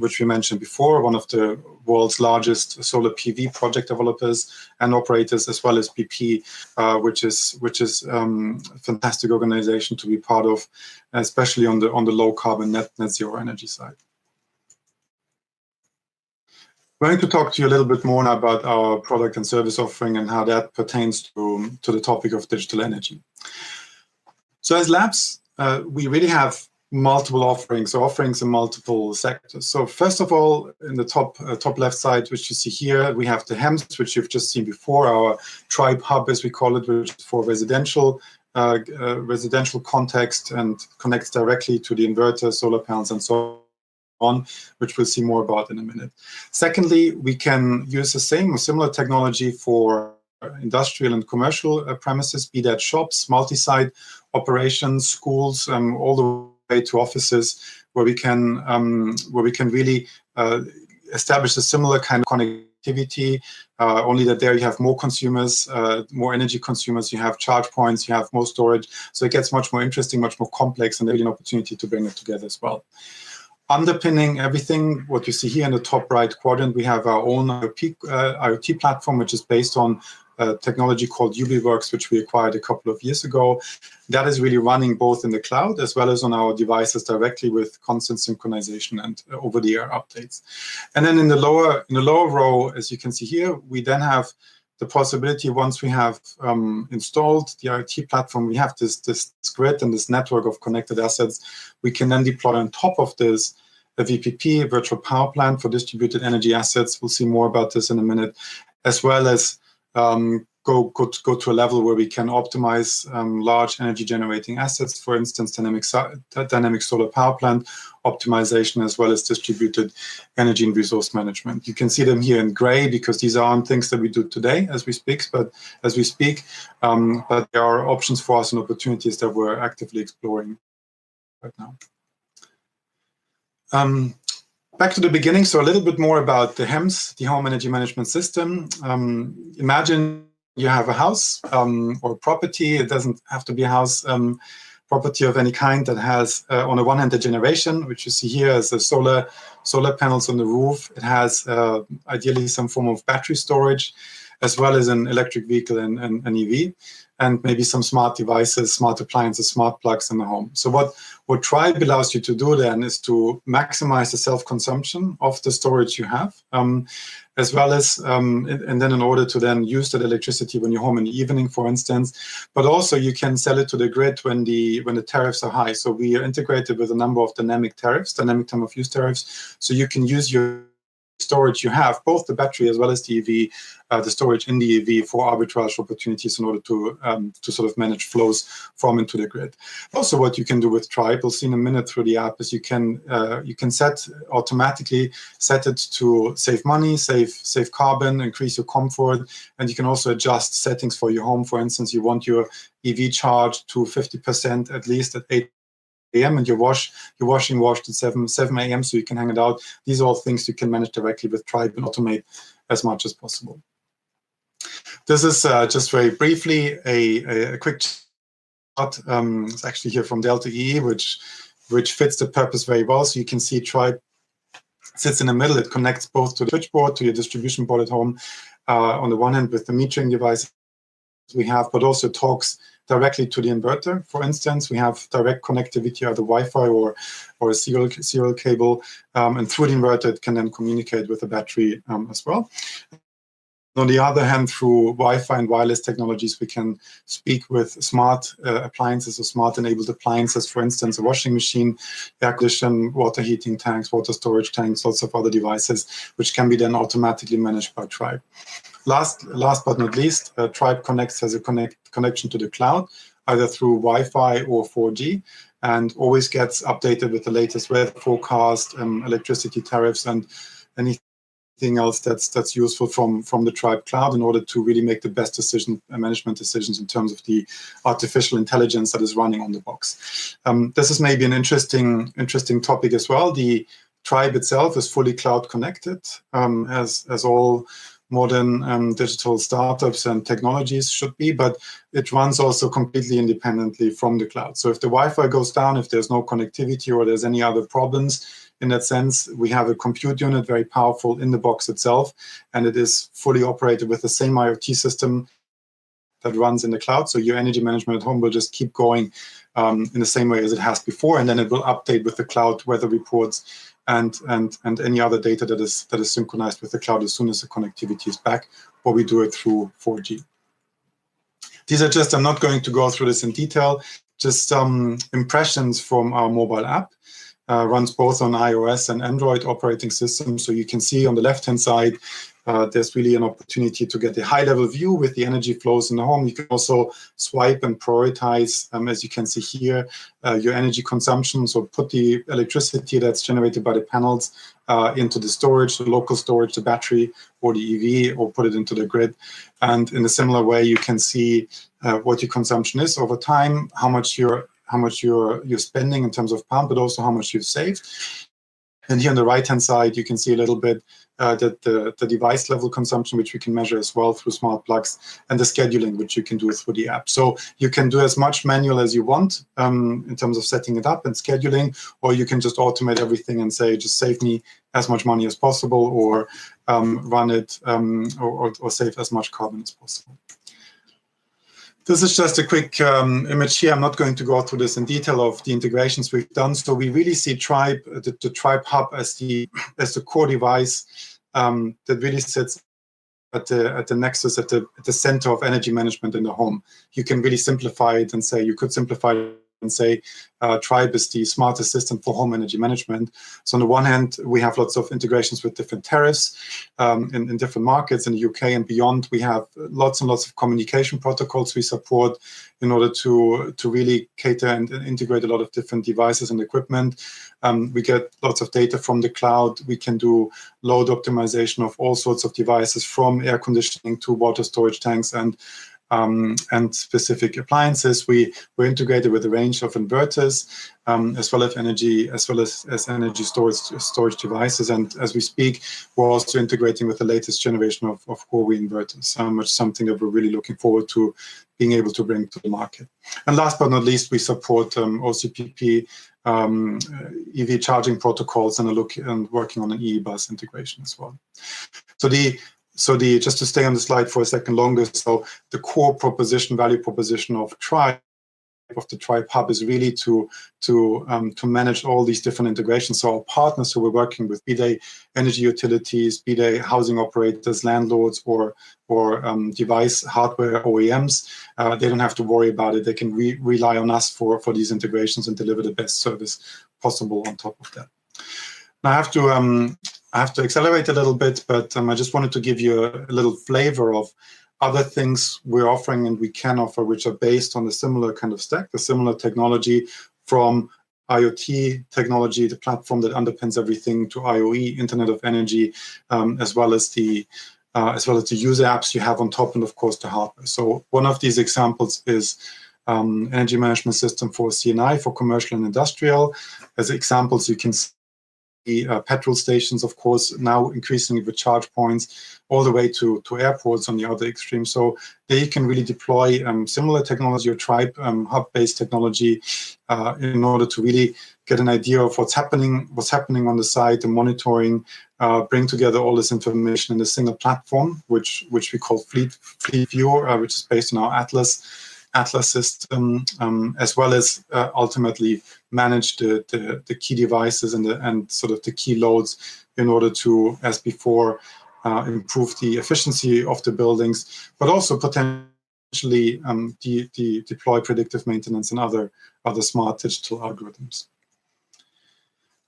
which we mentioned before, one of the world's largest solar PV project developers and operators, as well as BP, which is a fantastic organization to be part of, especially on the low carbon net zero energy side. I'm going to talk to you a little bit more now about our product and service offering and how that pertains to the topic of digital energy. So as labs, we really have multiple offerings in multiple sectors. So first of all, in the top left side, which you see here, we have the HEMS, which you've just seen before, our Tribe Hub, as we call it, which is for residential context and connects directly to the inverter, solar panels, and so on, which we'll see more about in a minute. Secondly, we can use the same or similar technology for industrial and commercial premises, be that shops, multi-site operations, schools, all the way to offices, where we can really establish a similar kind of connectivity, only that there you have more consumers, more energy consumers, you have charge points, you have more storage, so it gets much more interesting, much more complex, and really an opportunity to bring it together as well. Underpinning everything, what you see here in the top right quadrant, we have our own IoT platform, which is based on technology called UbiWorks, which we acquired a couple of years ago. That is really running both in the cloud as well as on our devices directly with constant synchronization and over-the-air updates. And then in the lower row, as you can see here, we then have the possibility, once we have installed the IoT platform, we have this grid and this network of connected assets. We can then deploy on top of this a VPP, a virtual power plant for distributed energy assets. We'll see more about this in a minute, as well as go to a level where we can optimize large energy generating assets, for instance, dynamic solar power plant optimization, as well as distributed energy and resource management. You can see them here in gray because these aren't things that we do today as we speak, but there are options for us and opportunities that we're actively exploring right now. Back to the beginning, so a little bit more about the HEMS, the Home Energy Management System. Imagine you have a house or property. It doesn't have to be a house, property of any kind that has, on the one hand, the generation, which you see here as the solar panels on the roof. It has ideally some form of battery storage, as well as an electric vehicle and an EV, and maybe some smart devices, smart appliances, smart plugs in the home. So what Tribe allows you to do then is to maximize the self-consumption of the storage you have, as well as, and then in order to then use that electricity when you're home in the evening, for instance, but also you can sell it to the grid when the tariffs are high. So we are integrated with a number of dynamic tariffs, dynamic time of use tariffs, so you can use your storage you have, both the battery as well as the EV, the storage in the EV for arbitrage opportunities in order to sort of manage flows from into the grid. Also, what you can do with Tribe, we'll see in a minute through the app, is you can automatically set it to save money, save carbon, increase your comfort, and you can also adjust settings for your home. For instance, you want your EV charge to 50% at least at 8 a.m. and your washing washed at 7 a.m. so you can hang it out. These are all things you can manage directly with Tribe and automate as much as possible. This is just very briefly a quick chart. It's actually here from Delta EE, which fits the purpose very well. So you can see Tribe sits in the middle. It connects both to the switchboard, to your distribution board at home, on the one hand with the metering device we have, but also talks directly to the inverter. For instance, we have direct connectivity, either Wi-Fi or a serial cable, and through the inverter it can then communicate with the battery as well. On the other hand, through Wi-Fi and wireless technologies, we can speak with smart appliances or smart-enabled appliances, for instance, a washing machine, air conditioning, water heating tanks, water storage tanks, lots of other devices, which can be then automatically managed by Tribe. Last but not least, Tribe Connect has a connection to the cloud, either through Wi-Fi or 4G. and always gets updated with the latest weather forecast, electricity tariffs, and anything else that's useful from the Tribe cloud in order to really make the best management decisions in terms of the artificial intelligence that is running on the box. This is maybe an interesting topic as well. The Tribe itself is fully cloud connected, as all modern digital startups and technologies should be, but it runs also completely independently from the cloud. So if the Wi-Fi goes down, if there's no connectivity or there's any other problems, in that sense, we have a compute unit, very powerful, in the box itself, and it is fully operated with the same IoT system that runs in the cloud. So your energy management at home will just keep going in the same way as it has before, and then it will update with the cloud weather reports and any other data that is synchronized with the cloud as soon as the connectivity is back, or we do it through 4G. These are just, I'm not going to go through this in detail, just some impressions from our mobile app. Runs both on iOS and Android operating systems. So you can see on the left-hand side, there's really an opportunity to get a high-level view with the energy flows in the home. You can also swipe and prioritize, as you can see here, your energy consumption. So put the electricity that's generated by the panels into the storage, the local storage, the battery, or the EV, or put it into the grid. And in a similar way, you can see what your consumption is over time, how much you're spending in terms of pound, but also how much you've saved. And here on the right-hand side, you can see a little bit that the device level consumption, which we can measure as well through smart plugs, and the scheduling, which you can do through the app. So you can do as much manual as you want in terms of setting it up and scheduling, or you can just automate everything and say, just save me as much money as possible, or run it or save as much carbon as possible. This is just a quick image here. I'm not going to go through this in detail of the integrations we've done. So we really see Tribe, the Tribe Hub as the core device that really sits at the nexus, at the center of energy management in the home. You can really simplify it and say, you could simplify it and say Tribe is the smart assistant for home energy management. So on the one hand, we have lots of integrations with different tariffs in different markets in the UK and beyond. We have lots and lots of communication protocols we support in order to really cater and integrate a lot of different devices and equipment. We get lots of data from the cloud. We can do load optimization of all sorts of devices, from air conditioning to water storage tanks and specific appliances. We're integrated with a range of inverters, as well as energy storage devices. And as we speak, we're also integrating with the latest generation of Huawei inverters, which is something that we're really looking forward to being able to bring to the market. And last but not least, we support OCPP, EV charging protocols, and working on an EE-bus integration as well. So just to stay on the slide for a second longer, so the core value proposition of the Tribe Hub is really to manage all these different integrations. So our partners who we're working with, be they energy utilities, be they housing operators, landlords, or device hardware OEMs, they don't have to worry about it. They can rely on us for these integrations and deliver the best service possible on top of that. Now I have to accelerate a little bit, but I just wanted to give you a little flavor of other things we're offering and we can offer, which are based on a similar kind of stack, a similar technology, from IoT technology, the platform that underpins everything, to IoE, Internet of Energy, as well as the user apps you have on top, and of course the hardware. So one of these examples is energy management system for C&I, for commercial and industrial. As examples, you can see petrol stations, of course, now increasingly with charge points, all the way to airports on the other extreme. So there you can really deploy similar technology or Tribe hub-based technology in order to really get an idea of what's happening on the site, the monitoring, bring together all this information in a single platform, which we call Fleet Viewer, which is based on our Atlas system, as well as ultimately manage the key devices and sort of the key loads in order to, as before, improve the efficiency of the buildings, but also potentially deploy predictive maintenance and other smart digital algorithms.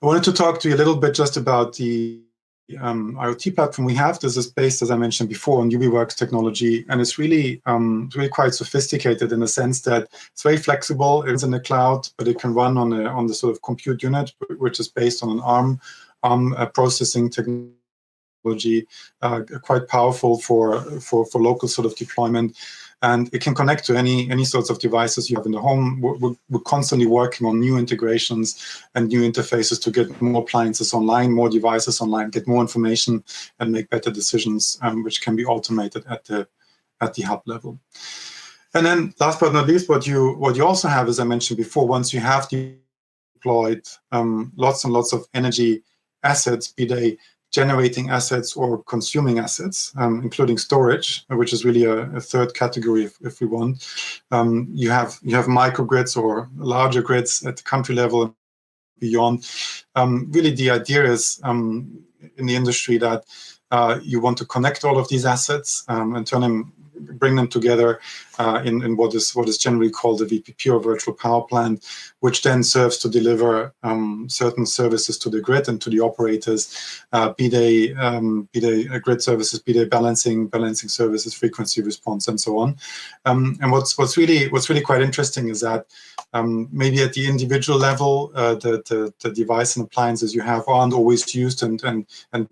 I wanted to talk to you a little bit just about the IoT platform we have, this is based, as I mentioned before, on UbiWorks technology, and it's really quite sophisticated in the sense that it's very flexible. It's in the cloud, but it can run on the sort of compute unit, which is based on an ARM processing technology, quite powerful for local sort of deployment. And it can connect to any sorts of devices you have in the home. We're constantly working on new integrations and new interfaces to get more appliances online, more devices online, get more information, and make better decisions, which can be automated at the hub level. And then, last but not least, what you also have, as I mentioned before, once you have deployed lots and lots of energy assets, be they generating assets or consuming assets, including storage, which is really a third category if we want. You have microgrids or larger grids at the country level and beyond. Really, the idea is in the industry that you want to connect all of these assets and bring them together in what is generally called a VPP or virtual power plant, which then serves to deliver certain services to the grid and to the operators, be they grid services, be they balancing services, frequency response, and so on. And what's really quite interesting is that maybe at the individual level, the device and appliances you have aren't always used and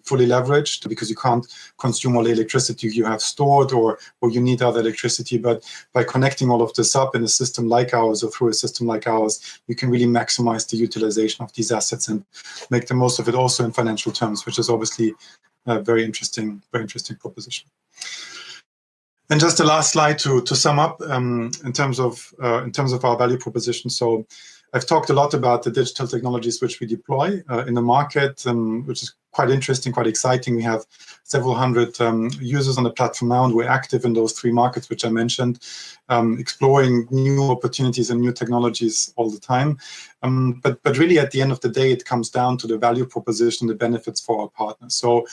fully leveraged because you can't consume all the electricity you have stored or you need other electricity. But by connecting all of this up in a system like ours or through a system like ours, you can really maximize the utilization of these assets and make the most of it also in financial terms, which is obviously a very interesting proposition. And just the last slide to sum up in terms of our value proposition. So I've talked a lot about the digital technologies which we deploy in the market, which is quite interesting, quite exciting. We have several hundred users on the platform now, and we're active in those three markets which I mentioned, exploring new opportunities and new technologies all the time. But really, at the end of the day, it comes down to the value proposition, the benefits for our partners. So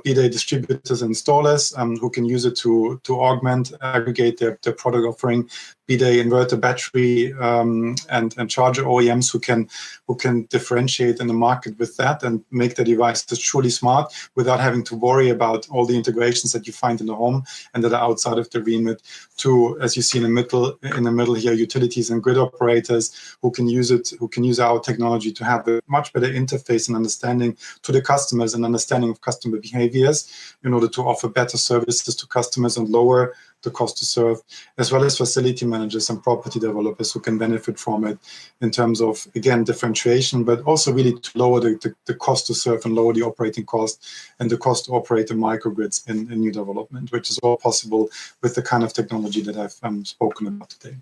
be they distributors and installers who can use it to augment, aggregate their product offering, be they inverter, battery, and charger OEMs who can differentiate in the market with that and make the device truly smart without having to worry about all the integrations that you find in the home and that are outside of the remit, to, as you see in the middle here, utilities and grid operators who can use our technology to have a much better interface and understanding to the customers and understanding of customer behaviors in order to offer better services to customers and lower the cost to serve, as well as facility managers and property developers who can benefit from it in terms of, again, differentiation, but also really to lower the cost to serve and lower the operating cost and the cost to operate the microgrids in new development, which is all possible with the kind of technology that I've spoken about today.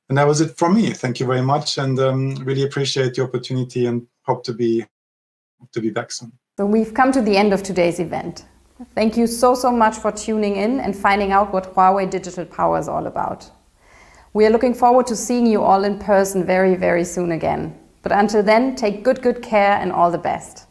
And that was it from me. Thank you very much, and really appreciate the opportunity and hope to be back soon. So we've come to the end of today's event. Thank you so much for tuning in and finding out what Huawei Digital Power is all about. We are looking forward to seeing you all in person very soon again. But until then, take good care and all the best.